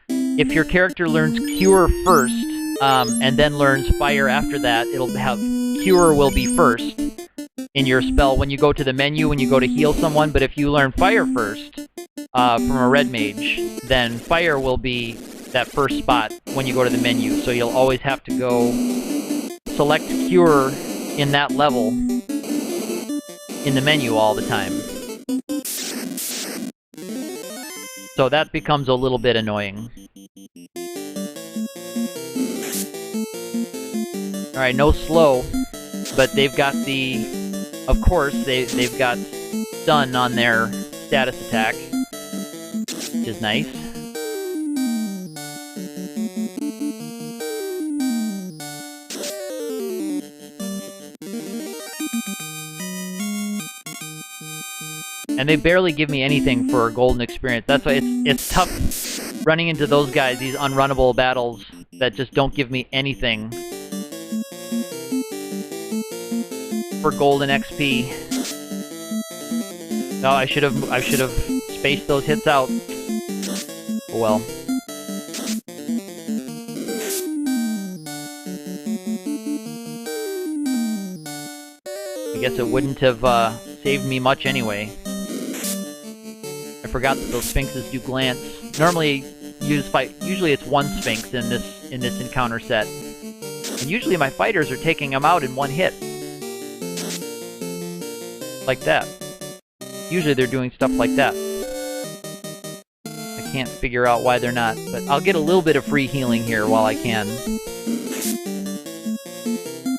if your character learns Cure first, and then learns Fire after that, it'll have Cure will be first in your spell when you go to the menu, when you go to heal someone. But if you learn Fire first from a red mage, then Fire will be that first spot when you go to the menu. So you'll always have to go select Cure in that level in the menu all the time. So that becomes a little bit annoying. Alright, no slow, but they've got the... Of course, they've got stun on their status attack, which is nice. And they barely give me anything for golden experience. That's why it's tough running into those guys, these unrunnable battles that just don't give me anything for golden XP. No, I should have spaced those hits out. Oh well. I guess it wouldn't have saved me much anyway. I forgot that those Sphinxes do glance. Normally, usually it's one Sphinx in this encounter set, and usually my fighters are taking them out in one hit, like that. Usually they're doing stuff like that. I can't figure out why they're not, but I'll get a little bit of free healing here while I can.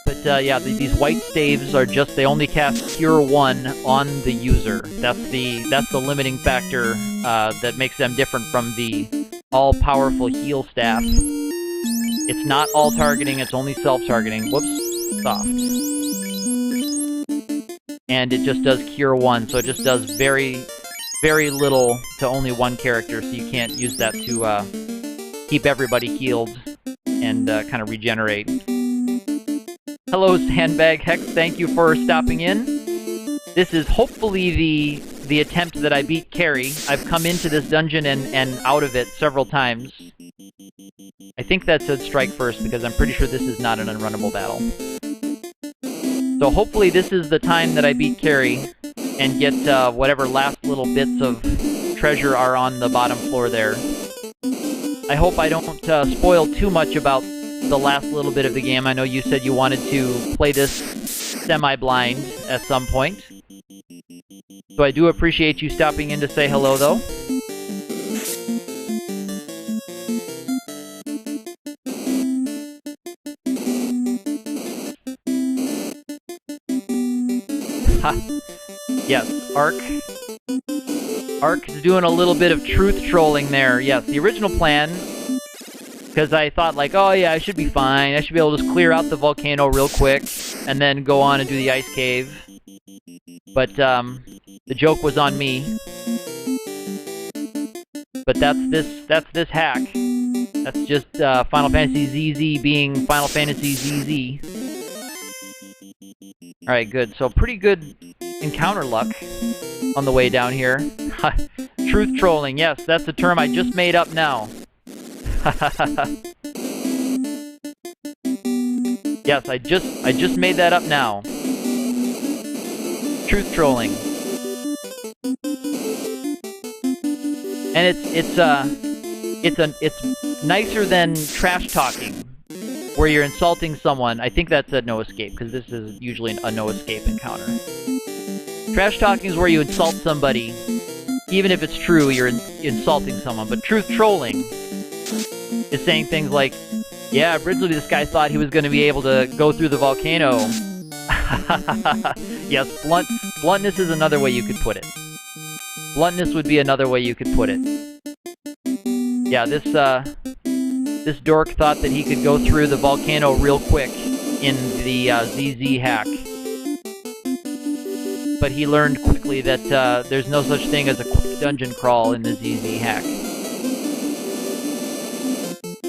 But yeah, these white staves are just, they only cast Cure 1 on the user. That's the limiting factor that makes them different from the all-powerful heal staff. It's not all-targeting, it's only self-targeting. Whoops. Soft. And it just does Cure 1, so it just does very, very little to only one character, so you can't use that to keep everybody healed and kind of regenerate. Hello, Sandbag Hex. Thank you for stopping in. This is hopefully the attempt that I beat Carrie. I've come into this dungeon and out of it several times. I think that said strike first, because I'm pretty sure this is not an unrunnable battle. So hopefully this is the time that I beat Carrie and get whatever last little bits of treasure are on the bottom floor there. I hope I don't spoil too much about the last little bit of the game. I know you said you wanted to play this semi-blind at some point. So I do appreciate you stopping in to say hello, though. Ha! Yes, Ark's doing a little bit of truth trolling there. Yes, the original plan, because I thought like, oh yeah, I should be fine. I should be able to just clear out the volcano real quick and then go on and do the ice cave. But the joke was on me. But that's this hack. That's just Final Fantasy ZZ being Final Fantasy ZZ. Alright, good. So pretty good encounter luck on the way down here. Truth trolling, yes, that's a term I just made up now. Yes, I just made that up now. Truth trolling. And it's nicer than trash talking, where you're insulting someone. I think that's a no escape, because this is usually a no escape encounter. Trash talking is where you insult somebody, even if it's true, you're insulting someone. But truth trolling is saying things like, yeah, originally this guy thought he was going to be able to go through the volcano. Yes, bluntness is another way you could put it. Bluntness would be another way you could put it. Yeah, this dork thought that he could go through the volcano real quick in the ZZ hack. But he learned quickly that there's no such thing as a quick dungeon crawl in the ZZ hack.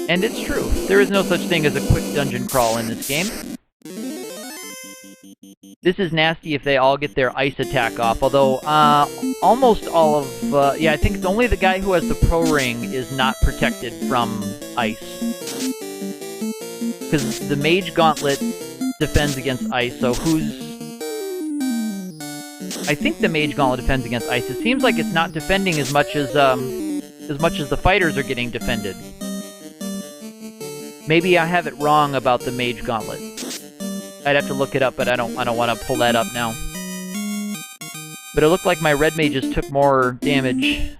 And it's true. There is no such thing as a quick dungeon crawl in this game. This is nasty if they all get their ice attack off, although almost all of... yeah, I think it's only the guy who has the pro ring is not protected from ice. Because the mage gauntlet defends against ice, so who's... I think the mage gauntlet defends against ice. It seems like it's not defending as much as the fighters are getting defended. Maybe I have it wrong about the mage gauntlet. I'd have to look it up, but I don't want to pull that up now. But it looked like my red mages took more damage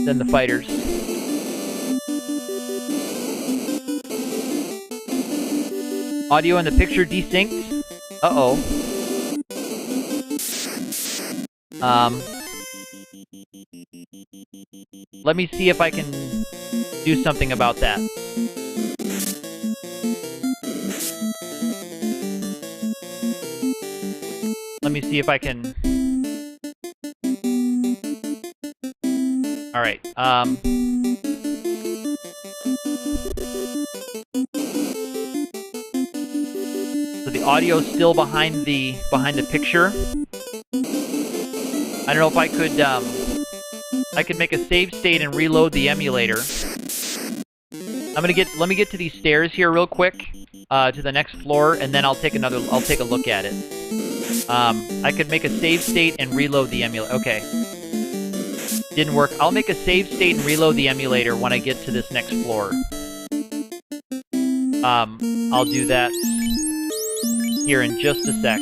than the fighters. Audio and the picture desynced. Uh-oh. Let me see if I can do something about that. Let me see if I can... Alright, so the audio's still behind the picture. I don't know if I could make a save state and reload the emulator. Let me get to these stairs here real quick, to the next floor, and then I'll take a look at it. I could make a save state and reload the emulator. Okay. Didn't work. I'll make a save state and reload the emulator when I get to this next floor. I'll do that here in just a sec.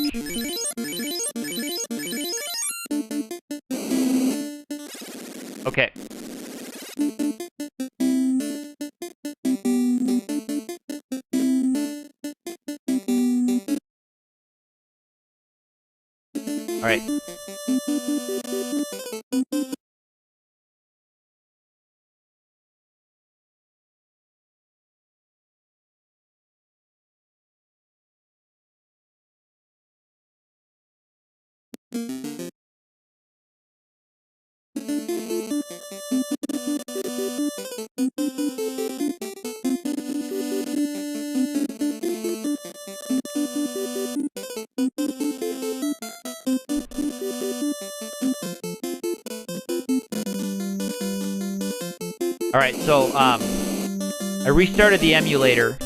Okay. All right. Alright, so, I restarted the emulator.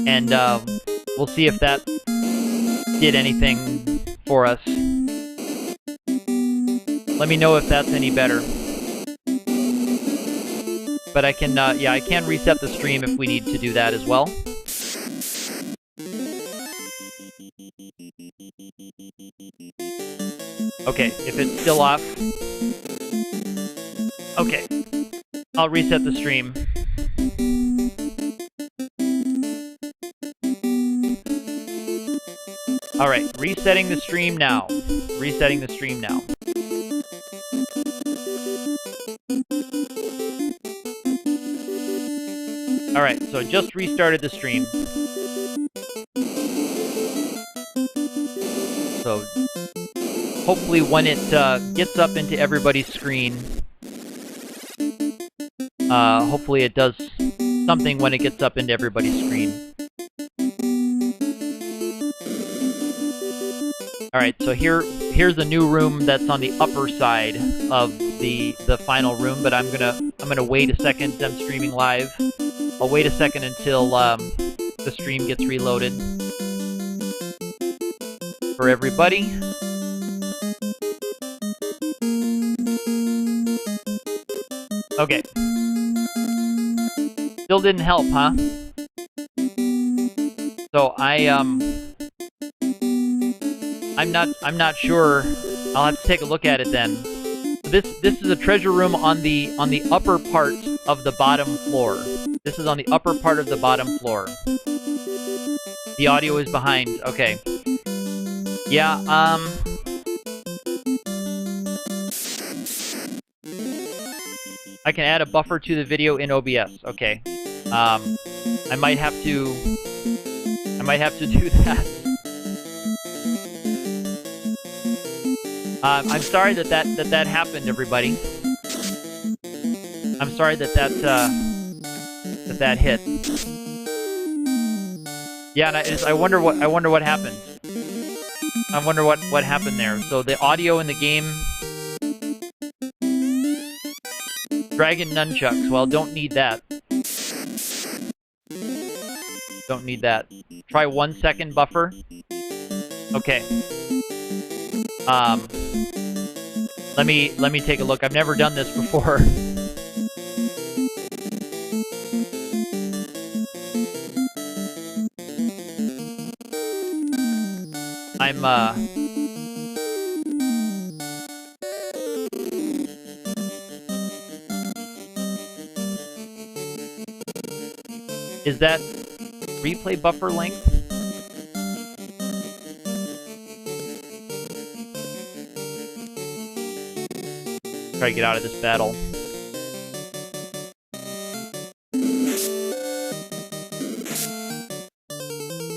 And, we'll see if that did anything for us. Let me know if that's any better. But I can, yeah, I can reset the stream if we need to do that as well. Okay, if it's still off... Okay. I'll reset the stream. Alright, resetting the stream now. Resetting the stream now. Alright, so I just restarted the stream. So, hopefully when it gets up into everybody's screen, hopefully it does something when it gets up into everybody's screen. Alright, so here's a new room that's on the upper side of the final room, but I'm gonna wait a second. I'm streaming live. I'll wait a second until the stream gets reloaded for everybody. Okay. Still didn't help, huh? So I'm not sure. I'll have to take a look at it then. This is a treasure room on the upper part of the bottom floor. This is on the upper part of the bottom floor. The audio is behind. Okay. Yeah, I can add a buffer to the video in OBS. Okay. I might have to do that. I'm sorry that happened, everybody. I'm sorry that hit. Yeah, and I wonder what happened. I wonder what happened there. So the audio in the game. Dragon nunchucks. Well, don't need that. Don't need that. Try 1 second buffer. Okay. Let me take a look. I've never done this before. Is that replay buffer length? Try to get out of this battle.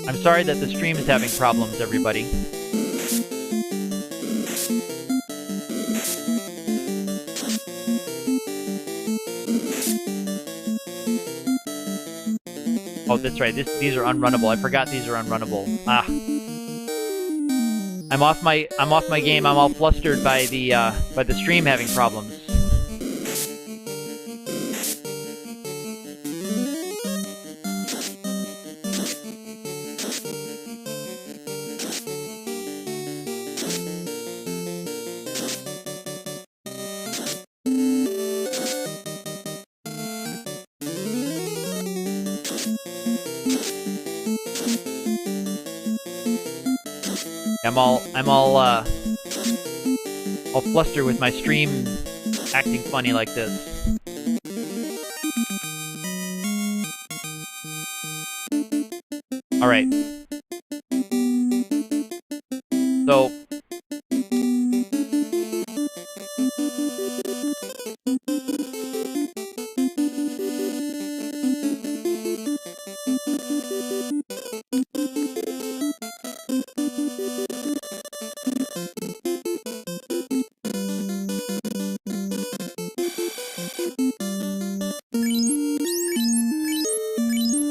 I'm sorry that the stream is having problems, everybody. Oh, that's right. These are unrunnable. I forgot these are unrunnable. Ah. I'm off my game. I'm all flustered by the stream having problems. I'm all flustered with my stream acting funny like this. All right. So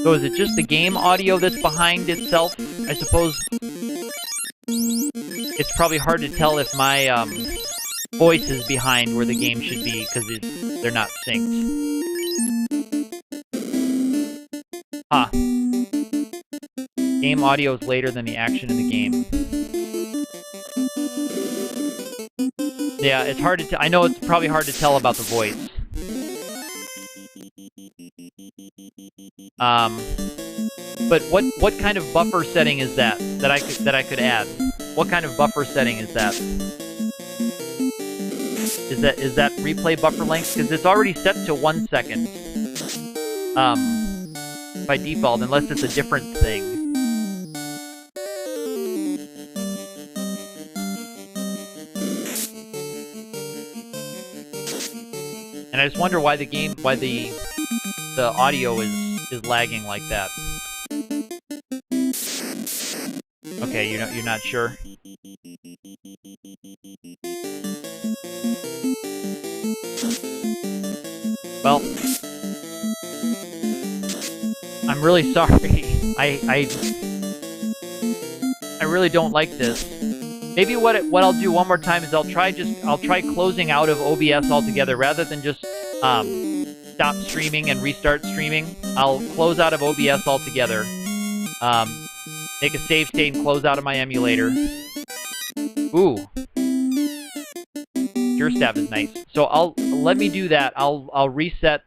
So is it just the game audio that's behind itself? I suppose it's probably hard to tell if my voices behind where the game should be because they're not synced. Ah. Game audio is later than the action in the game. Yeah, it's hard to I know it's probably hard to tell about the voice. But what kind of buffer setting is that I could add? What kind of buffer setting is that? Is that replay buffer length? Because it's already set to 1 second. By default, unless it's a different thing. And I just wonder why the audio is lagging like that. Okay, you're not sure. Well, I'm really sorry. I really don't like this. Maybe what I'll do one more time is I'll try closing out of OBS altogether rather than just stop streaming and restart streaming. I'll close out of OBS altogether. Make a save state and close out of my emulator. Ooh. Cure staff is nice. So let me do that. I'll reset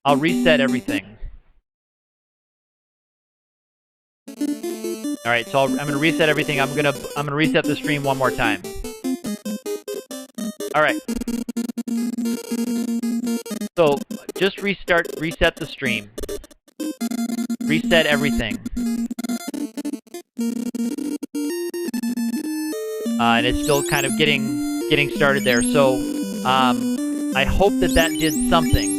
everything. All right, so I'm gonna reset everything. I'm gonna reset the stream one more time. All right. So just reset the stream. Reset everything. And it's still kind of getting started there. So I hope that did something.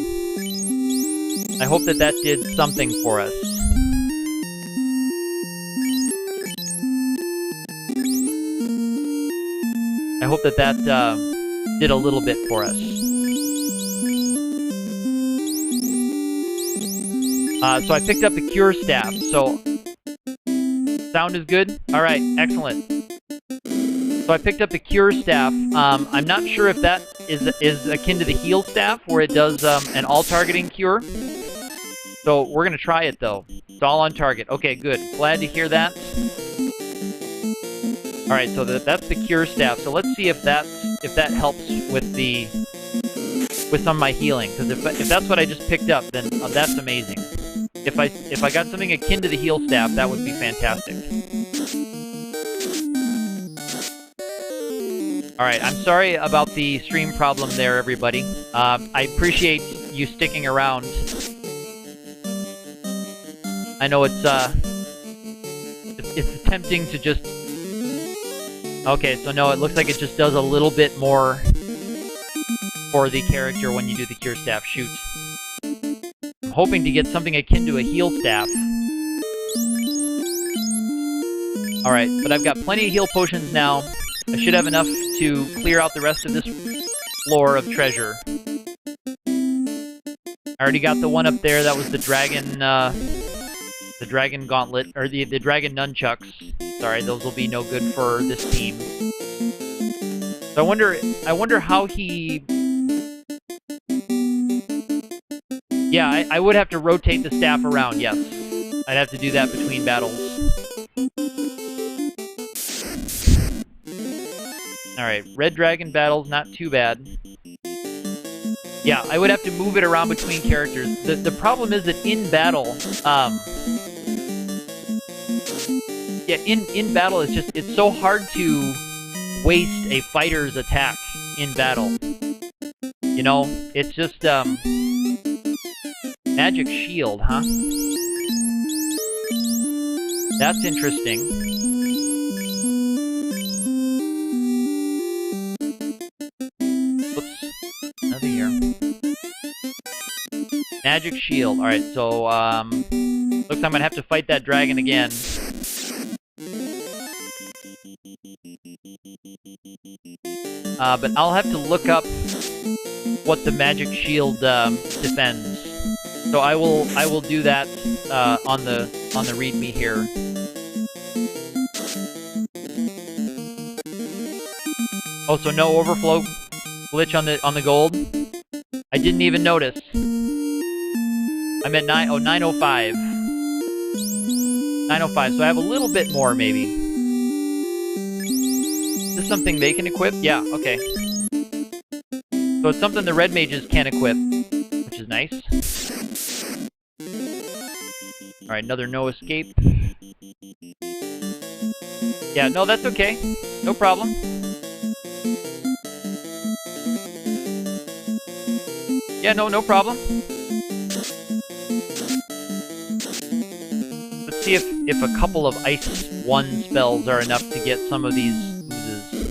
I hope that did something for us. I hope that did a little bit for us. So I picked up the cure staff. So sound is good? All right, excellent. So I picked up the cure staff. I'm not sure if that is akin to the heal staff, where it does an all-targeting cure. So we're gonna try it though. It's all on target. Okay, good. Glad to hear that. All right, so that's the cure staff. So let's see if that helps with some of my healing. Because if that's what I just picked up, then that's amazing. If I got something akin to the heal staff, that would be fantastic. All right, I'm sorry about the stream problem there, everybody. I appreciate you sticking around. I know it's tempting to just... Okay, so no, it looks like it just does a little bit more for the character when you do the cure staff. Shoot. I'm hoping to get something akin to a heal staff. Alright, but I've got plenty of heal potions now. I should have enough to clear out the rest of this floor of treasure. I already got the one up there. That was the dragon gauntlet, or the dragon nunchucks. Sorry, those will be no good for this team. So I wonder how he... Yeah, I would have to rotate the staff around, yes. I'd have to do that between battles. Alright, red dragon battles, not too bad. Yeah, I would have to move it around between characters. The problem is that in battle, yeah, in battle, it's so hard to waste a fighter's attack in battle. You know, it's just, magic shield, huh? That's interesting. Whoops. Another here. Magic shield. Alright, so, looks like I'm gonna have to fight that dragon again. But I'll have to look up what the magic shield defends. So I will do that on the README here. Oh, so no overflow glitch on the gold? I didn't even notice. I'm at 905. 905, so I have a little bit more, maybe. Is this something they can equip? Yeah, okay. So it's something the red mages can equip, which is nice. Alright, another no escape. Yeah, no, that's okay. No problem. Yeah, no problem. Let's see if a couple of Ice 1 spells are enough to get some of these oozes.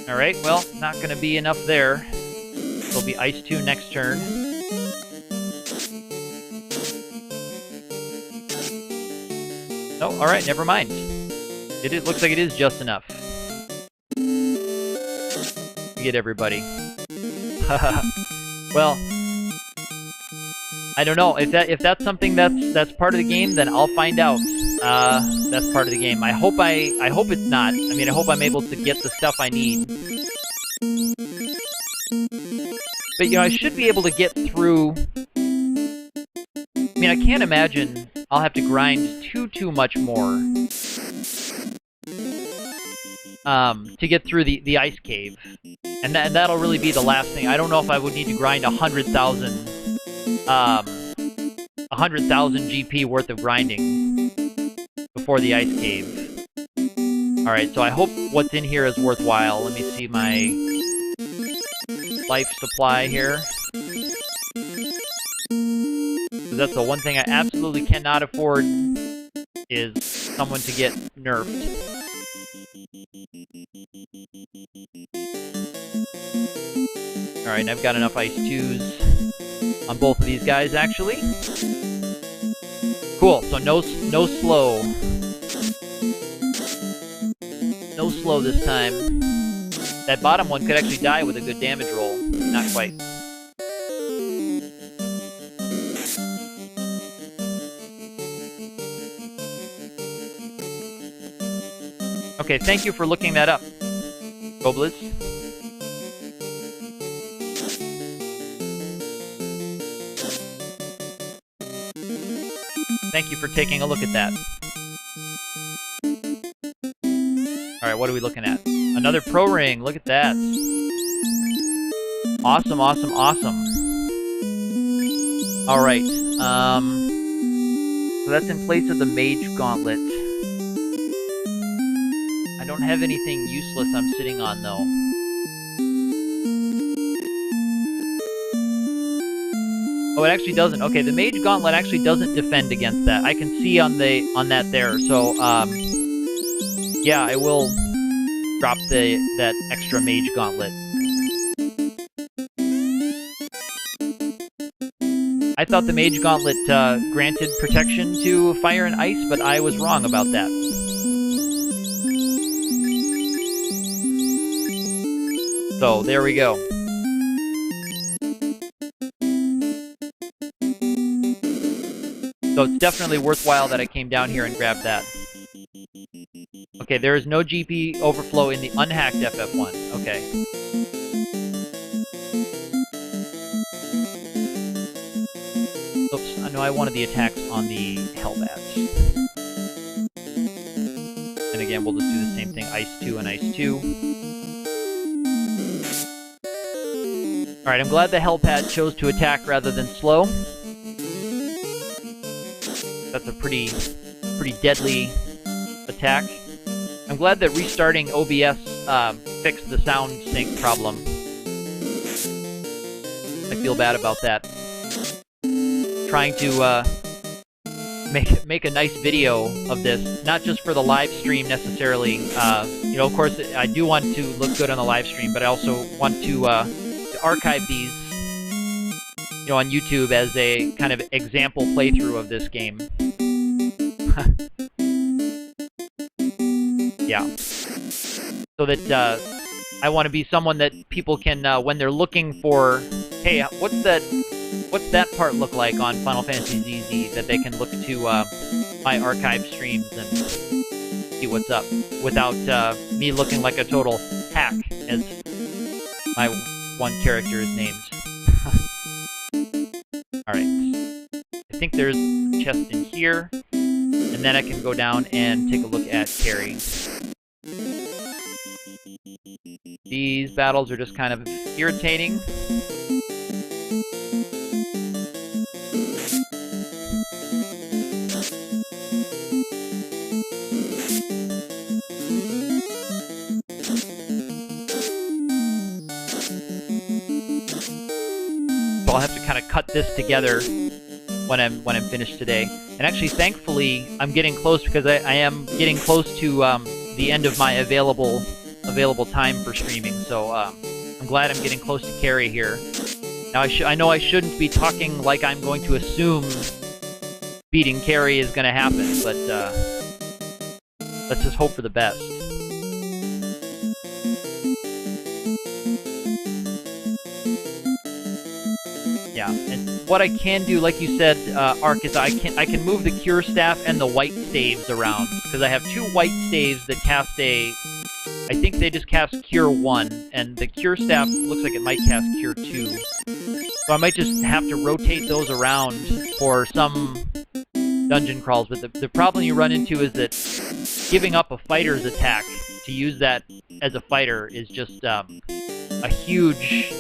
Alright, well, not gonna be enough there. There'll be Ice 2 next turn. No, alright, never mind. It looks like it is just enough. Get everybody. Well, I don't know if that's something that's part of the game. Then I'll find out. That's part of the game. I hope it's not. I mean, I hope I'm able to get the stuff I need. But you know, I should be able to get through. I mean, I can't imagine I'll have to grind too much more to get through the ice cave. And that'll really be the last thing. I don't know if I would need to grind 100,000 GP worth of grinding before the ice cave. Alright, so I hope what's in here is worthwhile. Let me see my life supply here. That's the one thing I absolutely cannot afford, is someone to get nerfed. Alright, and I've got enough Ice 2s on both of these guys, actually. Cool, so no slow. No slow this time. That bottom one could actually die with a good damage roll. Not quite. Okay, thank you for looking that up, Goblins. Thank you for taking a look at that. Alright, what are we looking at? Another pro ring, look at that. Awesome, awesome, awesome. Alright, so that's in place of the Mage Gauntlet. I don't have anything useless I'm sitting on, though. Oh, it actually doesn't. Okay, the Mage Gauntlet actually doesn't defend against that. I can see on that there. So, yeah, I will drop that extra Mage Gauntlet. I thought the Mage Gauntlet granted protection to fire and ice, but I was wrong about that. So, there we go. So it's definitely worthwhile that I came down here and grabbed that. Okay, there is no GP overflow in the unhacked FF1. Okay. Oops, I know I wanted the attacks on the Hellbats. And again, we'll just do the same thing, Ice 2 and Ice 2. Alright, I'm glad the Hellbat chose to attack rather than slow. That's a pretty deadly attack. I'm glad that restarting OBS fixed the sound sync problem. I feel bad about that. Trying to make a nice video of this, not just for the live stream necessarily. You know, of course, I do want to look good on the live stream, but I also want to archive these, you know, on YouTube as a kind of example playthrough of this game. Yeah. So that I want to be someone that people can, when they're looking for, hey, what's that part look like on Final Fantasy ZZ, that they can look to my archive streams and see what's up without me looking like a total hack, as my one character is named. Alright. I think there's a chest in here, and then I can go down and take a look at Carrie. These battles are just kind of irritating. So I'll have to kind of cut this together when I'm finished today. And actually, thankfully, I'm getting close, because I am getting close to the end of my available time for streaming. So I'm glad I'm getting close to Carrie here. Now I know I shouldn't be talking like I'm going to assume beating Carrie is going to happen, but let's just hope for the best. Yeah, and what I can do, like you said, Ark, is I can move the Cure Staff and the white staves around, because I have two white staves that cast a... I think they just cast Cure 1, and the Cure Staff looks like it might cast Cure 2. So I might just have to rotate those around for some dungeon crawls, but the problem you run into is that giving up a fighter's attack to use that as a fighter is just a huge...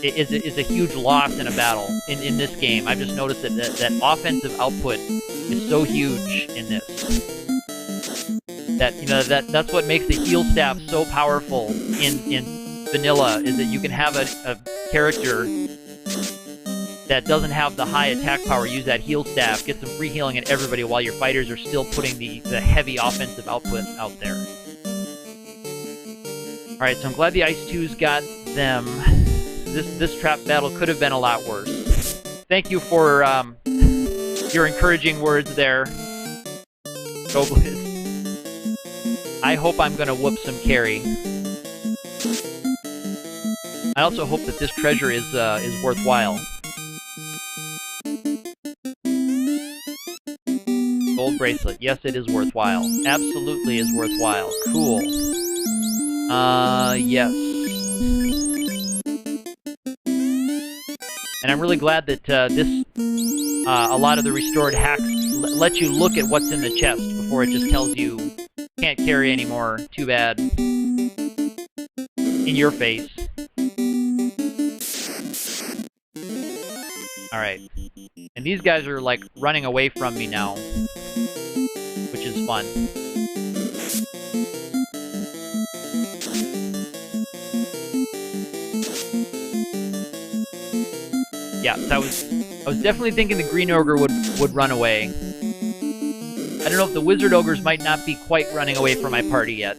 is a huge loss in a battle in this game. I've just noticed that offensive output is so huge in this. That, you know, that's what makes the heal staff so powerful in vanilla, is that you can have a character that doesn't have the high attack power use that heal staff, get some free healing at everybody while your fighters are still putting the heavy offensive output out there. Alright, so I'm glad the Ice 2's got them. This trap battle could have been a lot worse. Thank you for your encouraging words there, Goblin. I hope I'm gonna whoop some Carrie. I also hope that this treasure is worthwhile. Gold bracelet. Yes, it is worthwhile. Absolutely is worthwhile. Cool. Yes. And I'm really glad that a lot of the restored hacks let you look at what's in the chest before it just tells you, can't carry anymore, too bad. In your face. Alright. And these guys are, like, running away from me now, which is fun. Yeah, so I was definitely thinking the green ogre would run away. I don't know if the wizard ogres might not be quite running away from my party yet.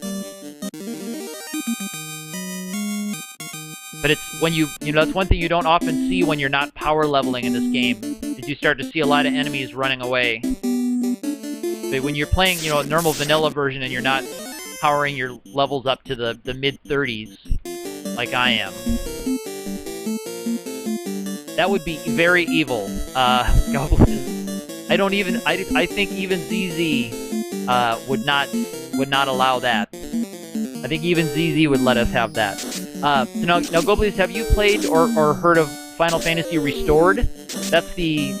But it's when you know, that's one thing you don't often see when you're not power leveling in this game, is you start to see a lot of enemies running away. But when you're playing, you know, a normal vanilla version and you're not powering your levels up to the mid-30s, like I am, that would be very evil. I think even ZZ would not allow that. I think even ZZ would let us have that. So now Goblies, have you played or heard of Final Fantasy Restored? That's the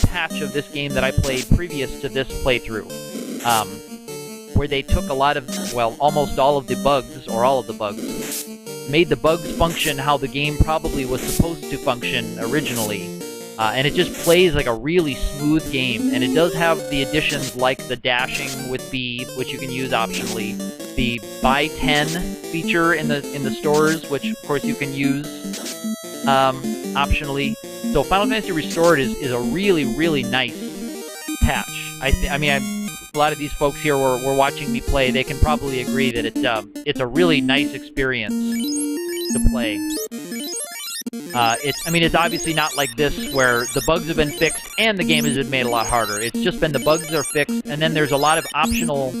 patch of this game that I played previous to this playthrough, where they took a lot of, well, almost all of the bugs, or all of the bugs, made the bugs function how the game probably was supposed to function originally. And it just plays like a really smooth game, and it does have the additions like the dashing with B, which you can use optionally, the buy 10 feature in the stores, which of course you can use optionally. So Final Fantasy Restored is a really, really nice patch. I mean, a lot of these folks here were watching me play. They can probably agree that it's a really nice experience to play. It's obviously not like this, where the bugs have been fixed and the game has been made a lot harder. It's just been the bugs are fixed, and then there's a lot of optional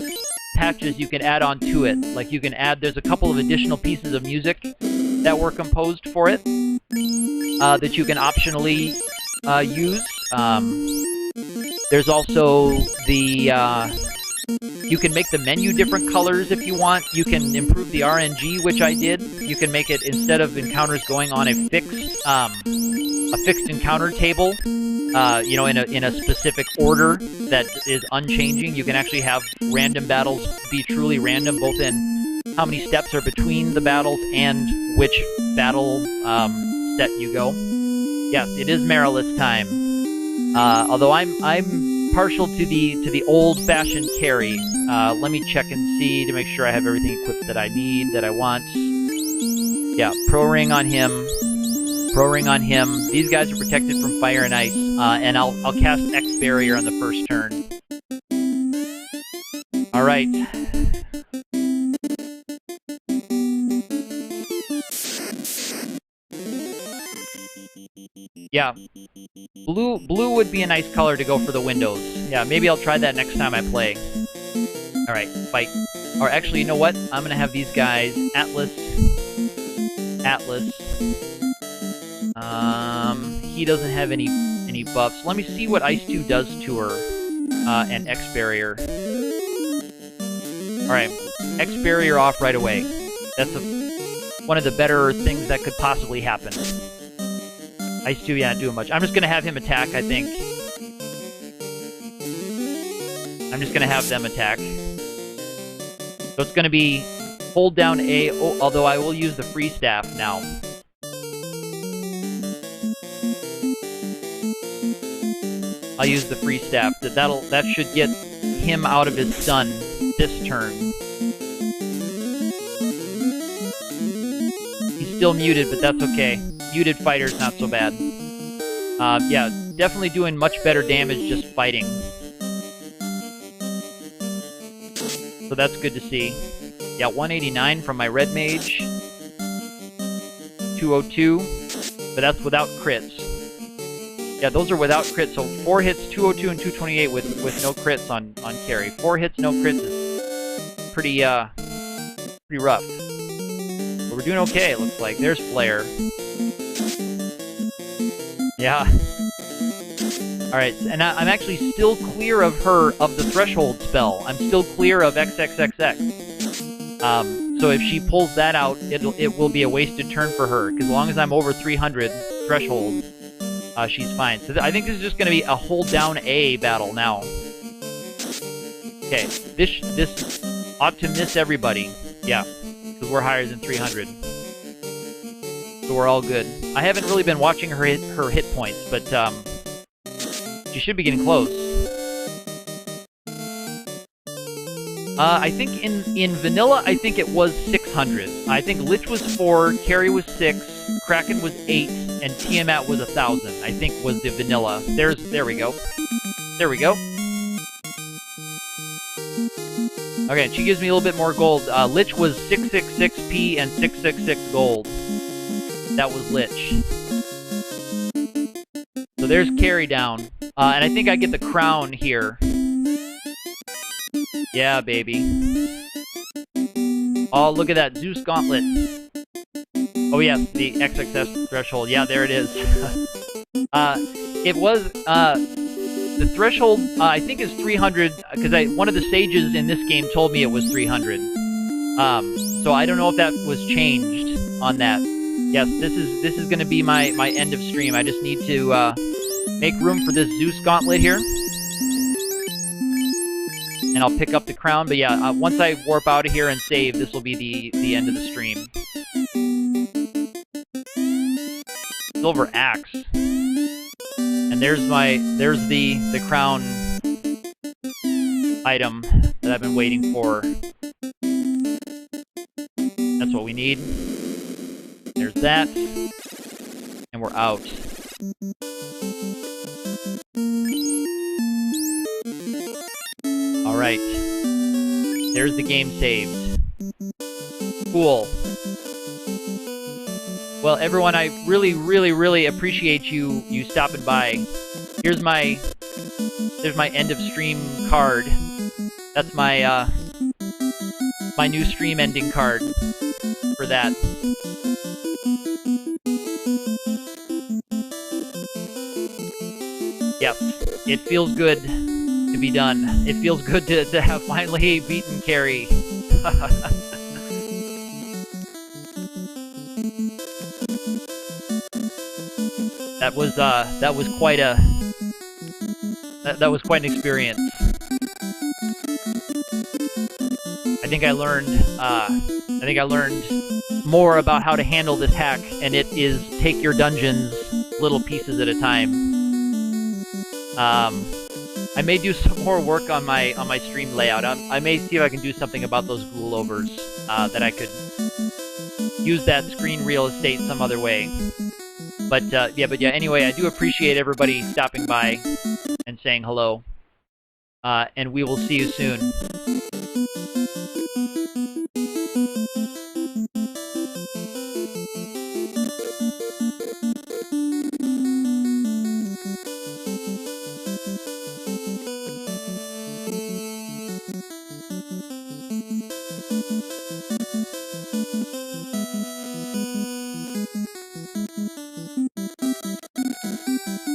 patches you can add on to it. Like you can add, there's a couple of additional pieces of music that were composed for it that you can optionally use. There's also the, you can make the menu different colors if you want. You can improve the RNG, which I did. You can make it, instead of encounters going on a fixed encounter table, you know, in a specific order that is unchanging, you can actually have random battles be truly random, both in how many steps are between the battles and which battle set you go. Yes, it is Marilith's time. Although I'm partial to the old-fashioned carry. Let me check and see to make sure I have everything equipped that I need, that I want. Yeah, Pro Ring on him. Pro Ring on him. These guys are protected from fire and ice, and I'll cast X Barrier on the first turn. All right. Yeah. Blue would be a nice color to go for the windows. Yeah, maybe I'll try that next time I play. Alright, fight. Or actually, you know what? I'm gonna have these guys, Atlas. He doesn't have any buffs. Let me see what Ice 2 does to her. And X Barrier. Alright, X Barrier off right away. That's one of the better things that could possibly happen. Ice 2, yeah, not doing much. I'm just gonna have him attack, I think. I'm just gonna have them attack. So it's gonna be hold down A, although I will use the free staff now. I'll use the free staff. That should get him out of his stun this turn. He's still muted, but that's okay. Muted fighter's not so bad. Yeah, definitely doing much better damage just fighting. So that's good to see. Yeah, 189 from my red mage. 202, but that's without crits. Yeah, those are without crits, so 4 hits, 202 and 228 with no crits on carry. 4 hits, no crits is pretty rough. But we're doing okay, it looks like. There's Flare. Yeah. Alright, and I'm actually still clear of the Threshold spell. I'm still clear of XXXX. So if she pulls that out, it will be a wasted turn for her, because as long as I'm over 300 Threshold, she's fine. So I think this is just going to be a hold down A battle now. Okay, this ought to miss everybody. Yeah, because we're higher than 300. So we're all good. I haven't really been watching her hit points, but she should be getting close. I think in vanilla, I think it was 600. I think Lich was 4, Carry was 6, Kraken was 8, and Tiamat was 1,000. I think was the vanilla. There we go. There we go. Okay, she gives me a little bit more gold. Lich was 666p and 666 gold. That was Lich. So there's Carry down. And I think I get the crown here. Yeah, baby. Oh, look at that. Zeus Gauntlet. Oh, yes, the XXS threshold. Yeah, there it is. It was, the threshold, I think is 300, because one of the sages in this game told me it was 300. So I don't know if that was changed on that. Yes, this is going to be my end of stream. I just need to make room for this Zeus Gauntlet here. And I'll pick up the crown. But yeah, once I warp out of here and save, this will be the end of the stream. Silver Axe. And there's the crown item that I've been waiting for. That's what we need. There's that. And we're out. Alright. There's the game saved. Cool. Well, everyone, I really, really, really appreciate you stopping by. There's my end of stream card. That's my my new stream ending card for that. Yep. it feels good to be done. It feels good to have finally beaten Carrie. That was quite a that was quite an experience. I think I learned more about how to handle this hack, and it is take your dungeons little pieces at a time. I may do some more work on my stream layout. I may see if I can do something about those ghoul overs, that I could use that screen real estate some other way. But yeah, anyway, I do appreciate everybody stopping by and saying hello. And we will see you soon.